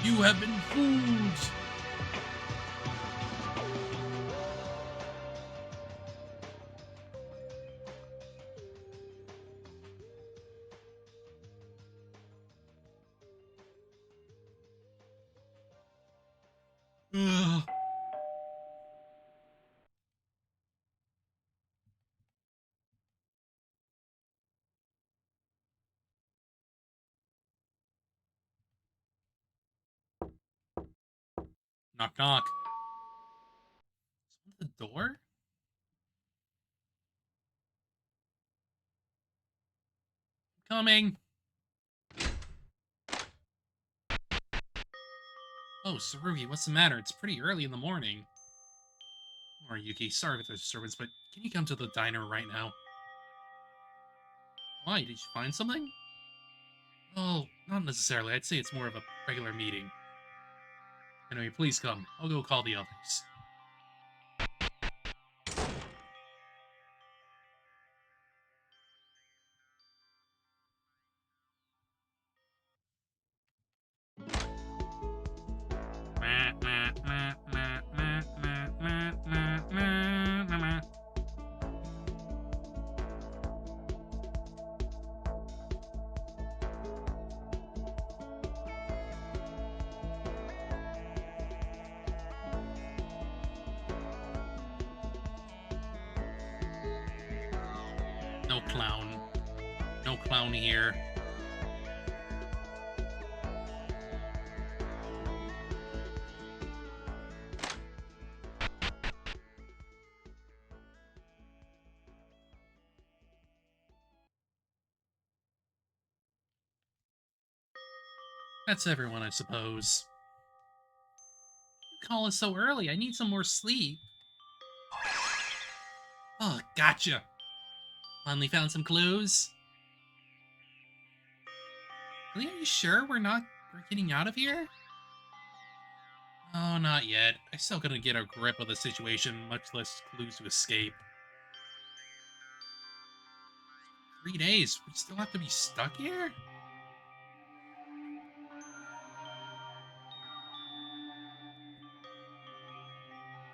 You have been fooled. Ugh. Knock, knock. Is that the door? Coming. Oh, Tsurugi, what's the matter? It's pretty early in the morning. Or Yuki, sorry for the disturbance, but can you come to the diner right now? Why? Did you find something? Oh, not necessarily. I'd say it's more of a regular meeting. Anyway, please come. I'll go call the others. No clown. No clown here. That's everyone, I suppose. You call us so early. I need some more sleep. Oh, gotcha. Finally found some clues. Really, are you sure we're getting out of here? Oh, not yet. I still gotta get a grip of the situation, much less clues to escape. 3 days? We still have to be stuck here?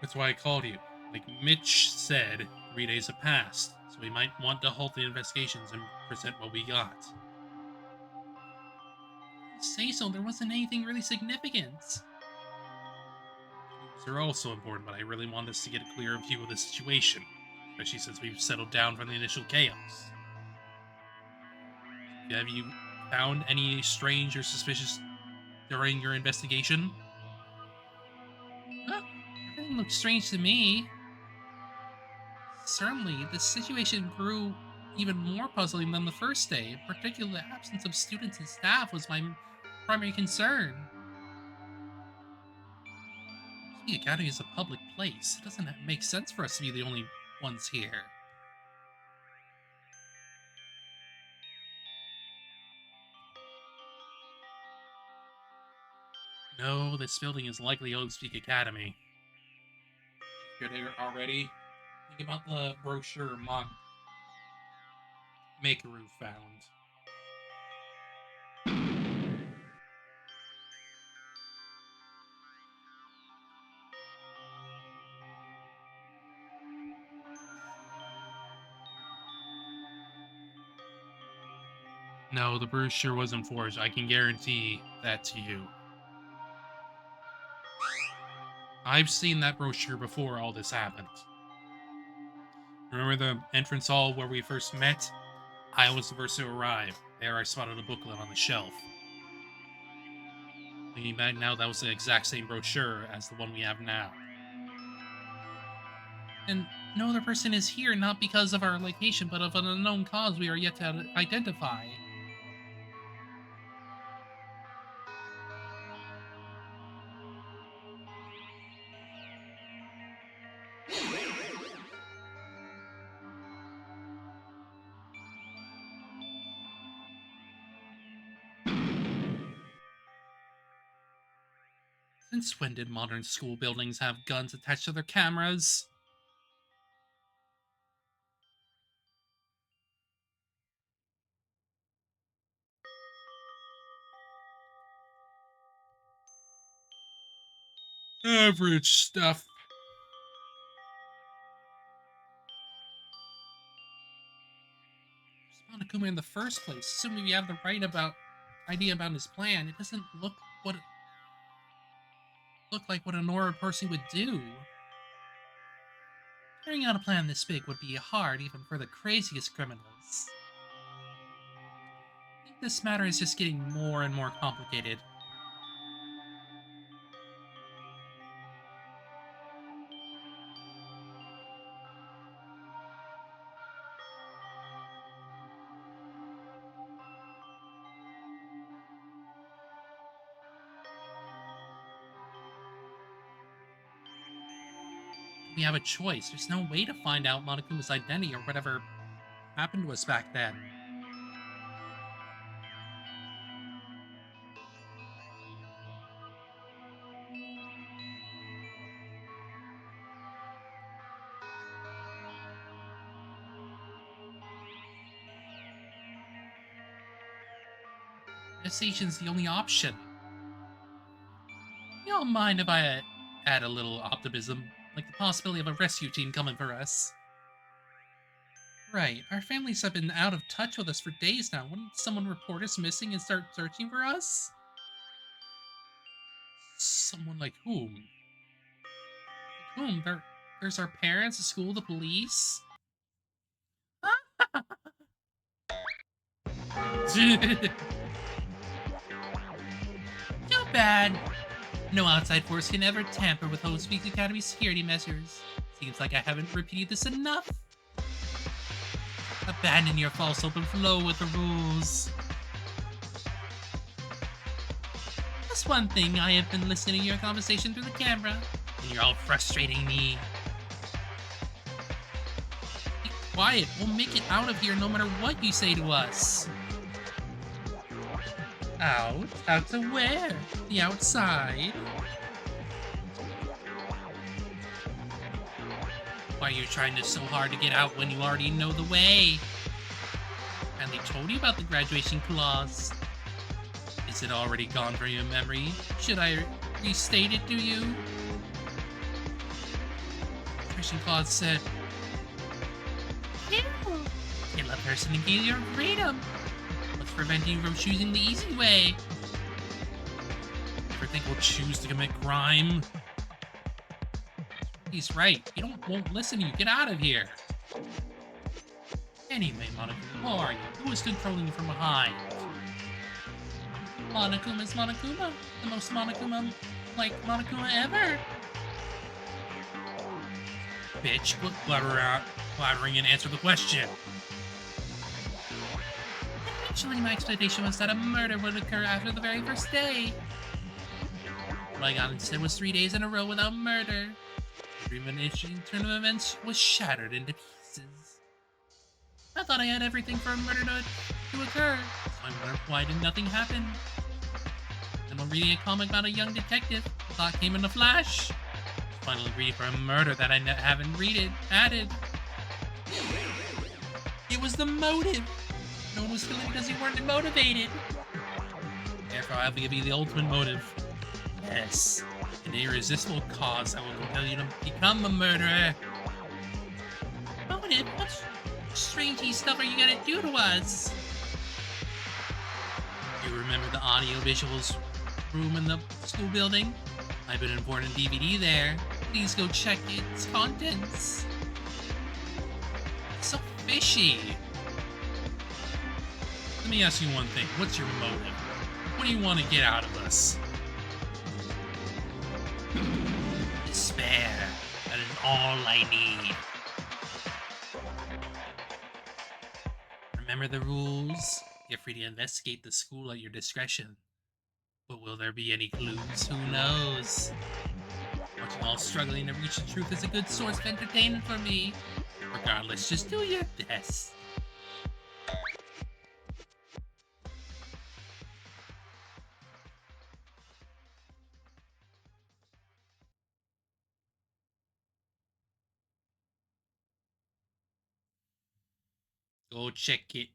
That's why I called you. Like Mitch said, 3 days have passed, so we might want to halt the investigations and present what we got. Say so, there wasn't anything really significant. Clues are also important, but I really want us to get a clearer view of the situation, especially since we've settled down from the initial chaos. Have you found any strange or suspicious during your investigation? Huh? Everything looks strange to me. Certainly, the situation grew even more puzzling than the first day. In particular, the absence of students and staff was my primary concern. The academy is a public place. It doesn't make sense for us to be the only ones here. No, this building is likely Oak Academy. You're there already? Think about the brochure Makeru found. No, the brochure wasn't forged. I can guarantee that to you. I've seen that brochure before all this happened. Remember the entrance hall where we first met? I was the first to arrive. There I spotted a booklet on the shelf. Thinking back now, that was the exact same brochure as the one we have now. And no other person is here, not because of our location, but of an unknown cause we are yet to identify. Since when did modern school buildings have guns attached to their cameras? Average stuff. Monokuma in the first place, assuming we have the right idea about his plan, it doesn't look like what a normal person would do. Carrying out a plan this big would be hard even for the craziest criminals. I think this matter is just getting more and more complicated. We have a choice. There's no way to find out Monokuma's identity or whatever happened to us back then. Investigation's the only option. You don't mind if I add a little optimism, like the possibility of a rescue team coming for us. Right, our families have been out of touch with us for days now. Wouldn't someone report us missing and start searching for us? Someone like whom? Like whom? There's our parents, the school, the police. Too bad. No outside force can ever tamper with Host Peak Academy's security measures. Seems like I haven't repeated this enough. Abandon your false open flow with the rules. That's one thing. I have been listening to your conversation through the camera, and you're all frustrating me. Be quiet. We'll make it out of here no matter what you say to us. Out? Out to where? The outside? Why are you trying so hard to get out when you already know the way? And they told you about the graduation clause. Is it already gone from your memory? Should I restate it to you? The graduation clause said, kill a person and gain your freedom. What's preventing you from choosing the easy way? Ever think we'll choose to commit crime? He's right. You won't listen to you. Get out of here. Anyway, Monokuma, who are you? Who is controlling you from behind? Monokuma's Monokuma. The most Monokuma like Monokuma ever. Bitch, quit blabbering and answer the question. Initially, my expectation was that a murder would occur after the very first day. What I got instead was 3 days in a row without murder. Every interesting turn of events was shattered into pieces. I thought I had everything for a murder to occur, so I wondered why did nothing happen. Then while reading a comic about a young detective, the thought came in a flash. Finally read for a murder that I haven't added. It was the motive. No one was killing because you weren't motivated. Therefore, I'll give you the ultimate motive. Yes, an irresistible cause that will compel you to become a murderer. Motive? What strange stuff are you gonna do to us? Do you remember the audio-visuals room in the school building? I put an important DVD there. Please go check its contents. It's so fishy. Let me ask you one thing. What's your motive? What do you want to get out of us? Despair. That is all I need. Remember the rules. You're free to investigate the school at your discretion. But will there be any clues? Who knows? Watching all struggling to reach the truth is a good source of entertainment for me. Regardless, just do your best. Go check it.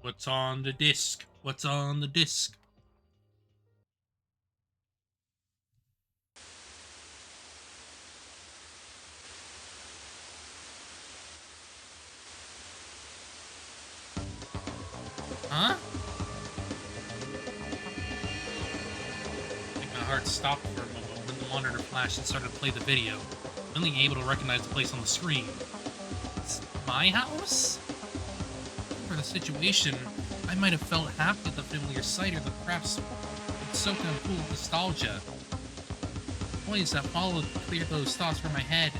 What's on the disc? What's on the disc? Huh? I think my heart stopped for a moment when the monitor flashed and started to play the video, only able to recognize the place on the screen. It's my house? For the situation, I might have felt happy at the familiar sight or the perhaps soaked in a pool of nostalgia. Noise that followed cleared those thoughts from my head.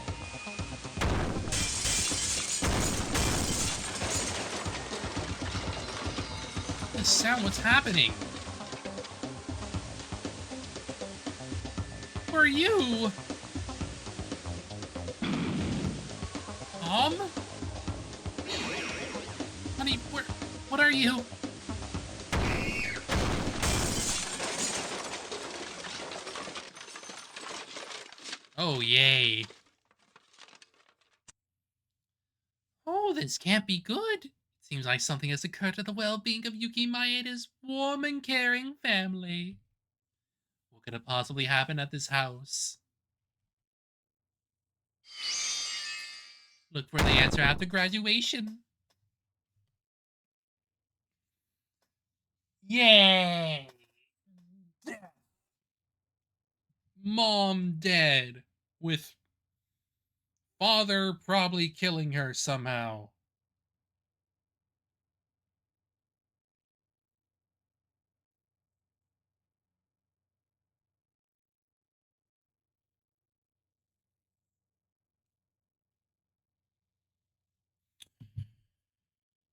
This sound, what's happening? Who are you? Mom? Honey, what are you? Oh, yay. Oh, this can't be good. Seems like something has occurred to the well-being of Yuki Maeda's warm and caring family. What could have possibly happened at this house? Look for the answer after graduation. Yay! Mom dead, with father probably killing her somehow.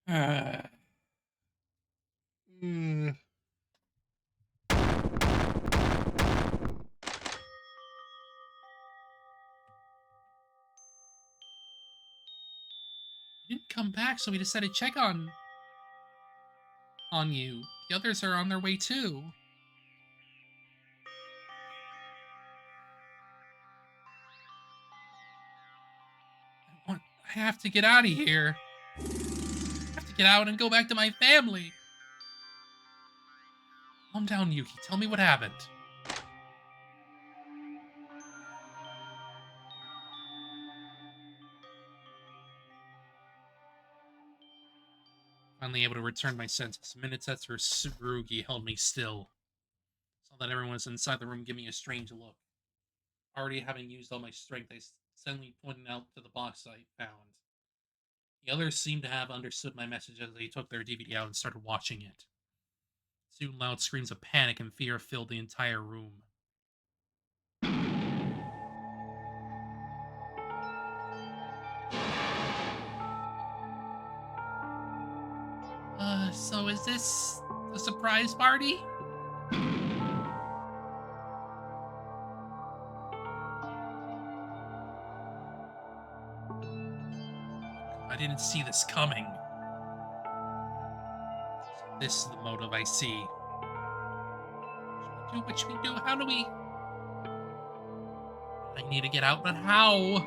Uh, mm. You didn't come back, so we decided to check on you. The others are on their way too. I have to get out of here. I have to get out and go back to my family. Calm down, Yuki. Tell me what happened. Finally able to return my senses. Minutes after Surugi held me still. Saw that everyone was inside the room giving me a strange look. Already having used all my strength, I suddenly pointed out to the box I found. The others seemed to have understood my message as they took their DVD out and started watching it. Soon loud screams of panic and fear filled the entire room. So is this a surprise party? I didn't see this coming. This is the motive I see. Should we do what should we do? How do we... I need to get out, but how?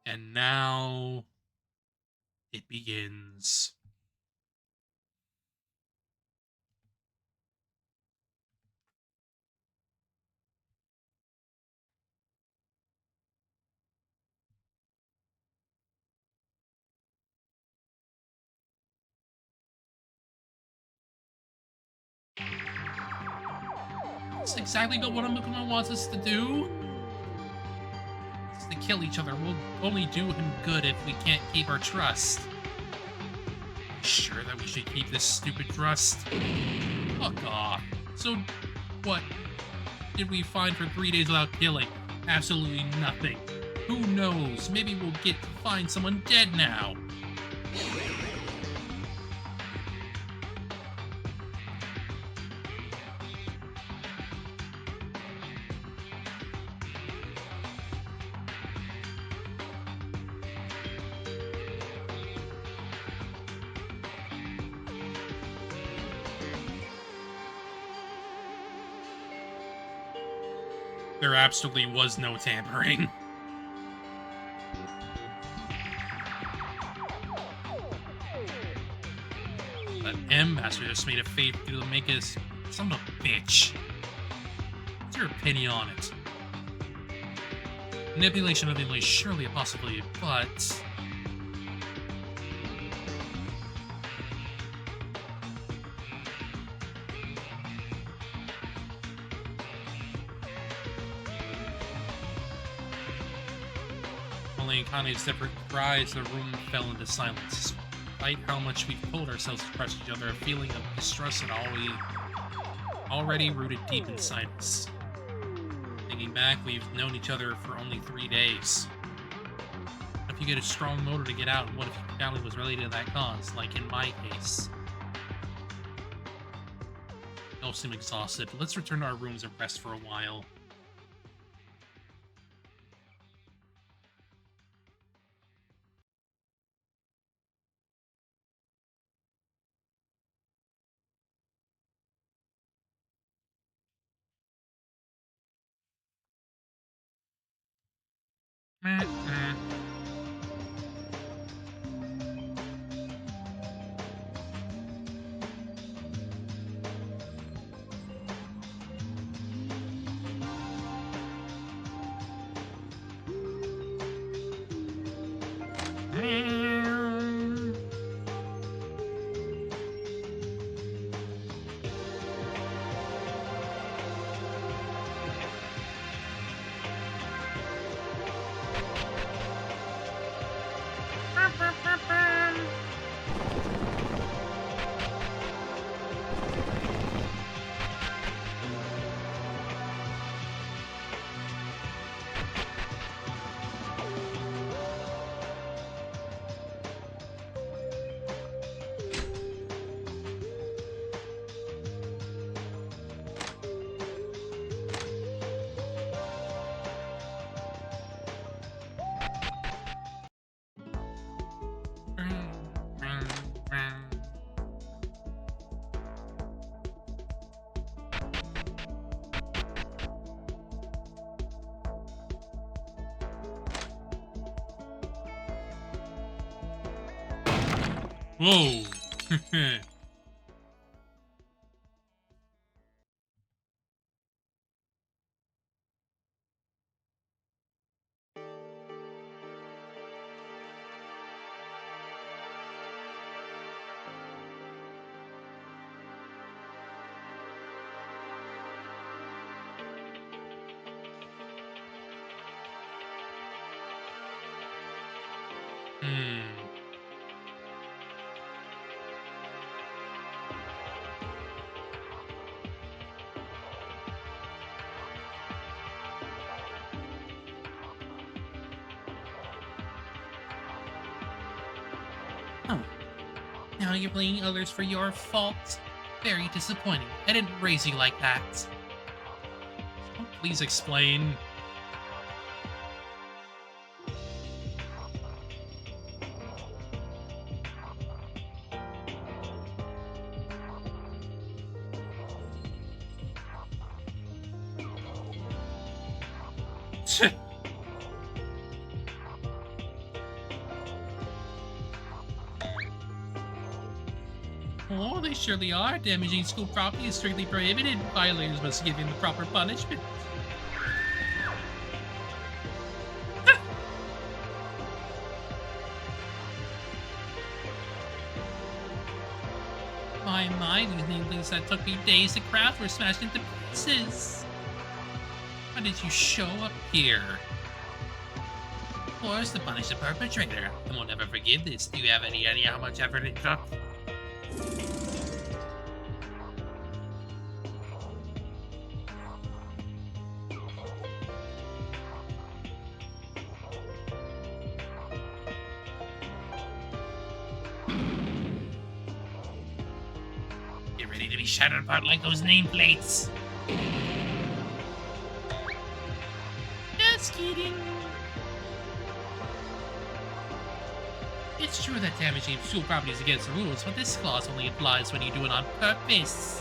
And now... it begins. That's exactly what Mukuma wants us to do. It's to kill each other. We'll only do him good if we can't keep our trust. Sure that we should keep this stupid trust? Fuck off. So, what did we find for 3 days without killing? Absolutely nothing. Who knows? Maybe we'll get to find someone dead now. There absolutely was no tampering. That M-Master just made a fake to make us son of a bitch. What's your opinion on it? Manipulation of the English, surely a possibility, but... only in Kane's separate cries, the room fell into silence. Despite how much we've told ourselves to trust each other, a feeling of distrust had already rooted deep inside us. Thinking back, we've known each other for only 3 days. What if you get a strong motive to get out, and what if your family was related to that cause, like in my case? We all seem exhausted. Let's return to our rooms and rest for a while. Mm-mm. Whoa. Hmm. Oh, now you're blaming others for your fault? Very disappointing. I didn't raise you like that. Oh, please explain. Oh, they surely are. Damaging school property is strictly prohibited. Violators must be given the proper punishment. My, these nameless that took me days to craft were smashed into pieces. How did you show up here? Of course, to punish the perpetrator. I will never forgive this. Do you have any idea how much effort it took? Get ready to be shattered apart like those nameplates. Just kidding. It's true that damaging school property is against the rules, but this clause only applies when you do it on purpose.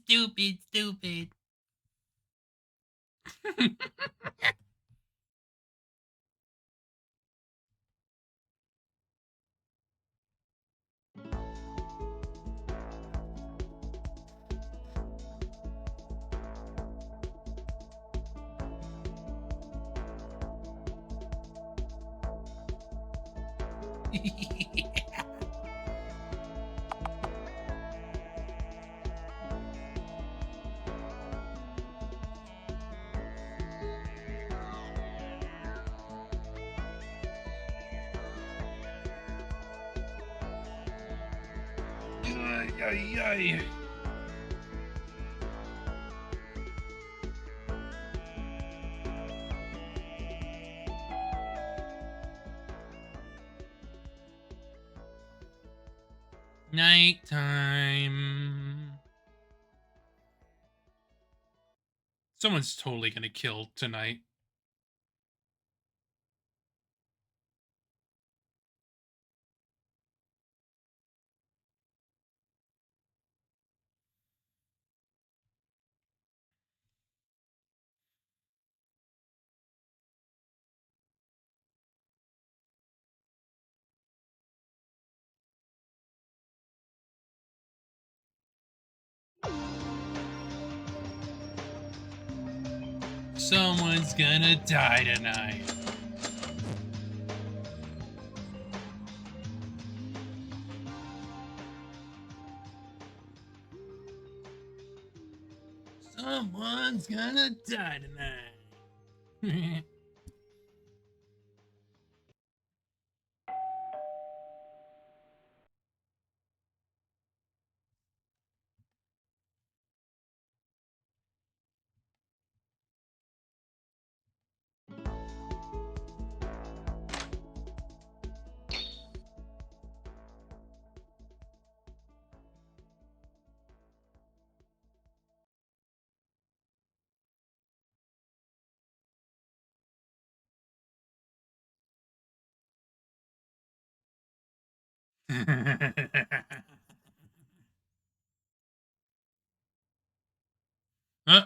Stupid, stupid. ay, ay. Nighttime. Someone's totally gonna kill tonight. Someone's gonna die tonight. Someone's gonna die tonight. Huh?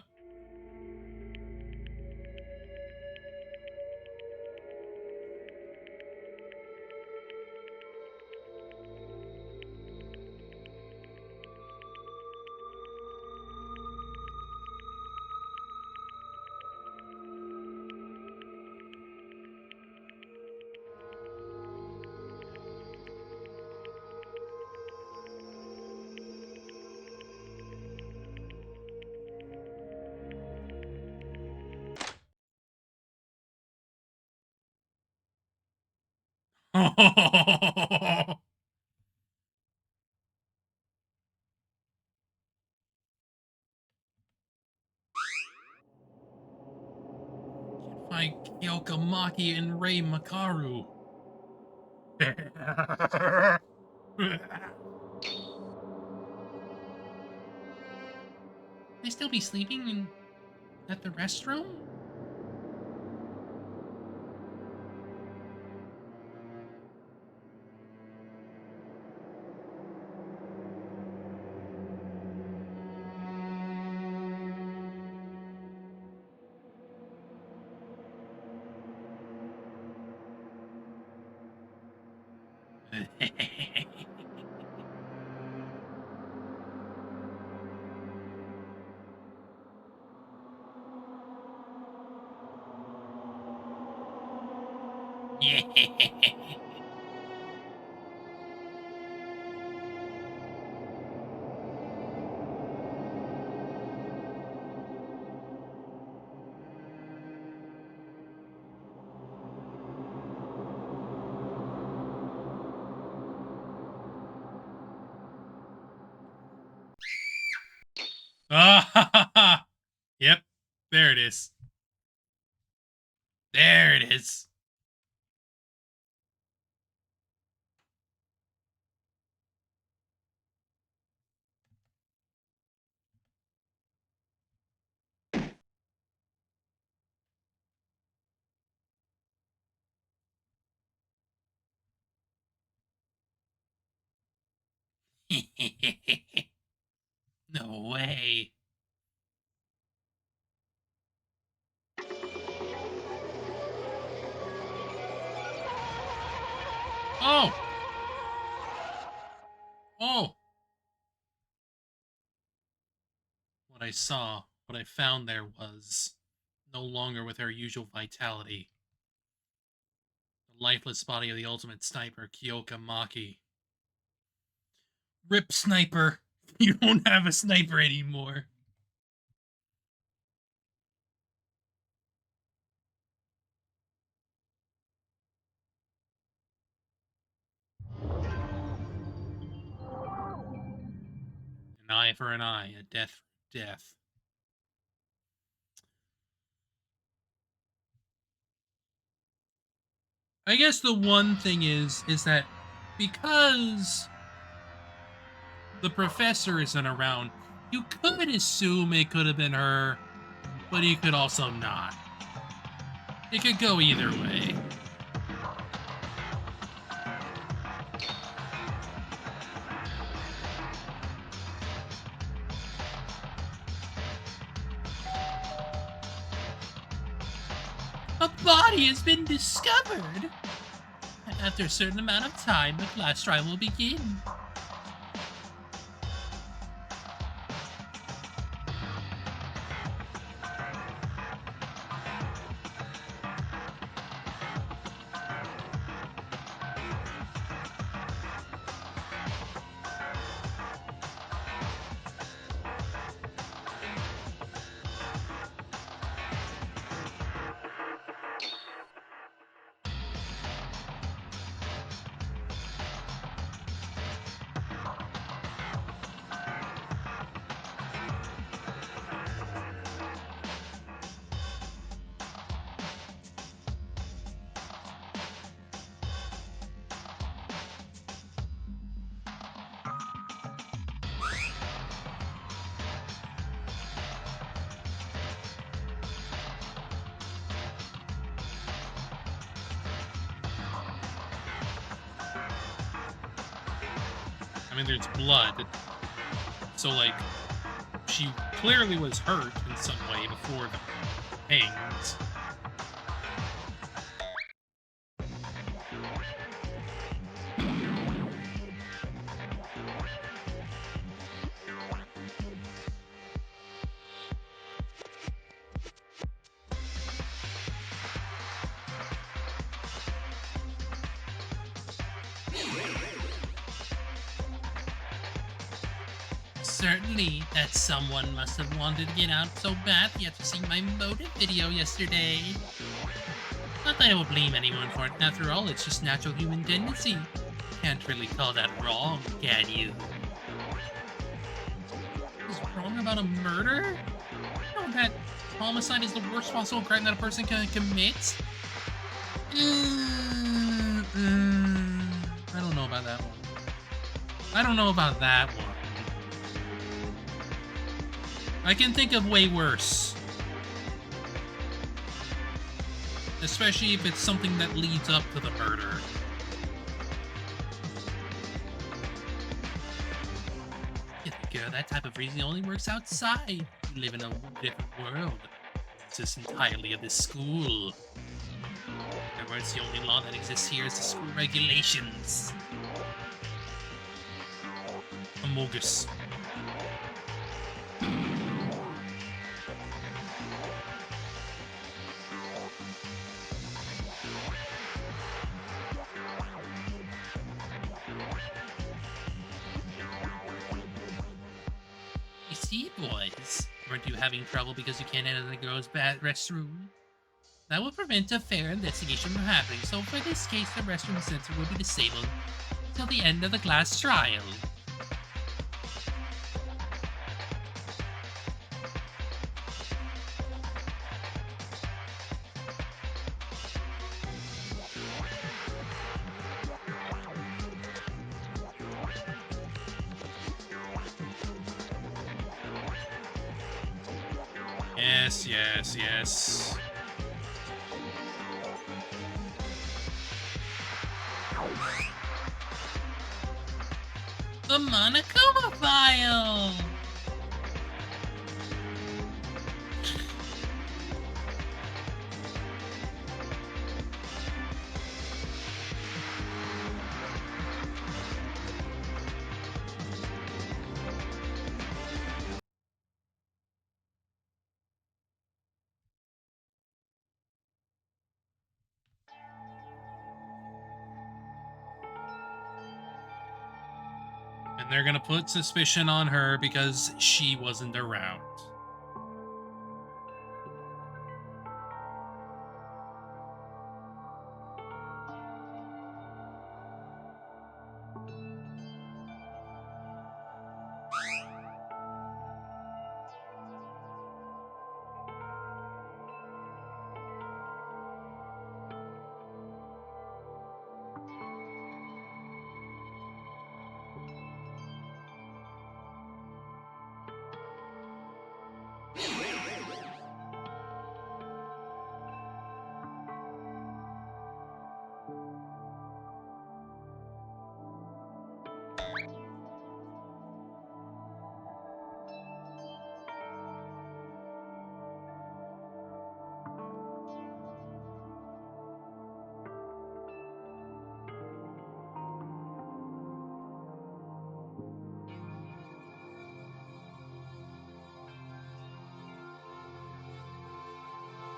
Find Kyoka Maki and Rei Makaru. They still be sleeping at the restroom? Yeah. Ah, yep. There it is. There it is. No way. Oh! Oh! What I found there was no longer with her usual vitality. The lifeless body of the ultimate sniper, Kyoka Maki. Rip sniper! You don't have a sniper anymore. An eye for an eye, a death for death. I guess the one thing is that because the professor isn't around, you could assume it could have been her, but you could also not. It could go either way. A body has been discovered! After a certain amount of time, the class trial will begin. I mean, there's blood. So, like, she clearly was hurt in some way before the hangs. Certainly, that someone must have wanted to get out so badly after seeing my motive video yesterday. Not that I will blame anyone for it. After all, it's just natural human tendency. Can't really call that wrong, can you? Is wrong about a murder? You know that homicide is the worst possible crime that a person can commit? I don't know about that one. I don't know about that one. I can think of way worse. Especially if it's something that leads up to the murder. Girl, that type of reasoning only works outside. We live in a different world. It's just entirely of this school. In other words, the only law that exists here is the school regulations. Amogus. You see, boys, weren't you having trouble because you can't enter the girls' restroom? That will prevent a fair investigation from happening, so for this case, the restroom sensor will be disabled till the end of the class trial. Yes, yes, yes. The Monokuma file! And they're gonna put suspicion on her because she wasn't around.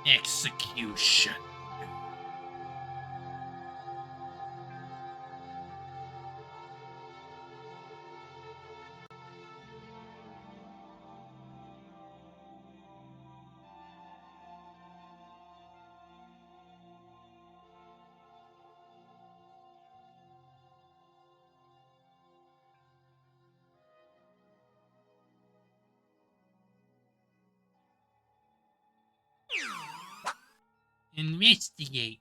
Execution. Investigate.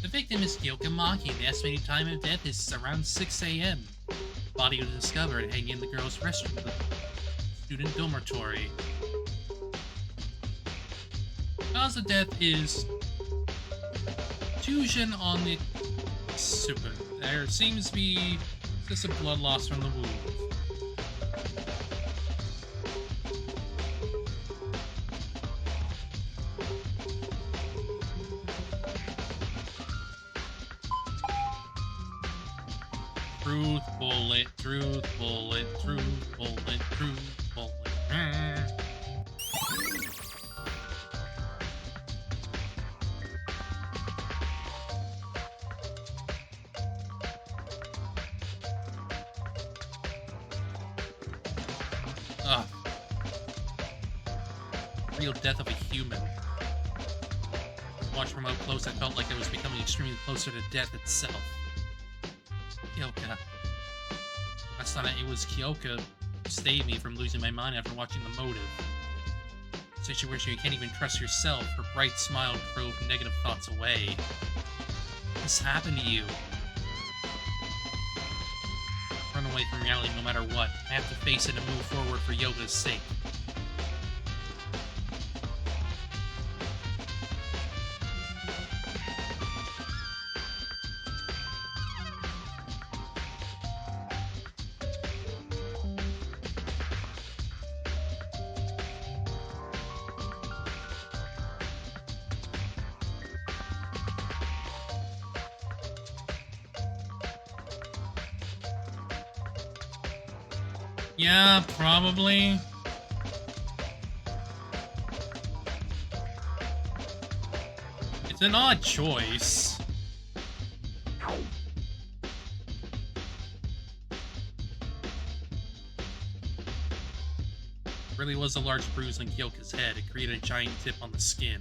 The victim is Kyoka Maki. The estimated time of death is around 6 a.m. The body was discovered hanging in the girls' restroom of the student dormitory. Cause of death is contusion on the super. There seems to be just a blood loss from the wound. Truth bullet, truth bullet, truth bullet, truth bullet. Ugh. Real death of a human. Watched from up close, I felt like I was becoming extremely closer to death itself. Kyoka. Last time it was Kyoka who saved me from losing my mind after watching The Motive. A situation you can't even trust yourself. Her bright smile drove negative thoughts away. What's happened to you? Run away from reality no matter what. I have to face it and move forward for Yoga's sake. Yeah, probably. It's an odd choice. Really was a large bruise on Kyoka's head. It created a giant tip on the skin.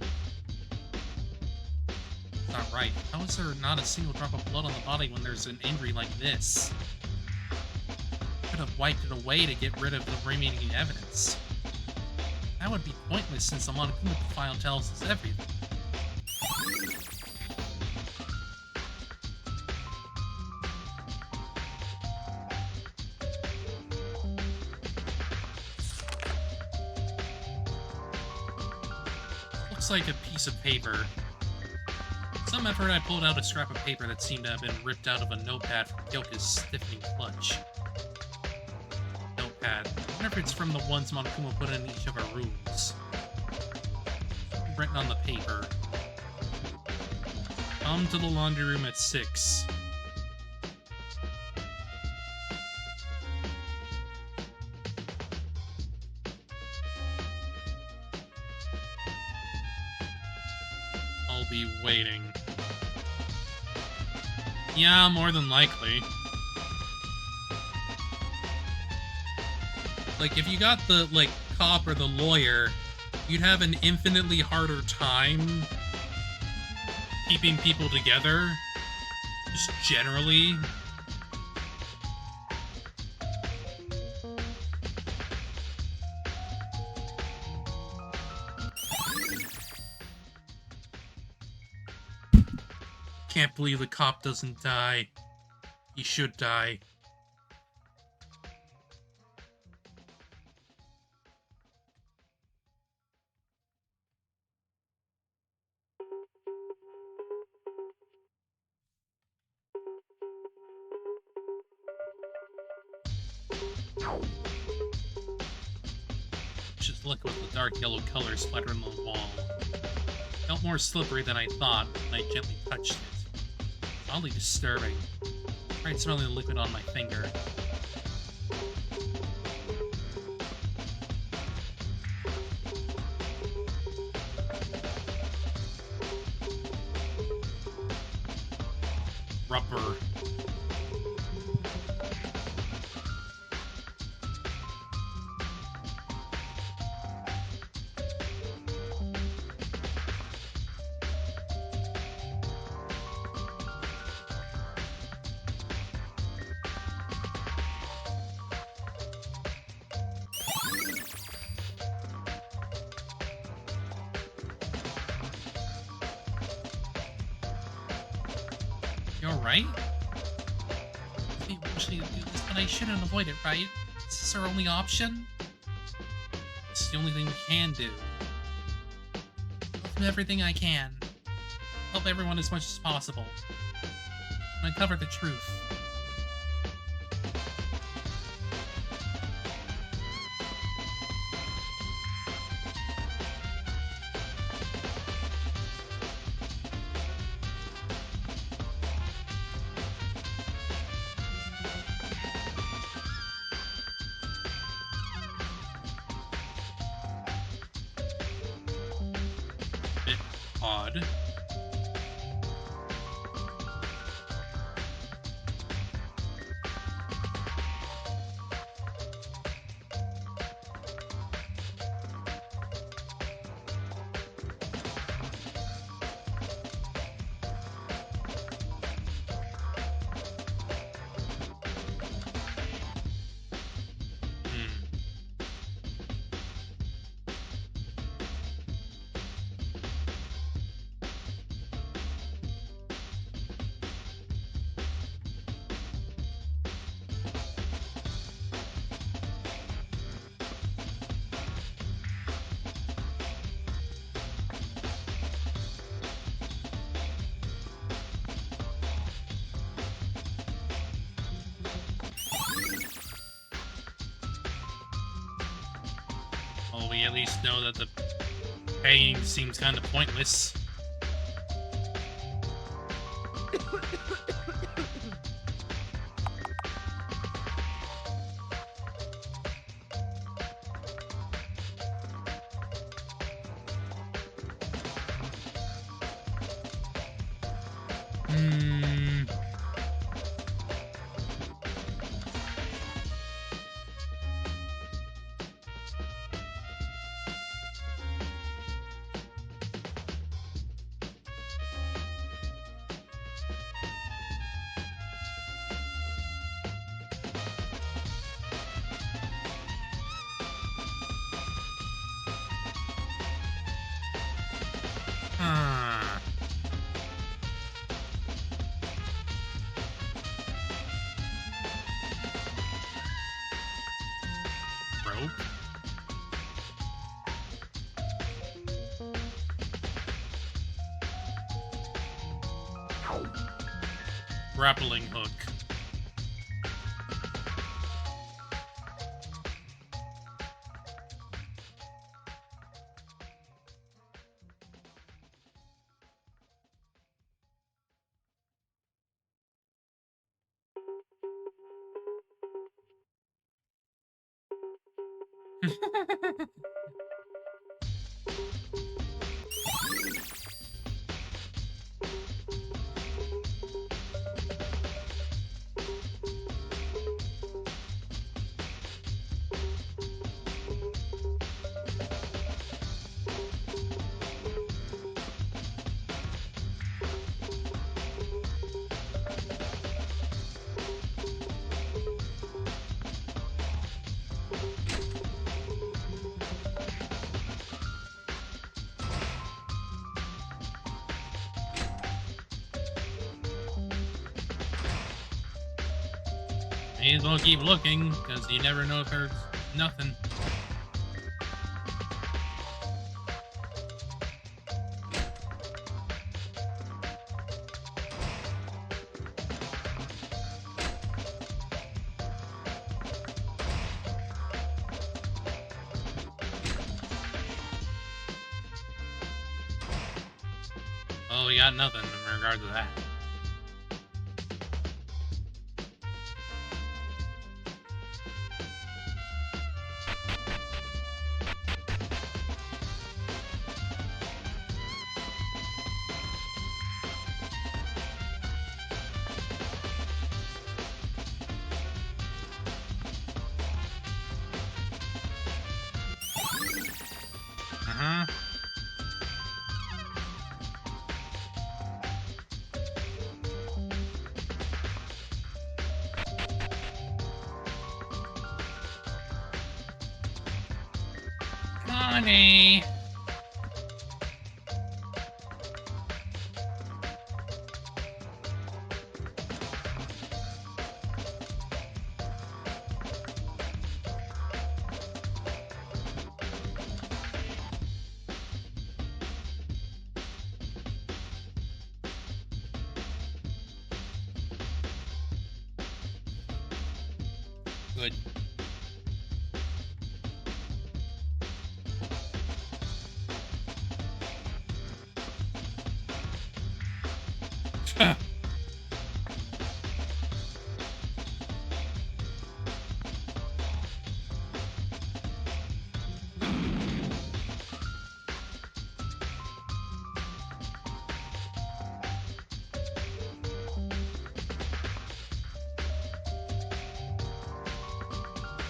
It's not right. How is there not a single drop of blood on the body when there's an injury like this? Could have wiped it away to get rid of the remaining evidence. That would be pointless since the Monokuma file tells us everything. Looks like a piece of paper. Some effort, I pulled out a scrap of paper that seemed to have been ripped out of a notepad from Kyoka's stiffening clutch. Notepad. I wonder if it's from the ones Monokuma put in each of our rooms. Written on the paper. Come to the laundry room at 6. I'll be waiting. Yeah, more than likely. Like, if you got the, like, cop or the lawyer, you'd have an infinitely harder time keeping people together. Just generally. Can't believe the cop doesn't die. He should die. Just look at the dark yellow color splattering on the wall. Felt more slippery than I thought when I gently touched it. Oddly disturbing. Tried smelling the liquid on my finger. Rubber. You alright? They wish me to do this, but I shouldn't avoid it, right? Is this our only option? This is the only thing we can do. I'll do everything I can. Help everyone as much as possible. And uncover the truth. Bit odd. Hmm. Well, we at least know that the paying seems kind of pointless. Hmm. Ah. Rope. Grappling hook. May as well keep looking, because you never know if there's nothing. Oh, we got nothing in regard to that. Uh-huh. Connie! Good.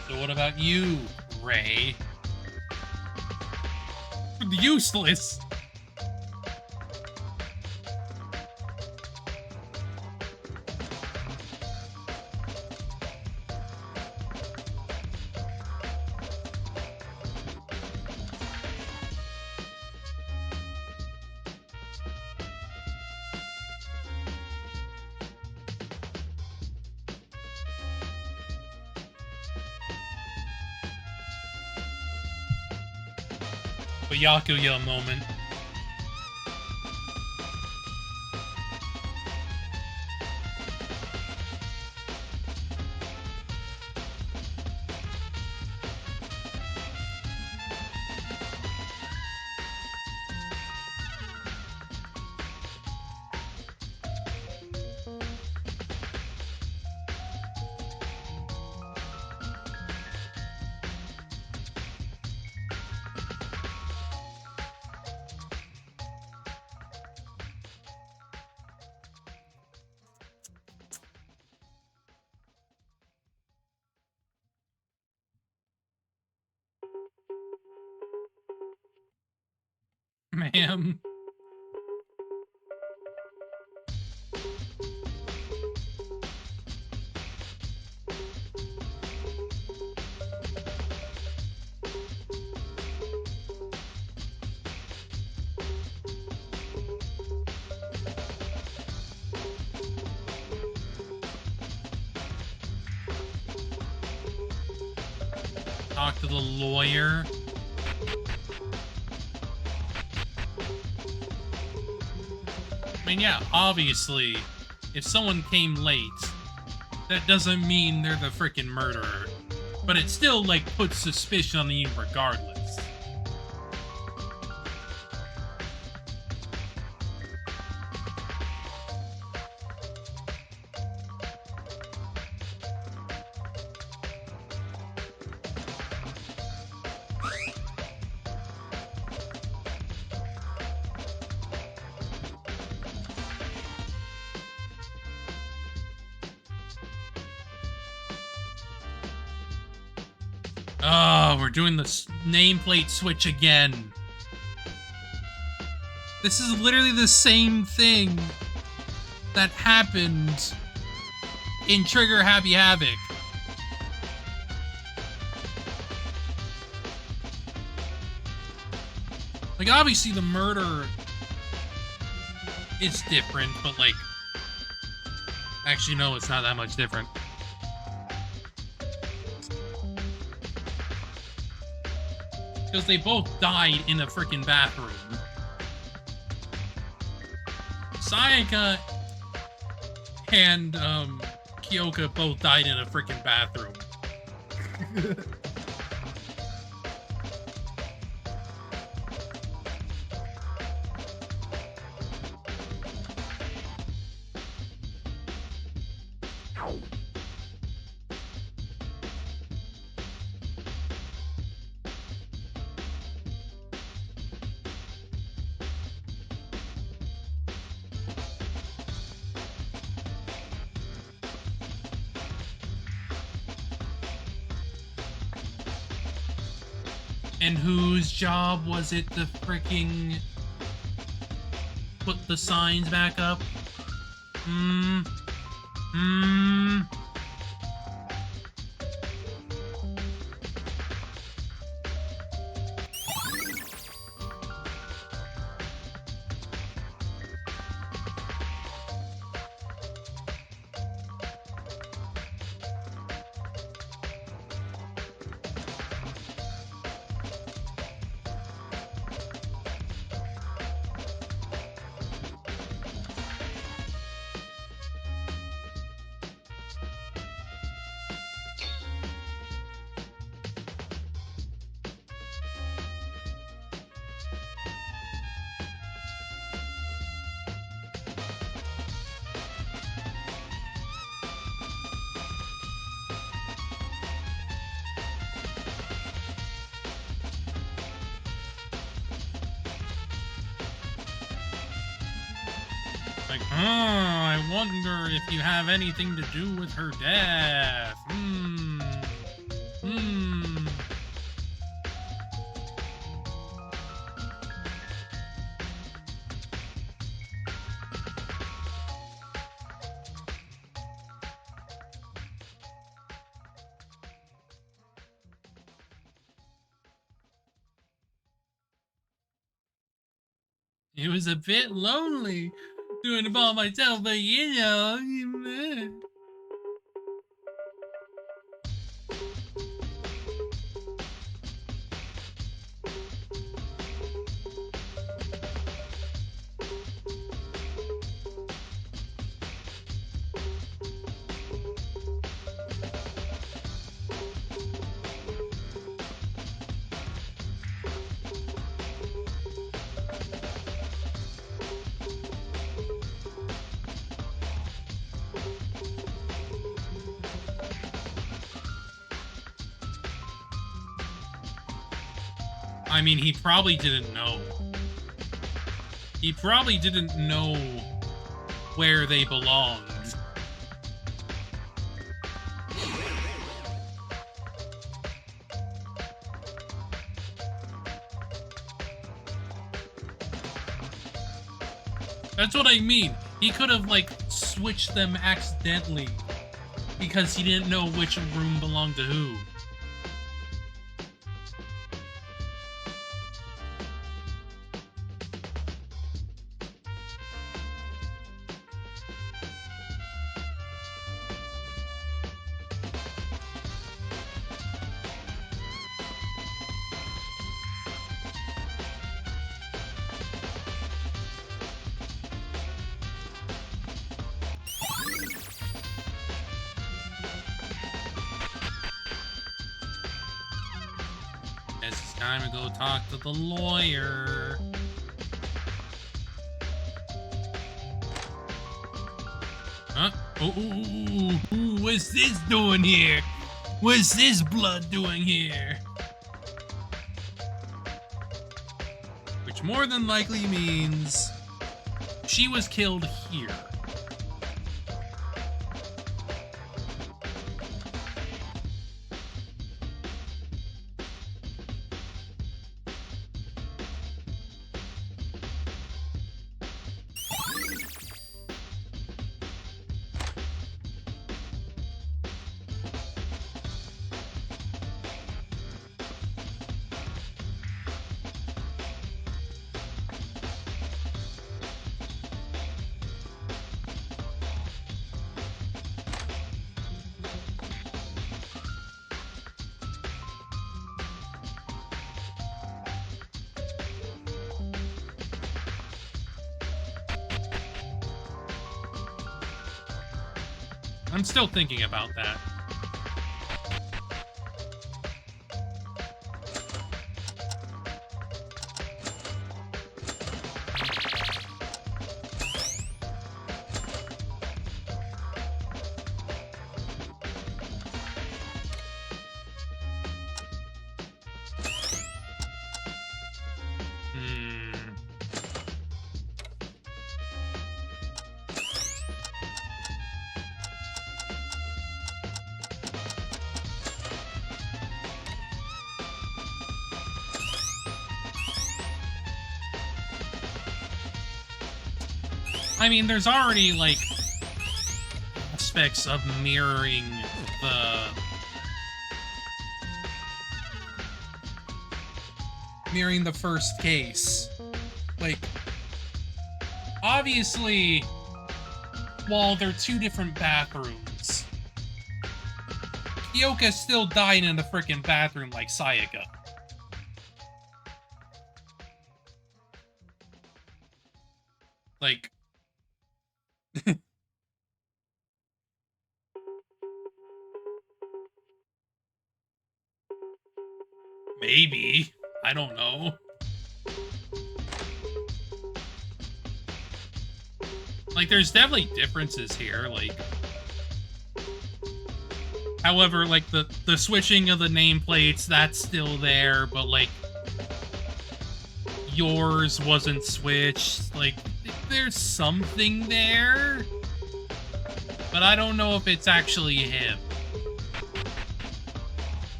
So what about you, Ray? Useless! Byakuya moment. Ma'am. Talk to the lawyer. I mean, yeah, obviously, if someone came late, that doesn't mean they're the freaking murderer. But it still, like, puts suspicion on you regardless. Oh, we're doing the nameplate switch again. This is literally the same thing that happened in Trigger Happy Havoc. Like, obviously the murder is different, but like, actually no, it's not that much different. Because they both died in a freaking bathroom. Sayaka and Kyoka both died in a freaking bathroom. And whose job was it to freaking put the signs back up? Hmm. Hmm. Like, I wonder if you have anything to do with her death. Hmm. It was a bit lonely doing it all myself, but you know. I mean, he probably didn't know. He probably didn't know where they belonged. That's what I mean. He could have, like, switched them accidentally because he didn't know which room belonged to who. Guess it's time to go talk to the lawyer. Huh? Ooh, what's this doing here? What's this blood doing here? Which more than likely means she was killed here. I'm still thinking about that. I mean, there's already, like, aspects of mirroring the first case. Like, obviously, while they're two different bathrooms, Kyoka's still dying in the frickin' bathroom like Sayaka. Like, maybe. I don't know. Like, there's definitely differences here, like... However, like, the switching of the nameplates, that's still there, but, like... Yours wasn't switched. Like, there's something there. But I don't know if it's actually him.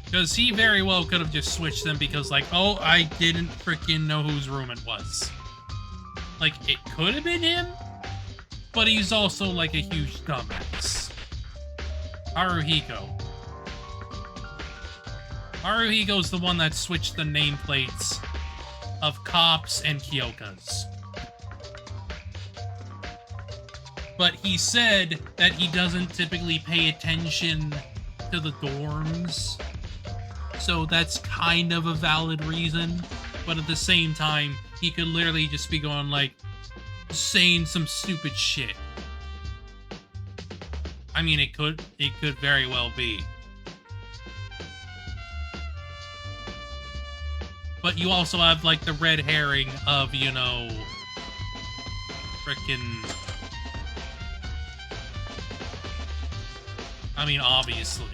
Because he very well could have just switched them because, like, oh, I didn't freaking know whose room it was. Like, it could have been him, but he's also, like, a huge dumbass. Haruhiko. Haruhiko's the one that switched the nameplates of Cops and Kyoka's. But he said that he doesn't typically pay attention to the dorms. So that's kind of a valid reason, but at the same time, he could literally just be going, like, saying some stupid shit. I mean, it could very well be. But you also have, like, the red herring of, you know, frickin'... I mean, obviously.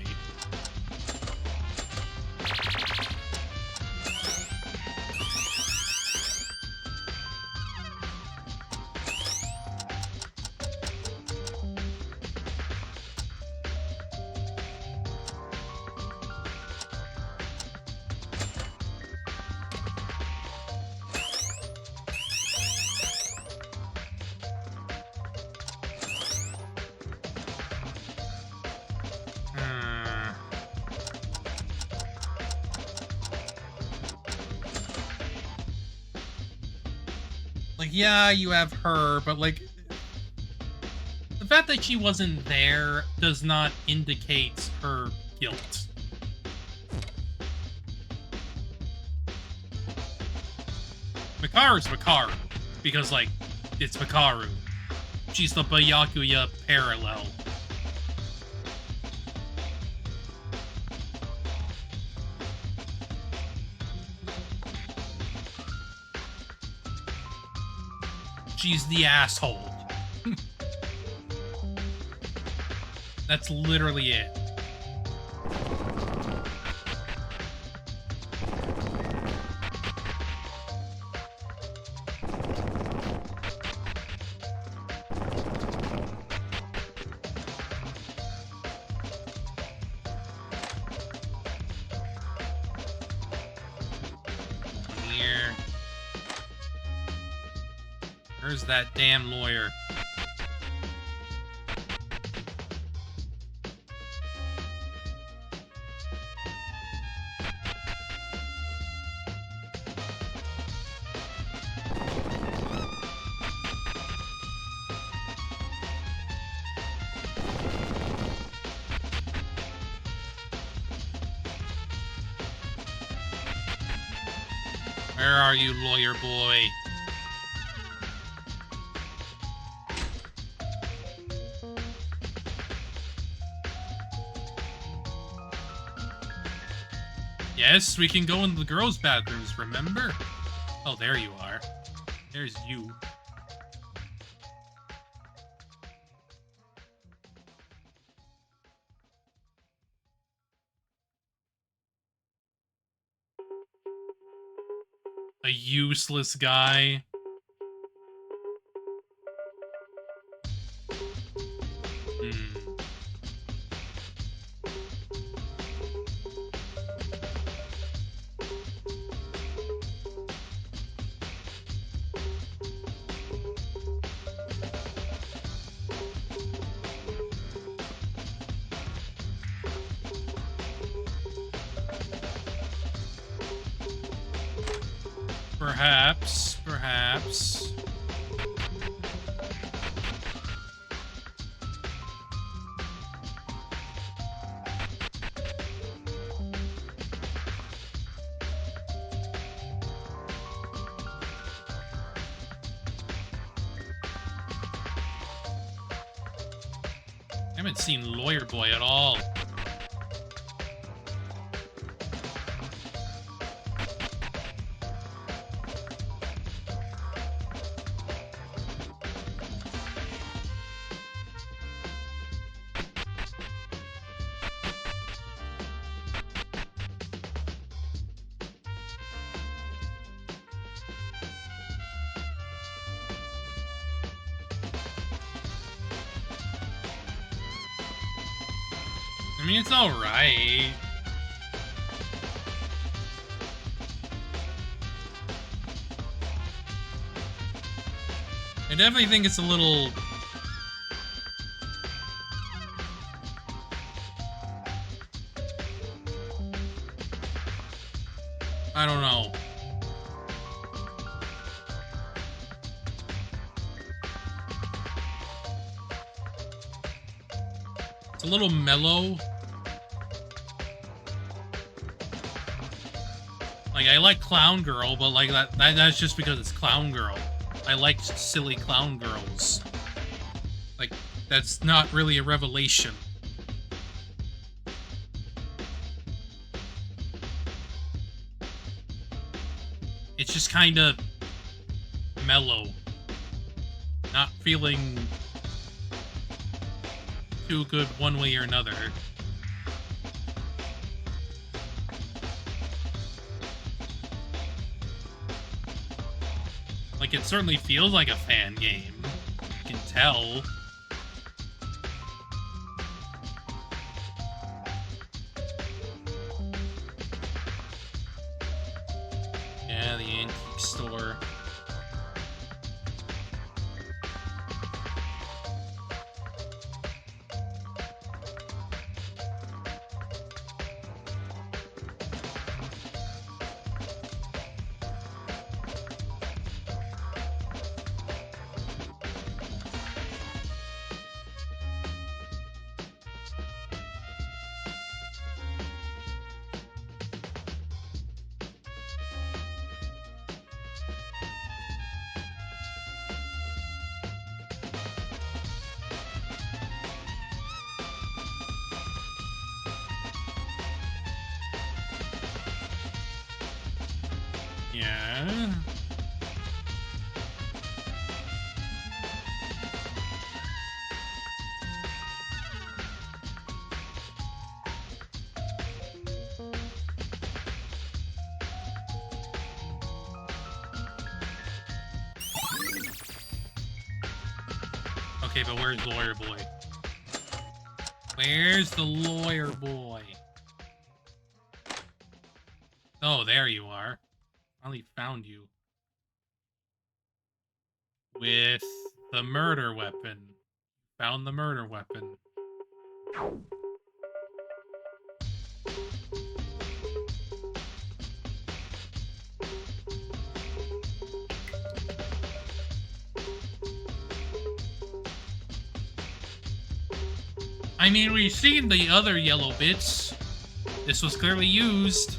Like, yeah, you have her, but, like, the fact that she wasn't there does not indicate her guilt. Mikaru's Mikaru, because, like, it's Mikaru. She's the Byakuya parallel. She's the asshole. That's literally it. Here. Where's that damn lawyer? Where are you, lawyer boy? Yes, we can go in the girls' bathrooms, remember? Oh, there you are. There's you. A useless guy. Perhaps. Perhaps. I haven't seen Lawyer Boy at all. I mean, it's alright. I definitely think it's a little... I don't know. It's a little mellow. Like, I like Clown Girl, but like that's just because it's Clown Girl. I like silly clown girls. Like, that's not really a revelation. It's just kind of mellow. Not feeling too good one way or another. Like, it certainly feels like a fan game. You can tell. Yeah, the antique store. Yeah. Okay, but where's the lawyer boy? Where's the lawyer boy? Oh, there you are. Finally found you. With the murder weapon. Found the murder weapon. I mean, we've seen the other yellow bits. This was clearly used.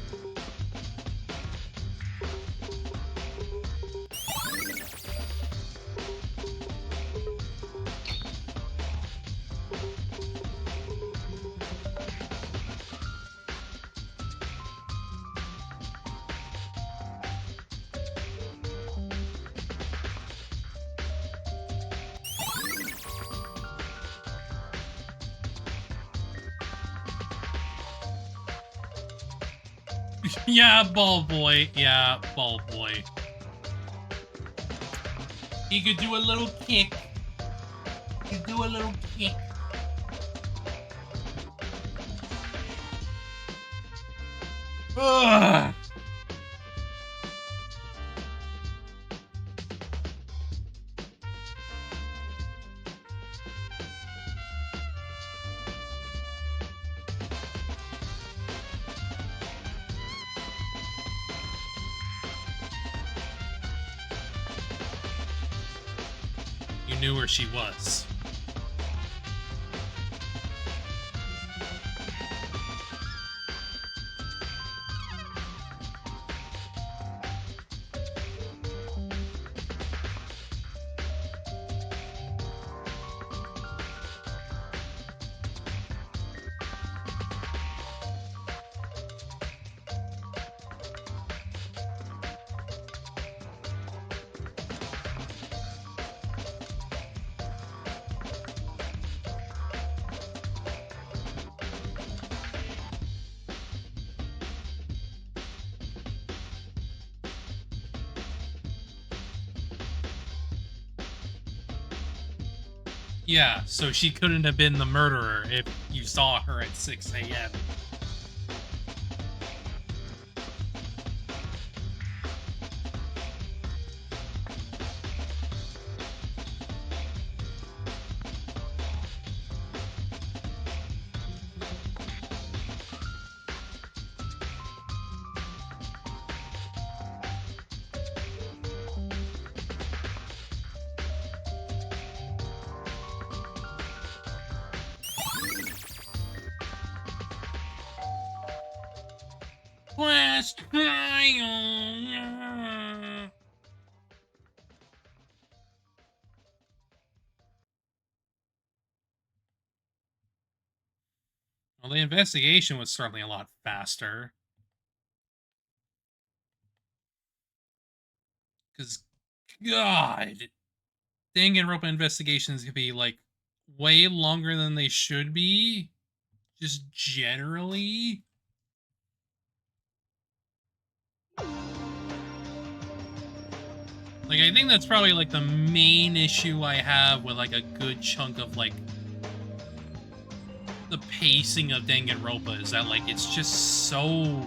Yeah, ball boy. Yeah, ball boy. He could do a little kick. He could do a little kick. Ugh. knew where she was. Yeah, so she couldn't have been the murderer if you saw her at 6 a.m. Quest file. Well, the investigation was certainly a lot faster. Because, God, Danganronpa investigations could be, like, way longer than they should be. Just generally. Like, I think that's probably, like, the main issue I have with, like, a good chunk of, like, the pacing of Danganronpa is that, like, it's just so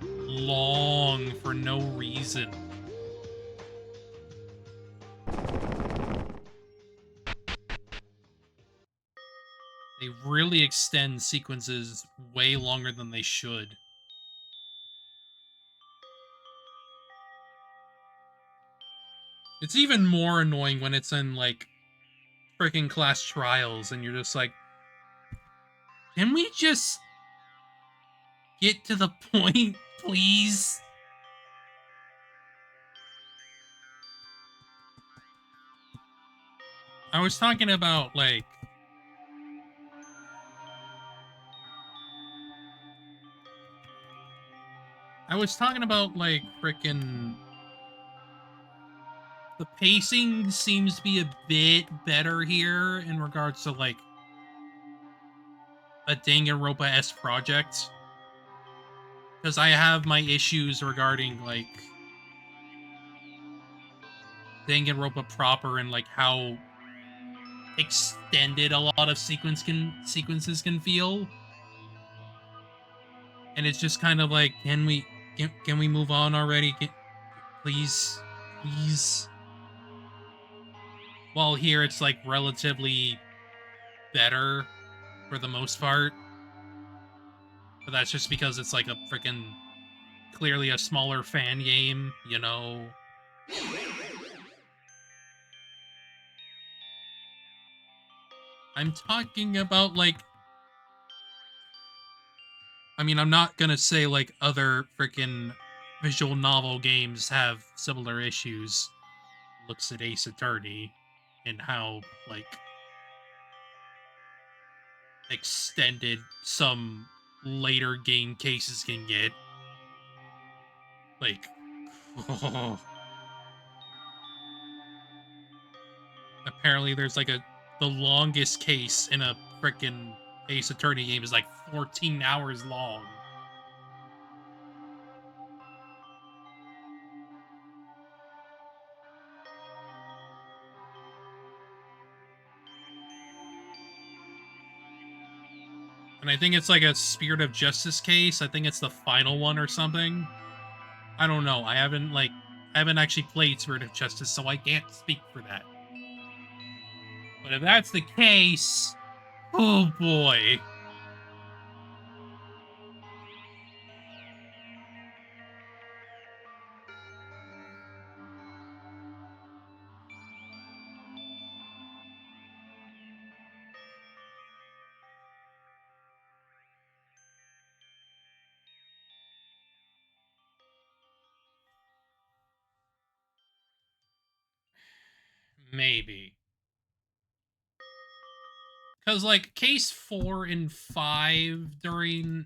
long for no reason. They really extend sequences way longer than they should. It's even more annoying when it's in, like, freaking class trials and you're just like, can we just get to the point, please? I was talking about, like, freaking. The pacing seems to be a bit better here in regards to, like, a Danganronpa-esque project. Because I have my issues regarding, like, Danganronpa proper and, like, how extended a lot of sequences can feel. And it's just kind of like, can we move on already? Please, please. While here it's, like, relatively better for the most part, but that's just because it's, like, a freaking clearly a smaller fan game, you know. I'm talking about, like, I mean, I'm not gonna say, like, other freaking visual novel games have similar issues. Looks at Ace Attorney and how, like, extended some later game cases can get. Like, oh. Apparently there's, like, the longest case in a freaking Ace Attorney game is, like, 14 hours long. And I think it's, like, a Spirit of Justice case. I think it's the final one or something. I don't know. I haven't actually played Spirit of Justice, so I can't speak for that. But if that's the case, oh boy. Maybe. Because, like, case 4 and 5 during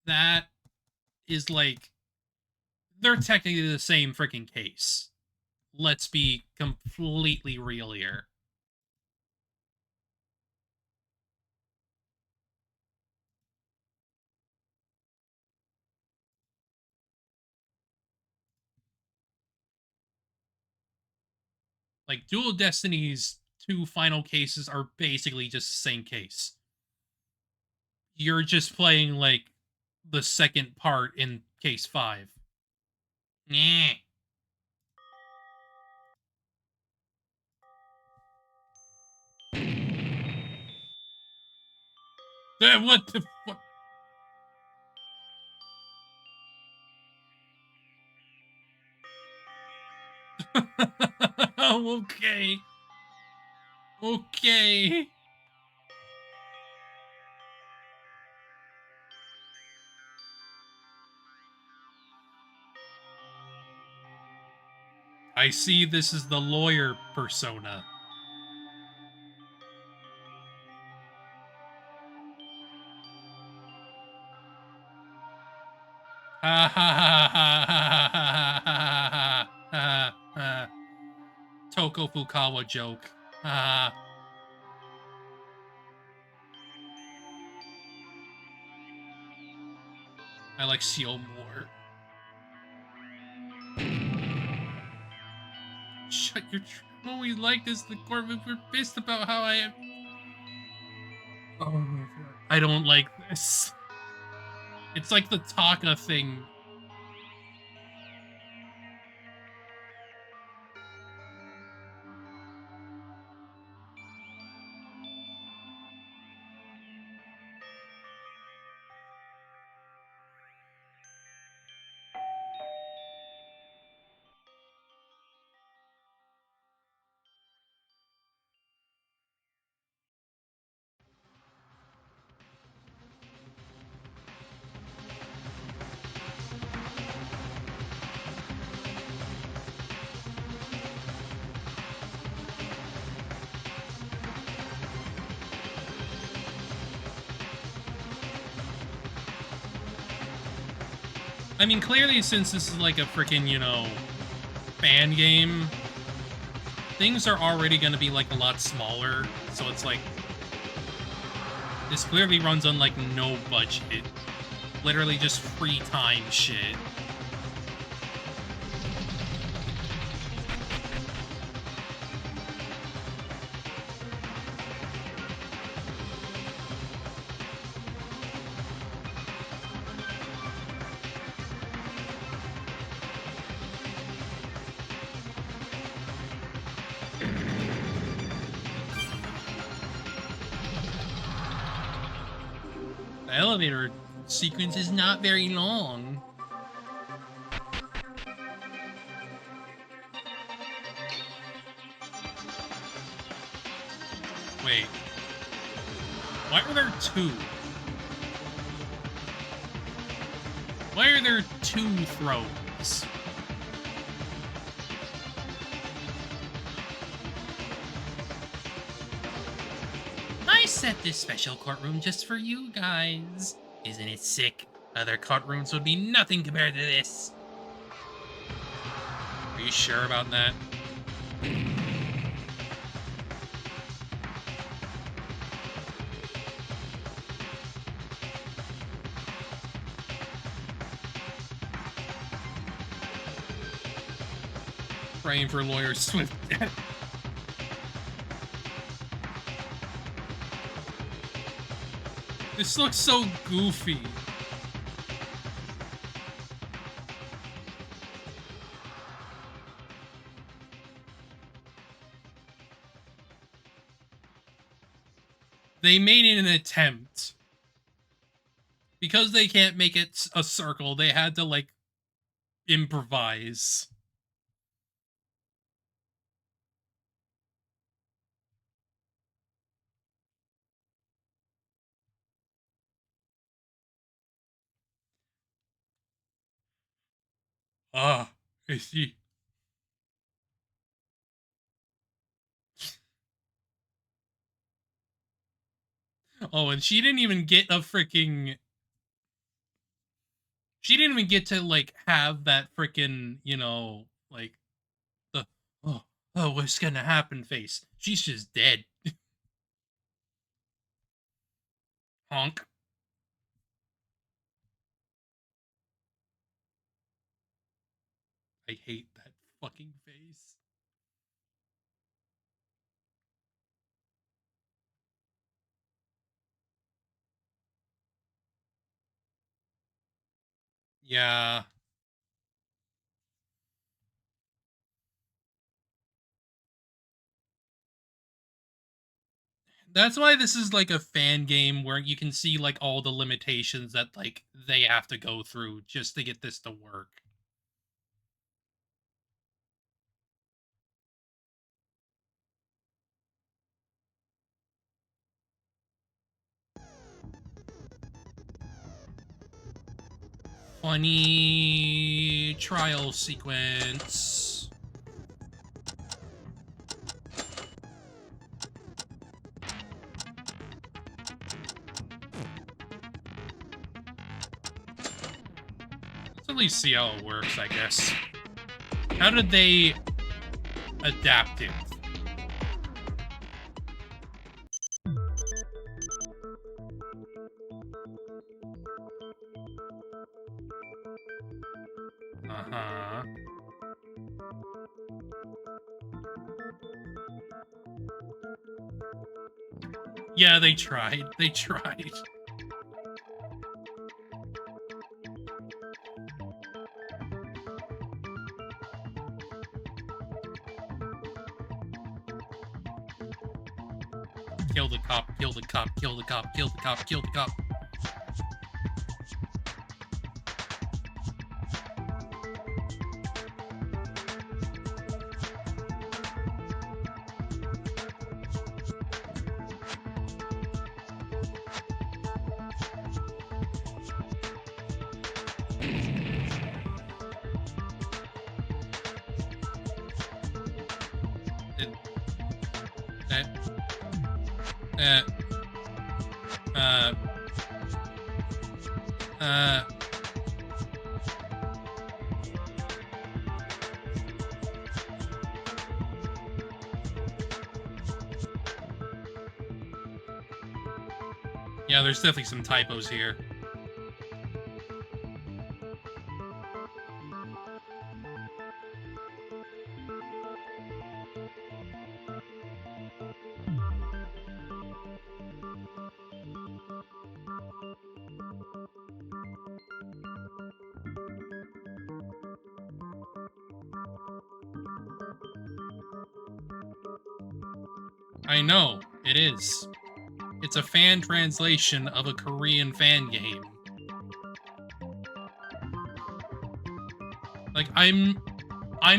that is, like, they're technically the same freaking case. Let's be completely real here. Like, Dual Destiny's two final cases are basically just the same case. You're just playing, like, the second part in case 5. Yeah. What the fuck? Okay. Okay. I see this is the lawyer persona. Ha ha ha ha ha ha ha ha ha. Toko Fukawa joke. Ha. I like Seal more. Shut your trap. What we like is the court. We're pissed about how I am. Oh my god. I don't like this. It's like the Taka thing. I mean, clearly, since this is like a freaking, fan game, things are already going to be like a lot smaller. So it's like, this clearly runs on like no budget. Literally just free time shit. The elevator sequence is not very long. Wait. Why are there two? Why are there two thrones? I set this special courtroom just for you guys. Isn't it sick? Other courtrooms would be nothing compared to this. Are you sure about that? Praying for lawyer Swift death. This looks so goofy. They made it an attempt. Because they can't make it a circle, they had to, like, improvise. Ah, I see. Oh, and she didn't even get a freaking. She didn't even get to like have that freaking, like the oh what's gonna happen face. She's just dead. Honk. I hate that fucking face. Yeah. That's why this is like a fan game where you can see like all the limitations that like they have to go through just to get this to work. Funny trial sequence. Let's at least see how it works, I guess. How did they adapt it? Uh-huh. Yeah, they tried. They tried. Kill the cop, kill the cop, kill the cop, kill the cop, kill the cop. Yeah, there's definitely some typos here. I know, it is. It's a fan translation of a Korean fan game. Like, I'm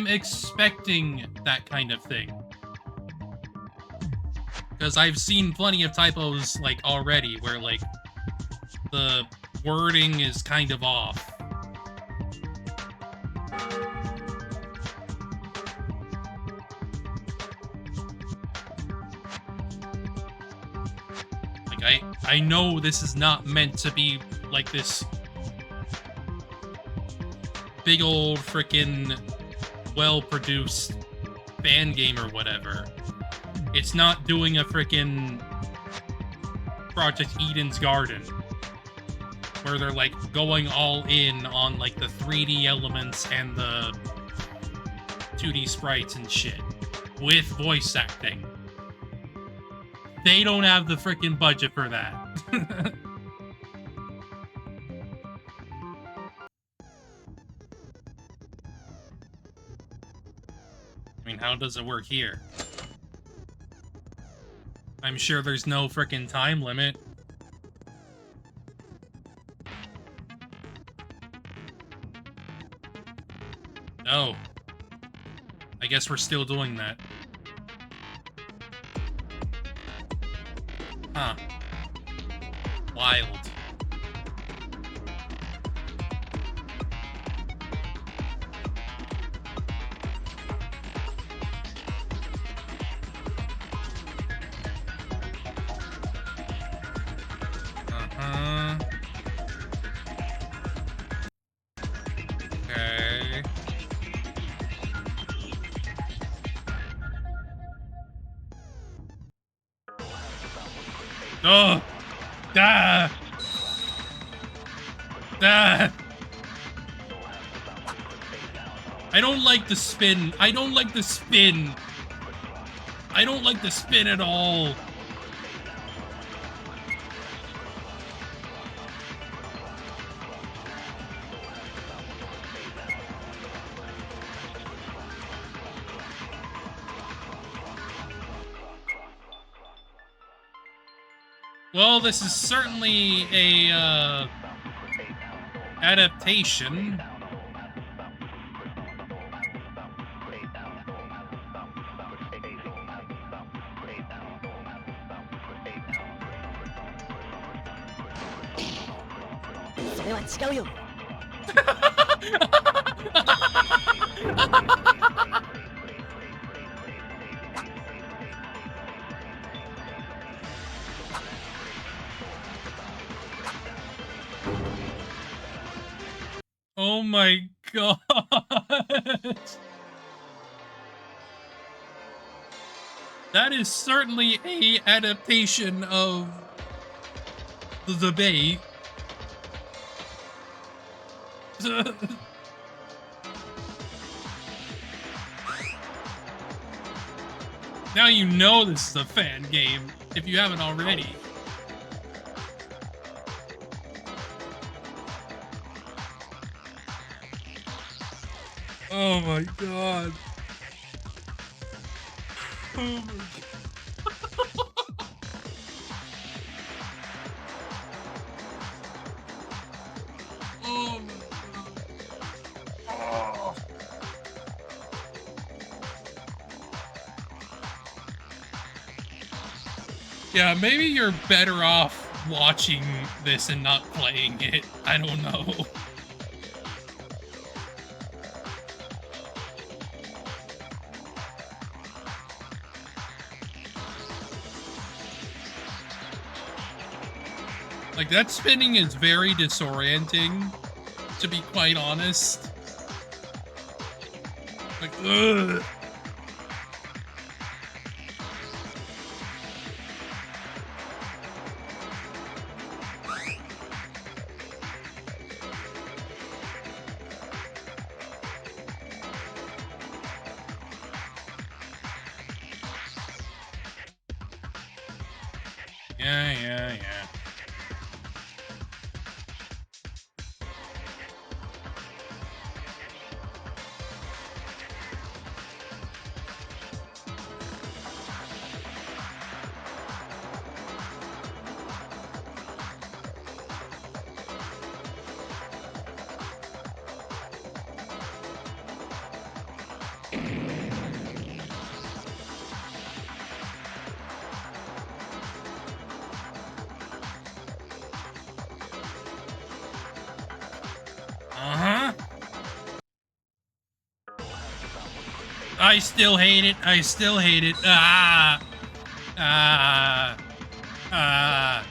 expecting that kind of thing. Because I've seen plenty of typos, like, already, where, like, the wording is kind of off. Like, I know this is not meant to be, like, this big old frickin' well-produced fan game or whatever. It's not doing a frickin' Project Eden's Garden, where they're, like, going all in on, like, the 3D elements and the 2D sprites and shit, with voice acting. They don't have the frickin' budget for that. I mean, how does it work here? I'm sure there's no frickin' time limit. Oh. I guess we're still doing that. Huh. Wild. Oh! Ah! Ah! I don't like the spin. I don't like the spin. I don't like the spin at all. Well, this is certainly a, adaptation. Oh my god. That is certainly a adaptation of the debate. Now you know this is a fan game, if you haven't already. Oh my god. Oh my god. Oh my god. Oh. Yeah, maybe you're better off watching this and not playing it. I don't know. Like, that spinning is very disorienting, to be quite honest. Like, ugh. Yeah. Uh-huh. I still hate it. I still hate it. Ah! Ah! Ah!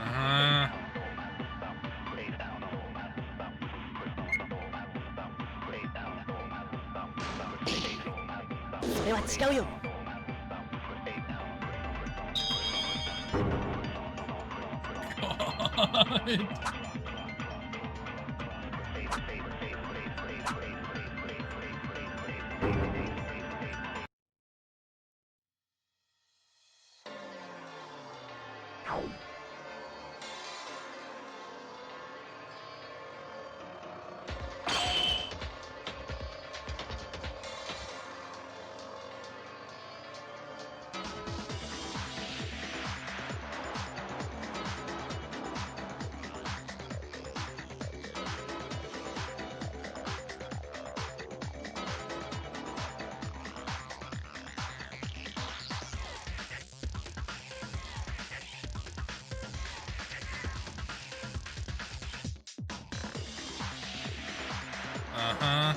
Uh-huh. God. Uh-huh.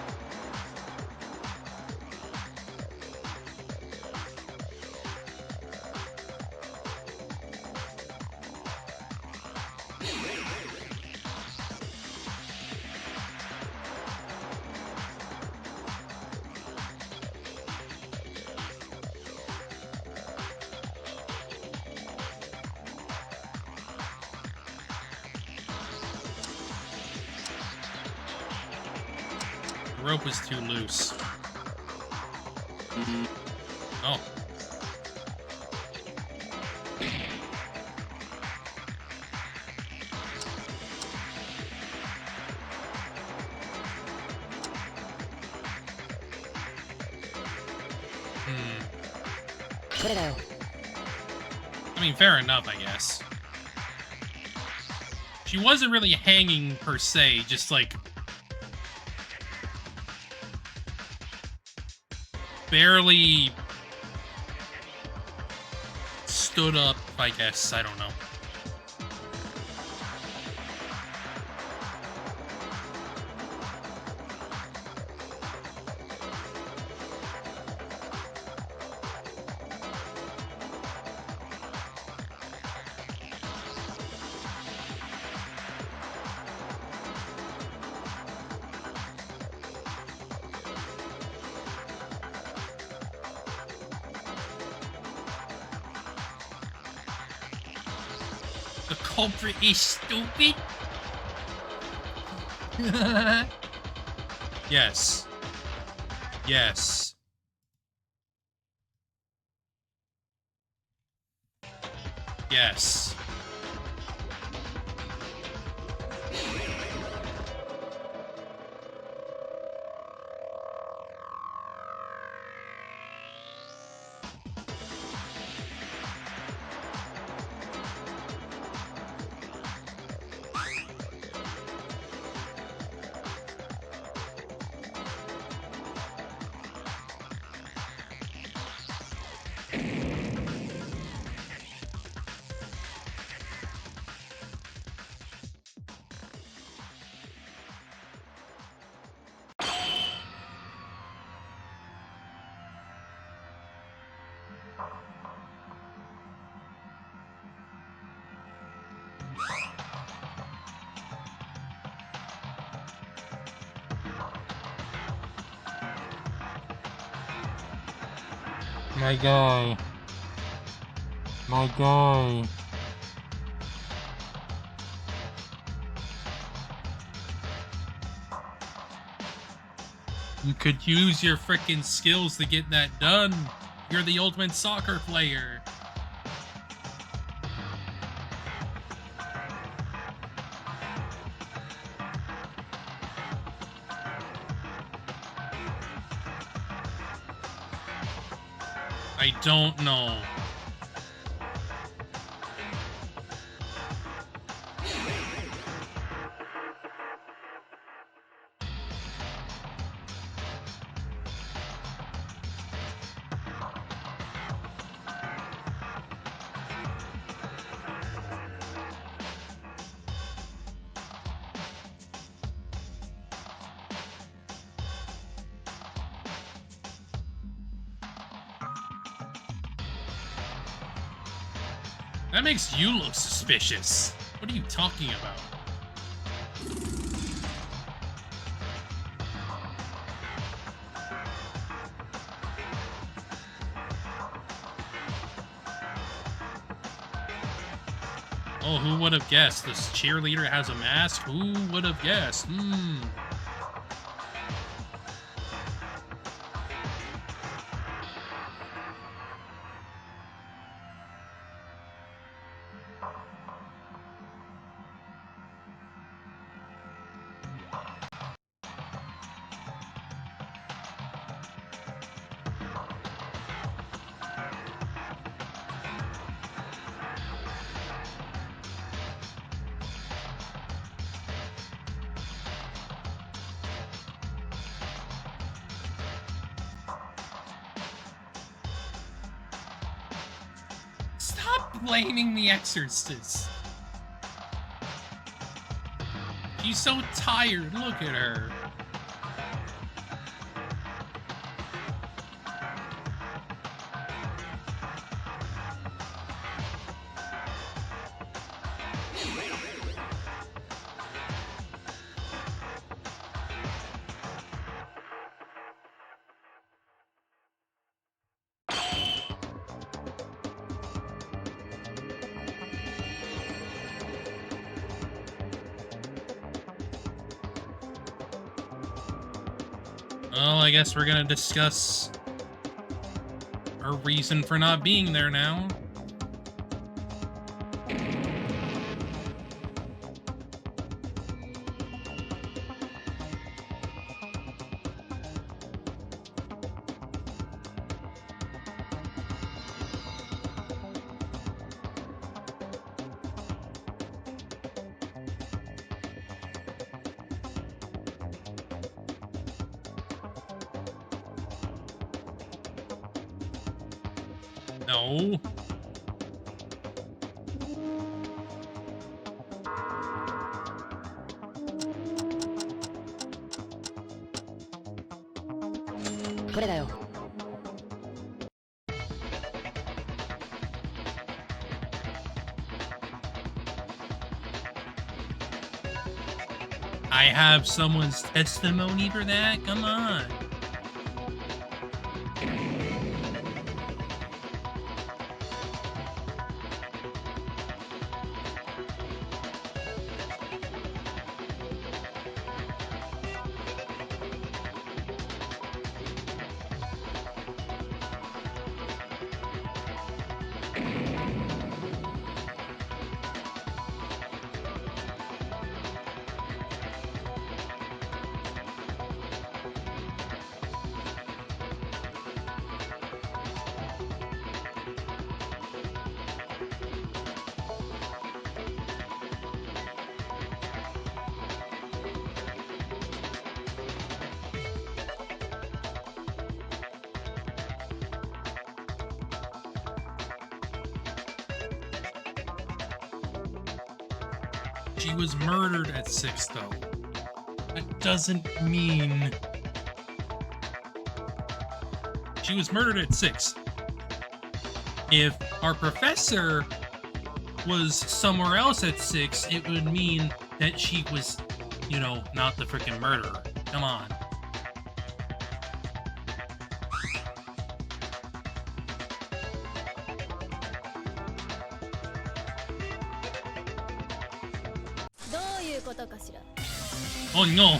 The rope was too loose. Oh. I mean, fair enough, I guess. She wasn't really hanging, per se, just, like, barely stood up, I guess. I don't know. The culprit is stupid? Yes. Yes. Yes. My guy. My guy. You could use your frickin' skills to get that done. You're the ultimate soccer player. I don't know. That makes you look suspicious. What are you talking about? Oh, who would have guessed? This cheerleader has a mask? Who would have guessed? Stop blaming the Exorcist. She's so tired. Look at her. Well, I guess we're gonna discuss her reason for not being there now. No. I have someone's testimony for that? Come on. She was murdered at 6, though. That doesn't mean... She was murdered at 6. If our professor was somewhere else at 6, it would mean that she was, you know, not the freaking murderer. Come on. Oh no!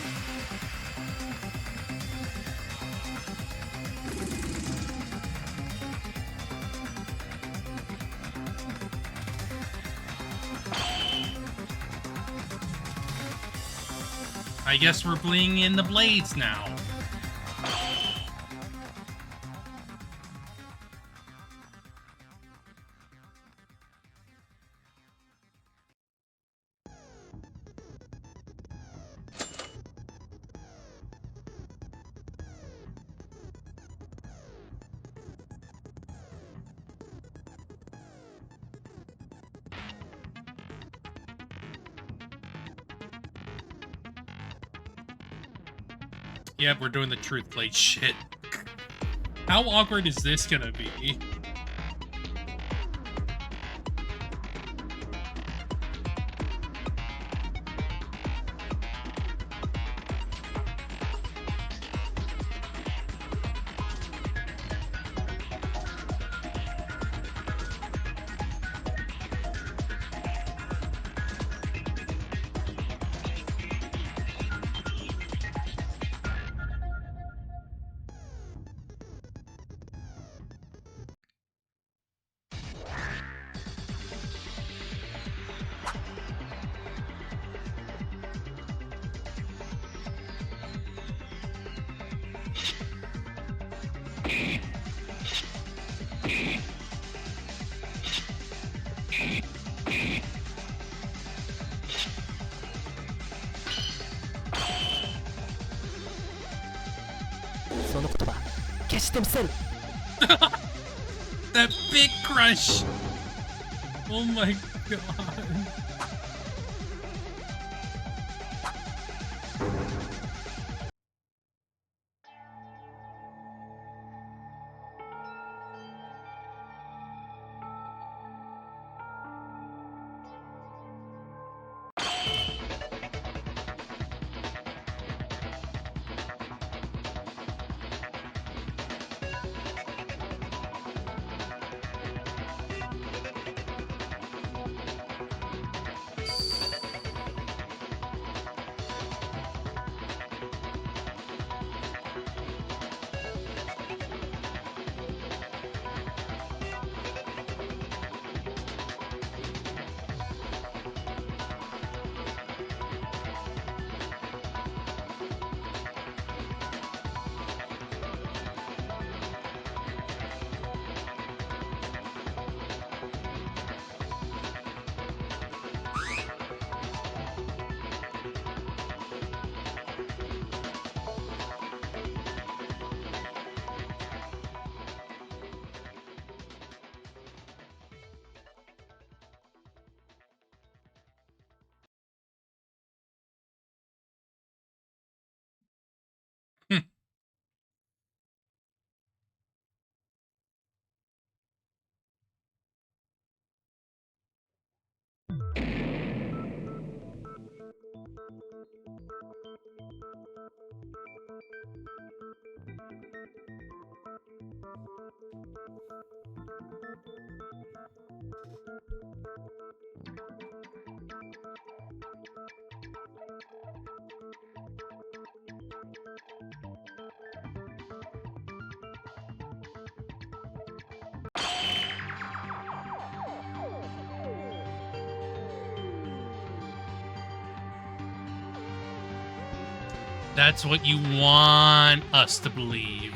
I guess we're bringing in the blades now. Yep, we're doing the truth plate shit. How awkward is this gonna be? That big crush! Oh my god. That's what you want us to believe.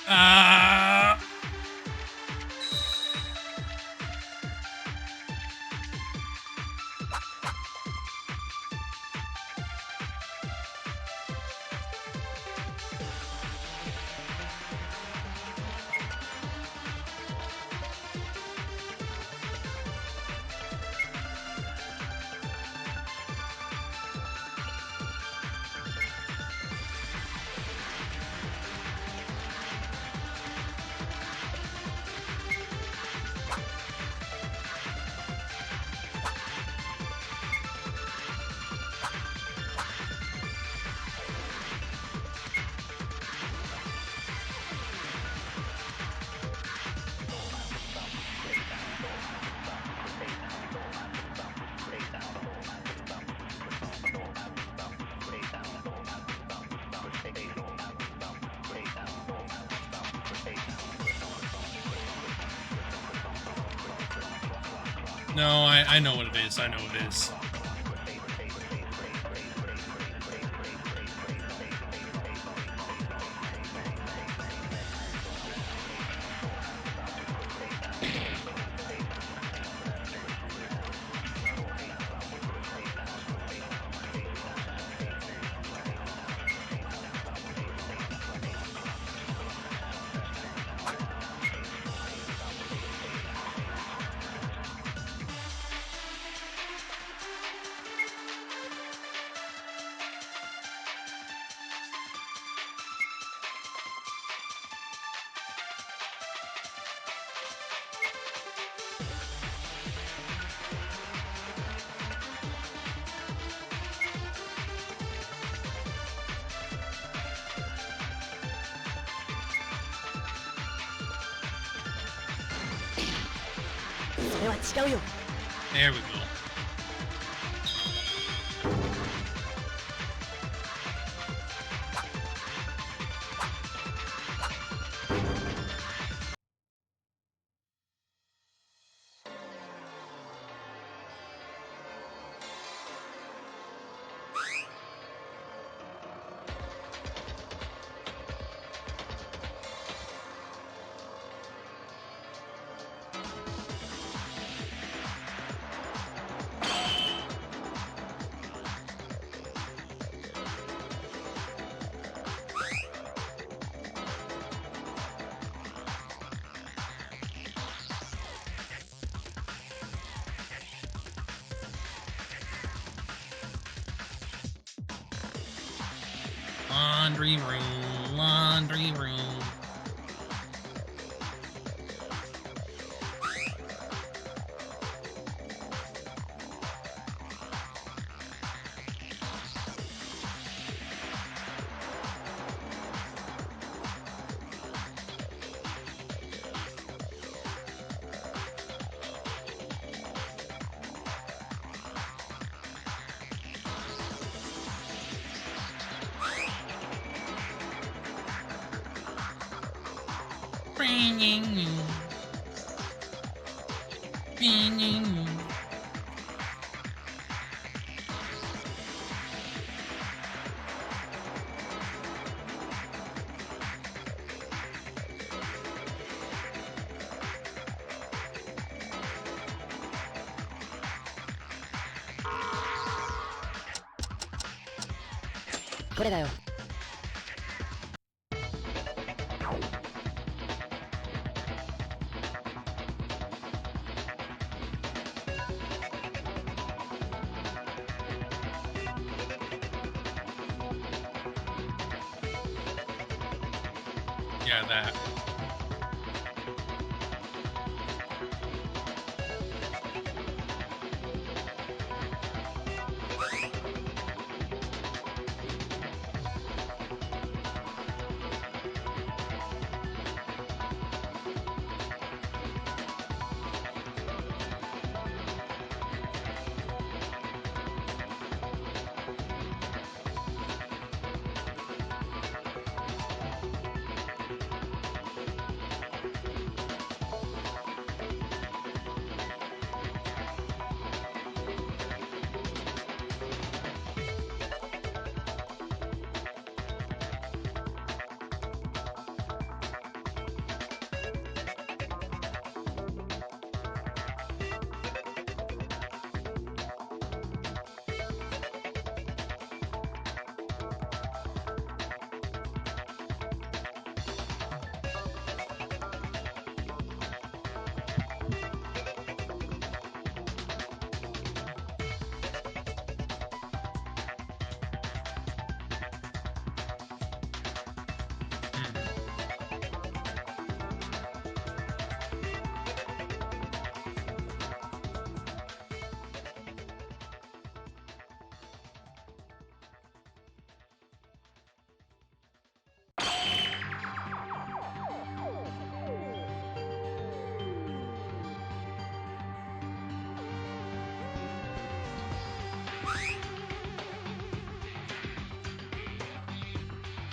Ah. No, I know what it is. I know what it is. There we go. Laundry room, laundry room. これだよ。 Yeah, that.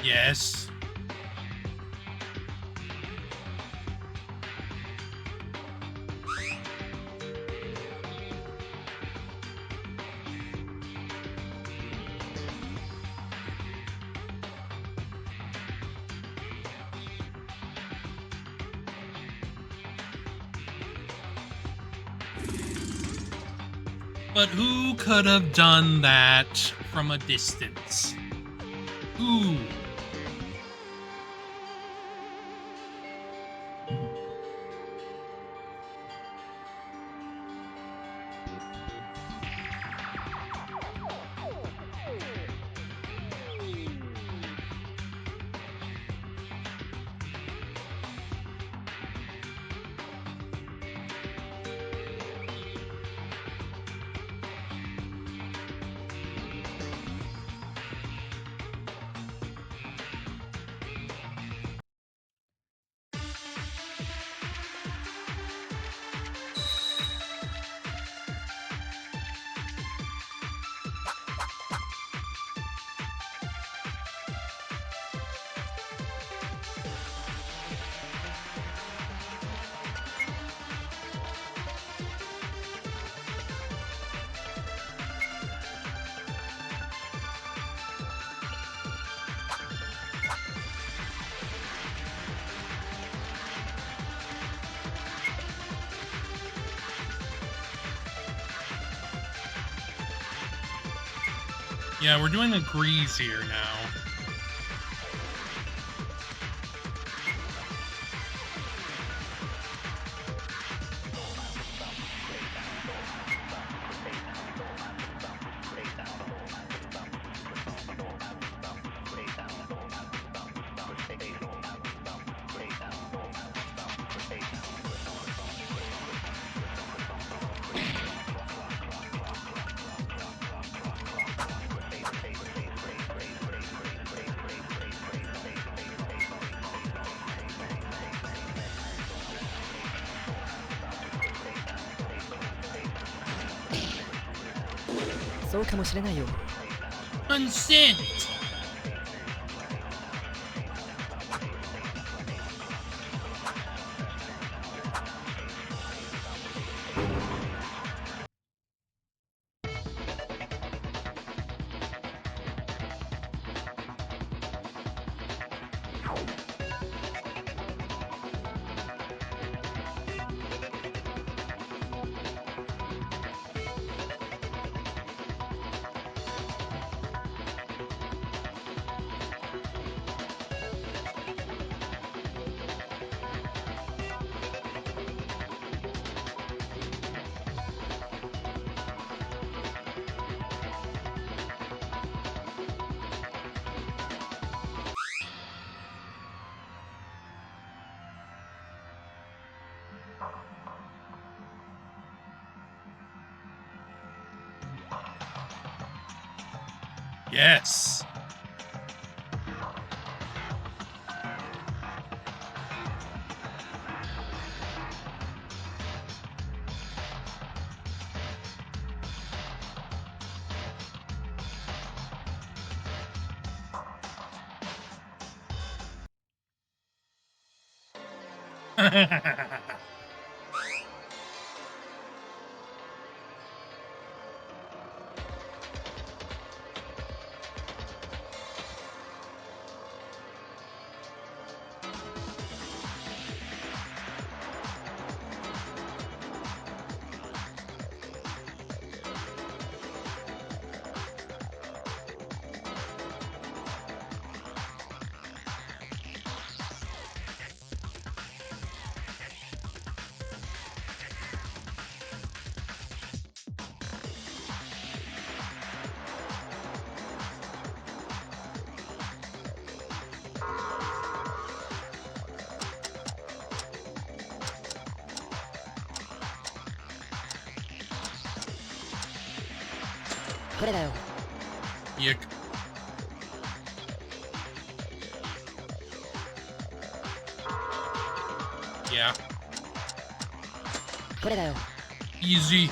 Yes. But who could have done that from a distance? Who? Yeah, we're doing a grease here now.そうかもしれないよ。 Consent! Yes. Yuck. Yeah. Easy.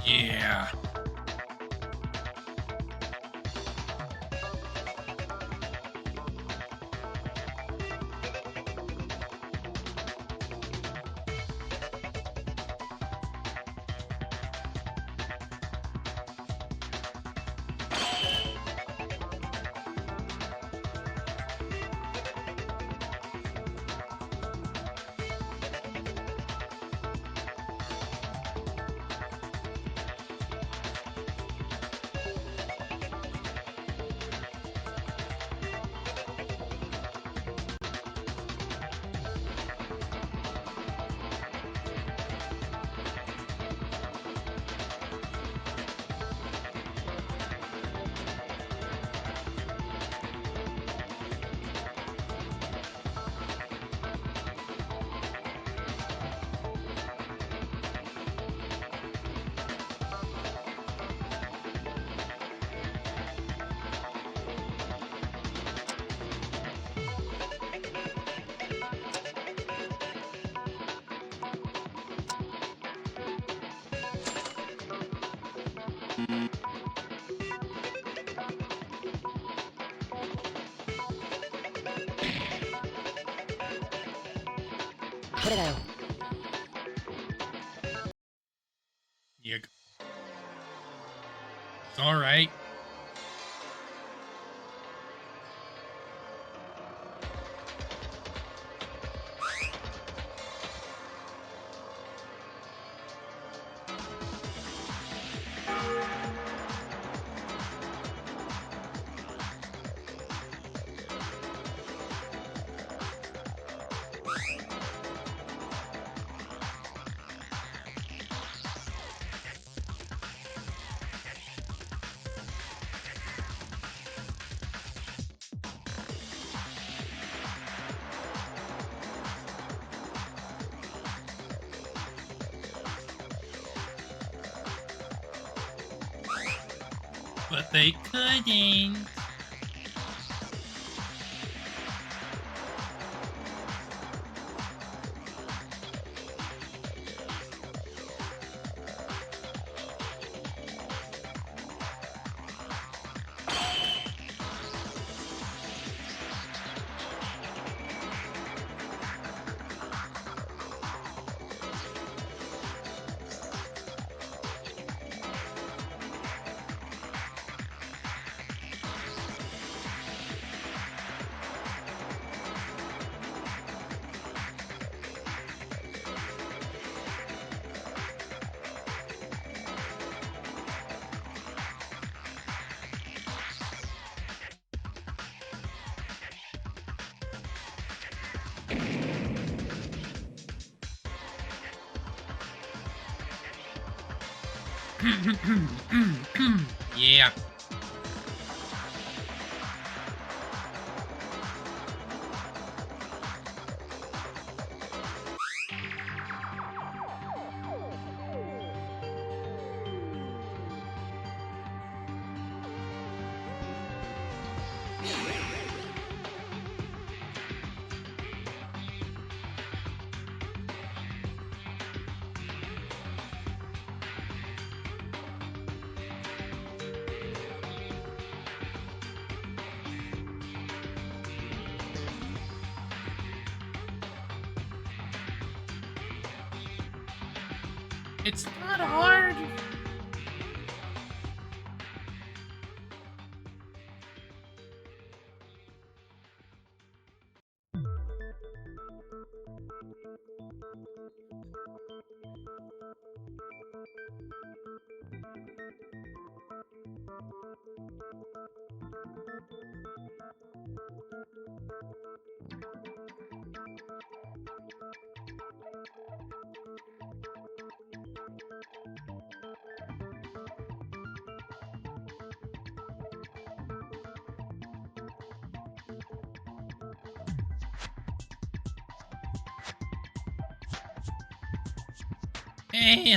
Yeah. Yuck. It's all right. But they couldn't. Yeah. It's not hard. Hey,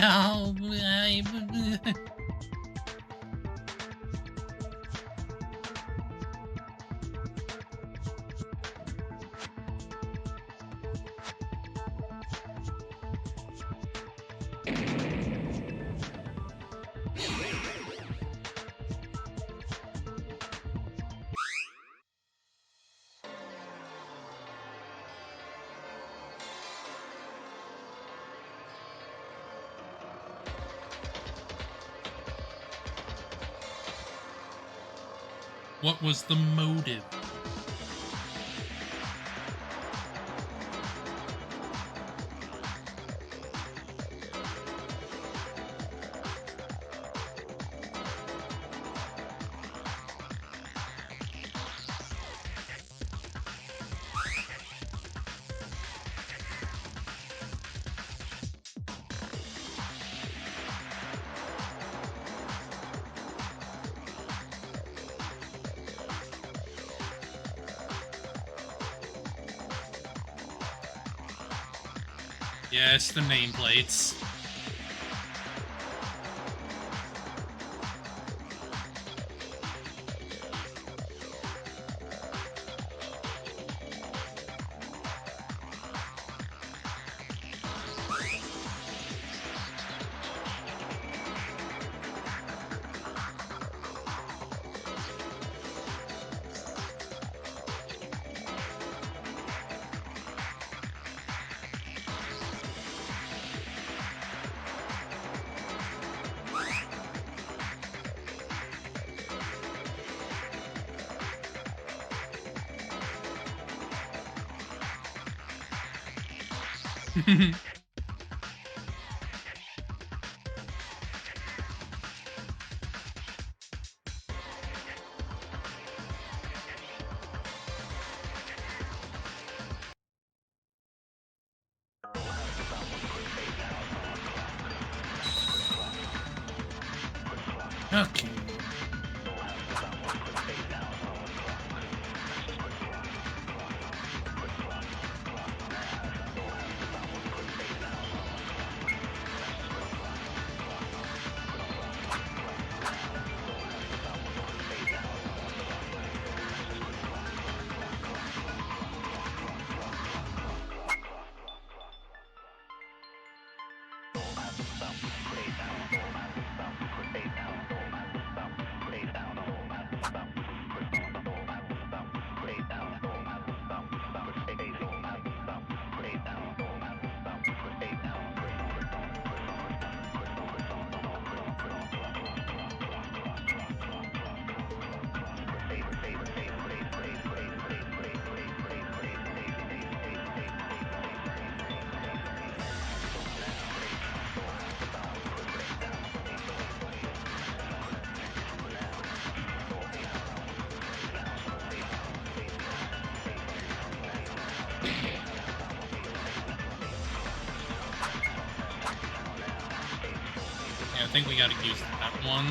what was the motive? Yes, the nameplates. Okay. think we gotta use that one.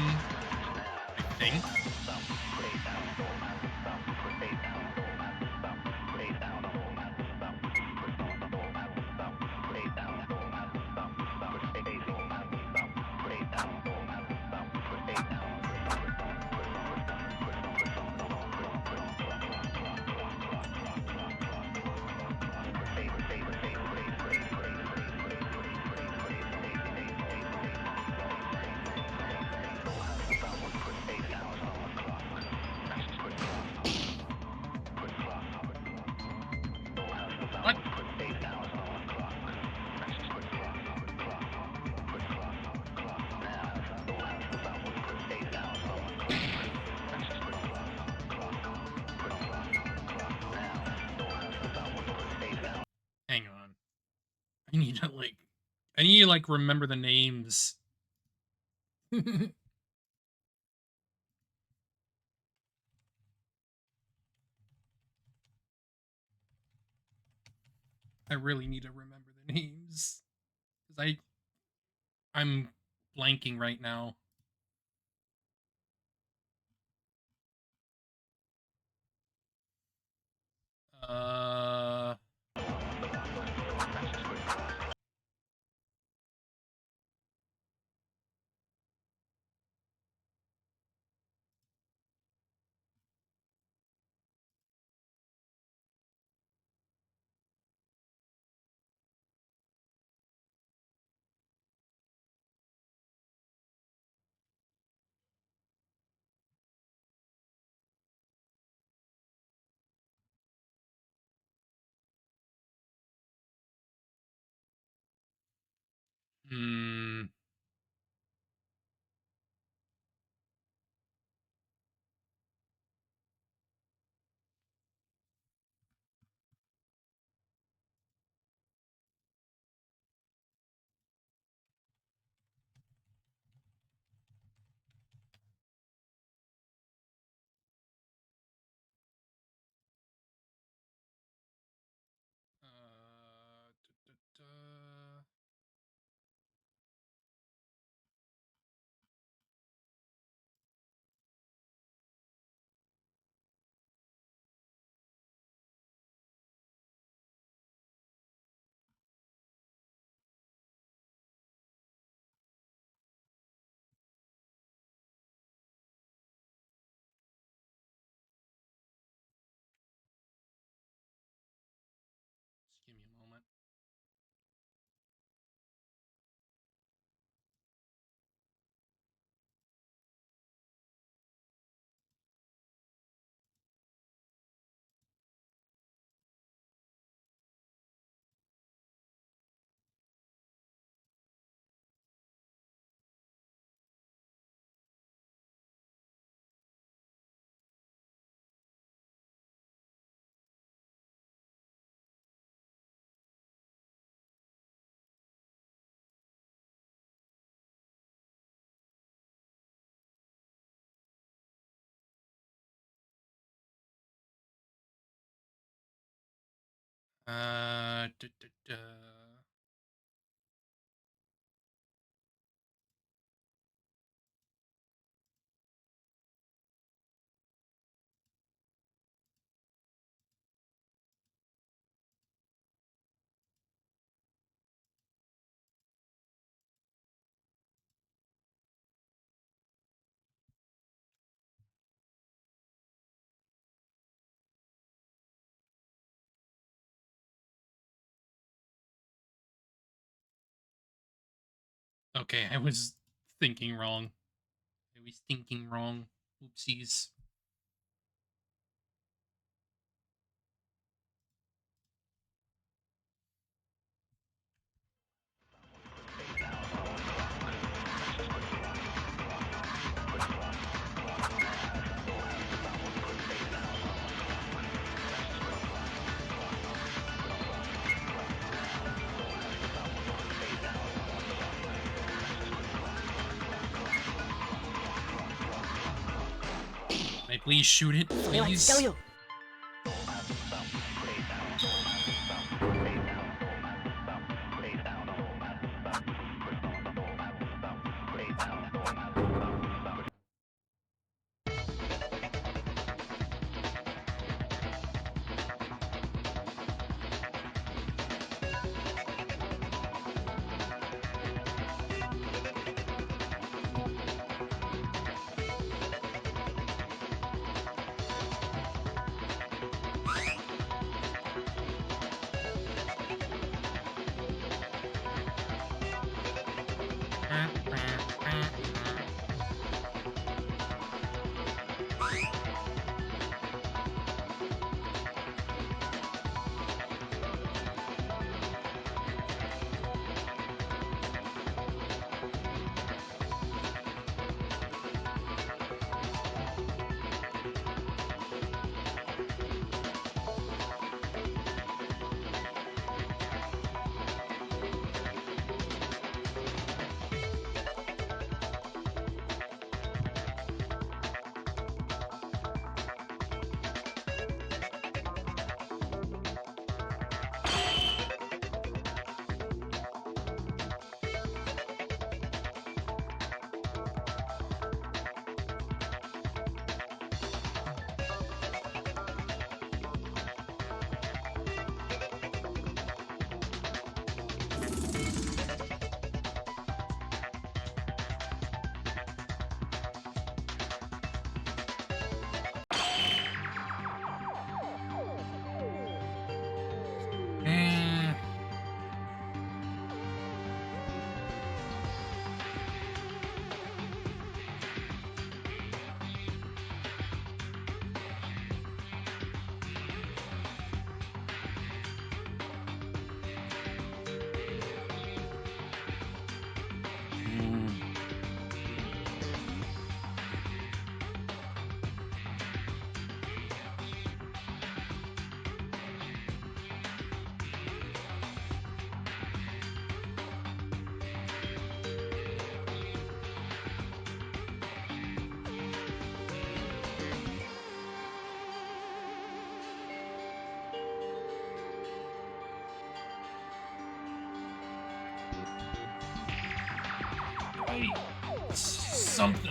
I think. What? Hang on. I need to remember the names. I really need to remember the names. Because I'm blanking right now. Uh hmm. Da, da, da. Just give me a moment. Da, da, da. Okay, I was thinking wrong. I was thinking wrong. Oopsies. Can I please shoot it, それは違 please? うよ Please. Why? Something.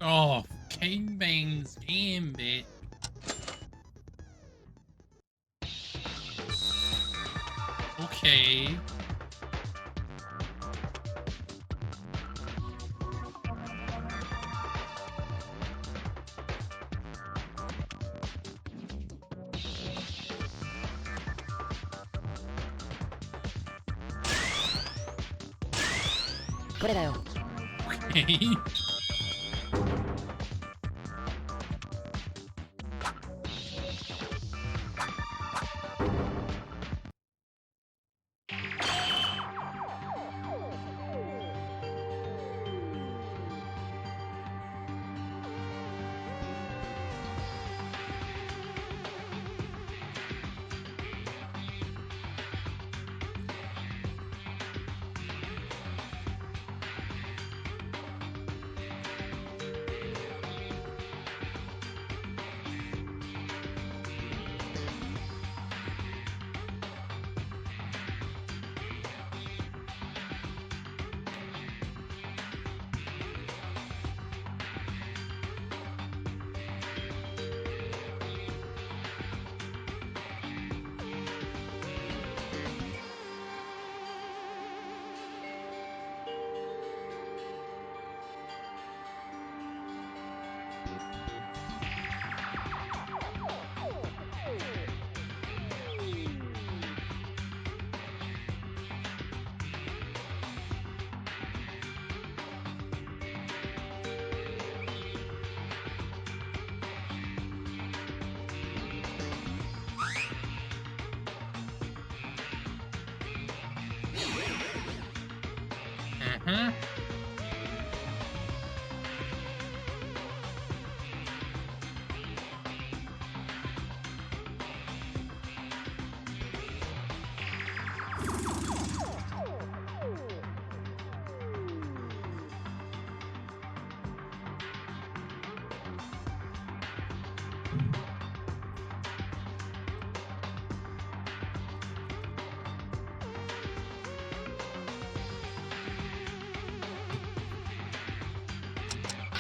Oh, Gangbang's Gambit. Okay. Okay.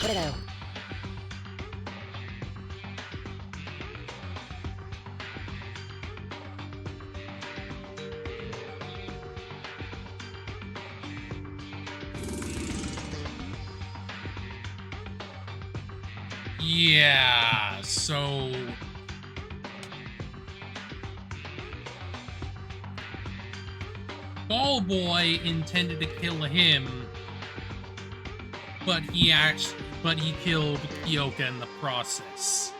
これだよ。 Yeah, so Ball Boy intended to kill him, but he killed Kyoka in the process.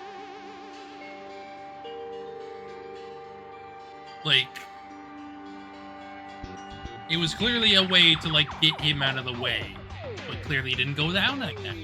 Like, it was clearly a way to, like, get him out of the way, but clearly it didn't go down like that.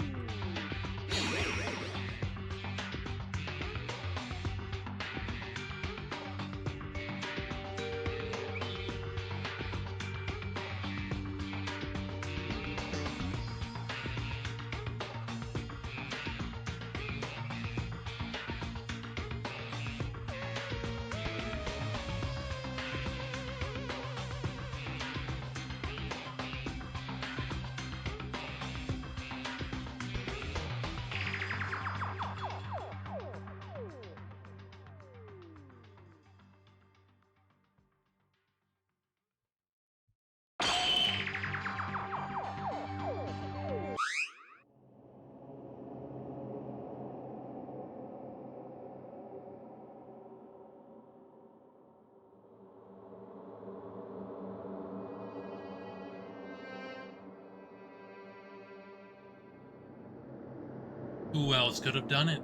Who else could have done it?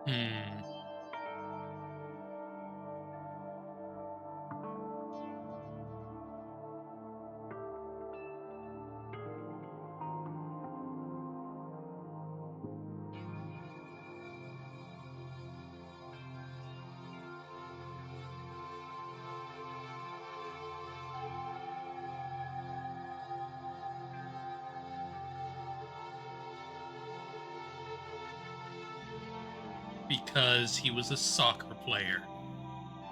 Hmm. Because he was a soccer player.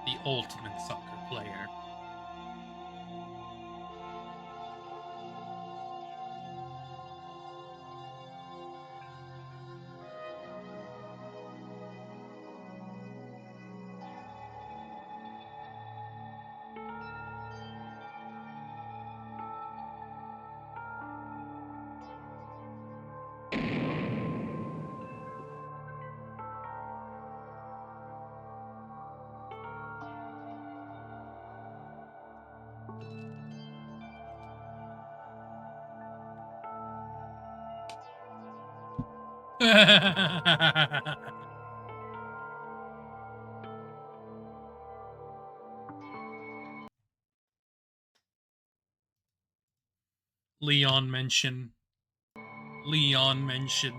The ultimate soccer player. Leon mention. Leon mention.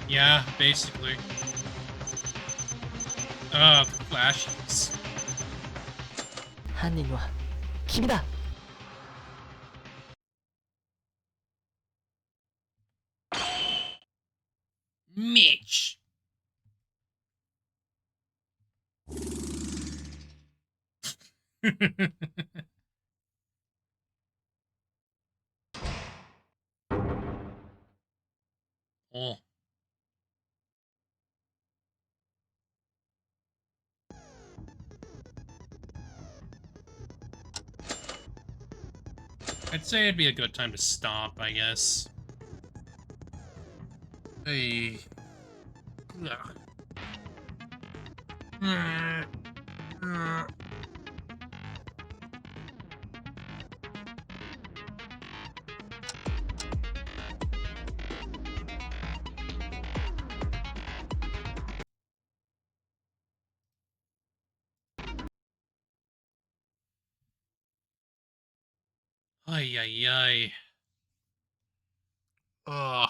Yeah, basically. Flashes. 犯人は君だ。 Mitch. Oh. I'd say it'd be a good time to stop, I guess. Hey. Ugh. Ay, ay, ay. Ugh.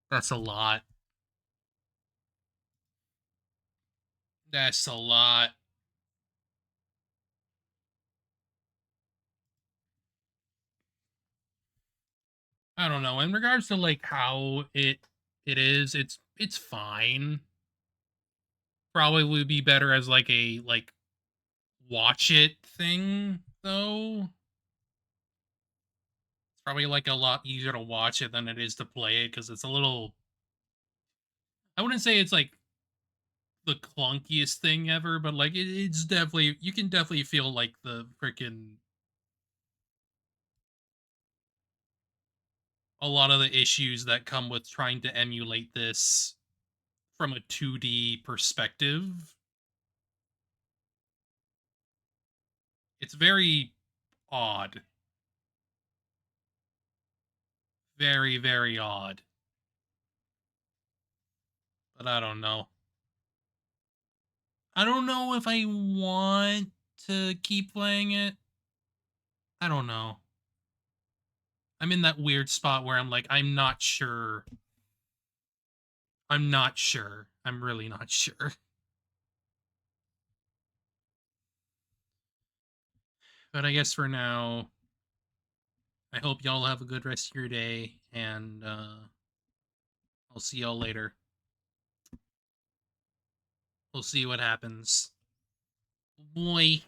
That's a lot. That's a lot. I don't know. In regards to like how it is, it's fine. Probably would be better as like a watch it thing though. It's probably like a lot easier to watch it than it is to play it because it's a little. I wouldn't say it's like the clunkiest thing ever, but like it's definitely you can definitely feel like the freaking a lot of the issues that come with trying to emulate this from a 2D perspective. It's very odd. Very, very odd. But I don't know. I don't know if I want to keep playing it. I don't know. I'm in that weird spot where I'm like, I'm not sure. I'm not sure. I'm really not sure. But I guess for now, I hope y'all have a good rest of your day, and I'll see y'all later. We'll see what happens. Boy.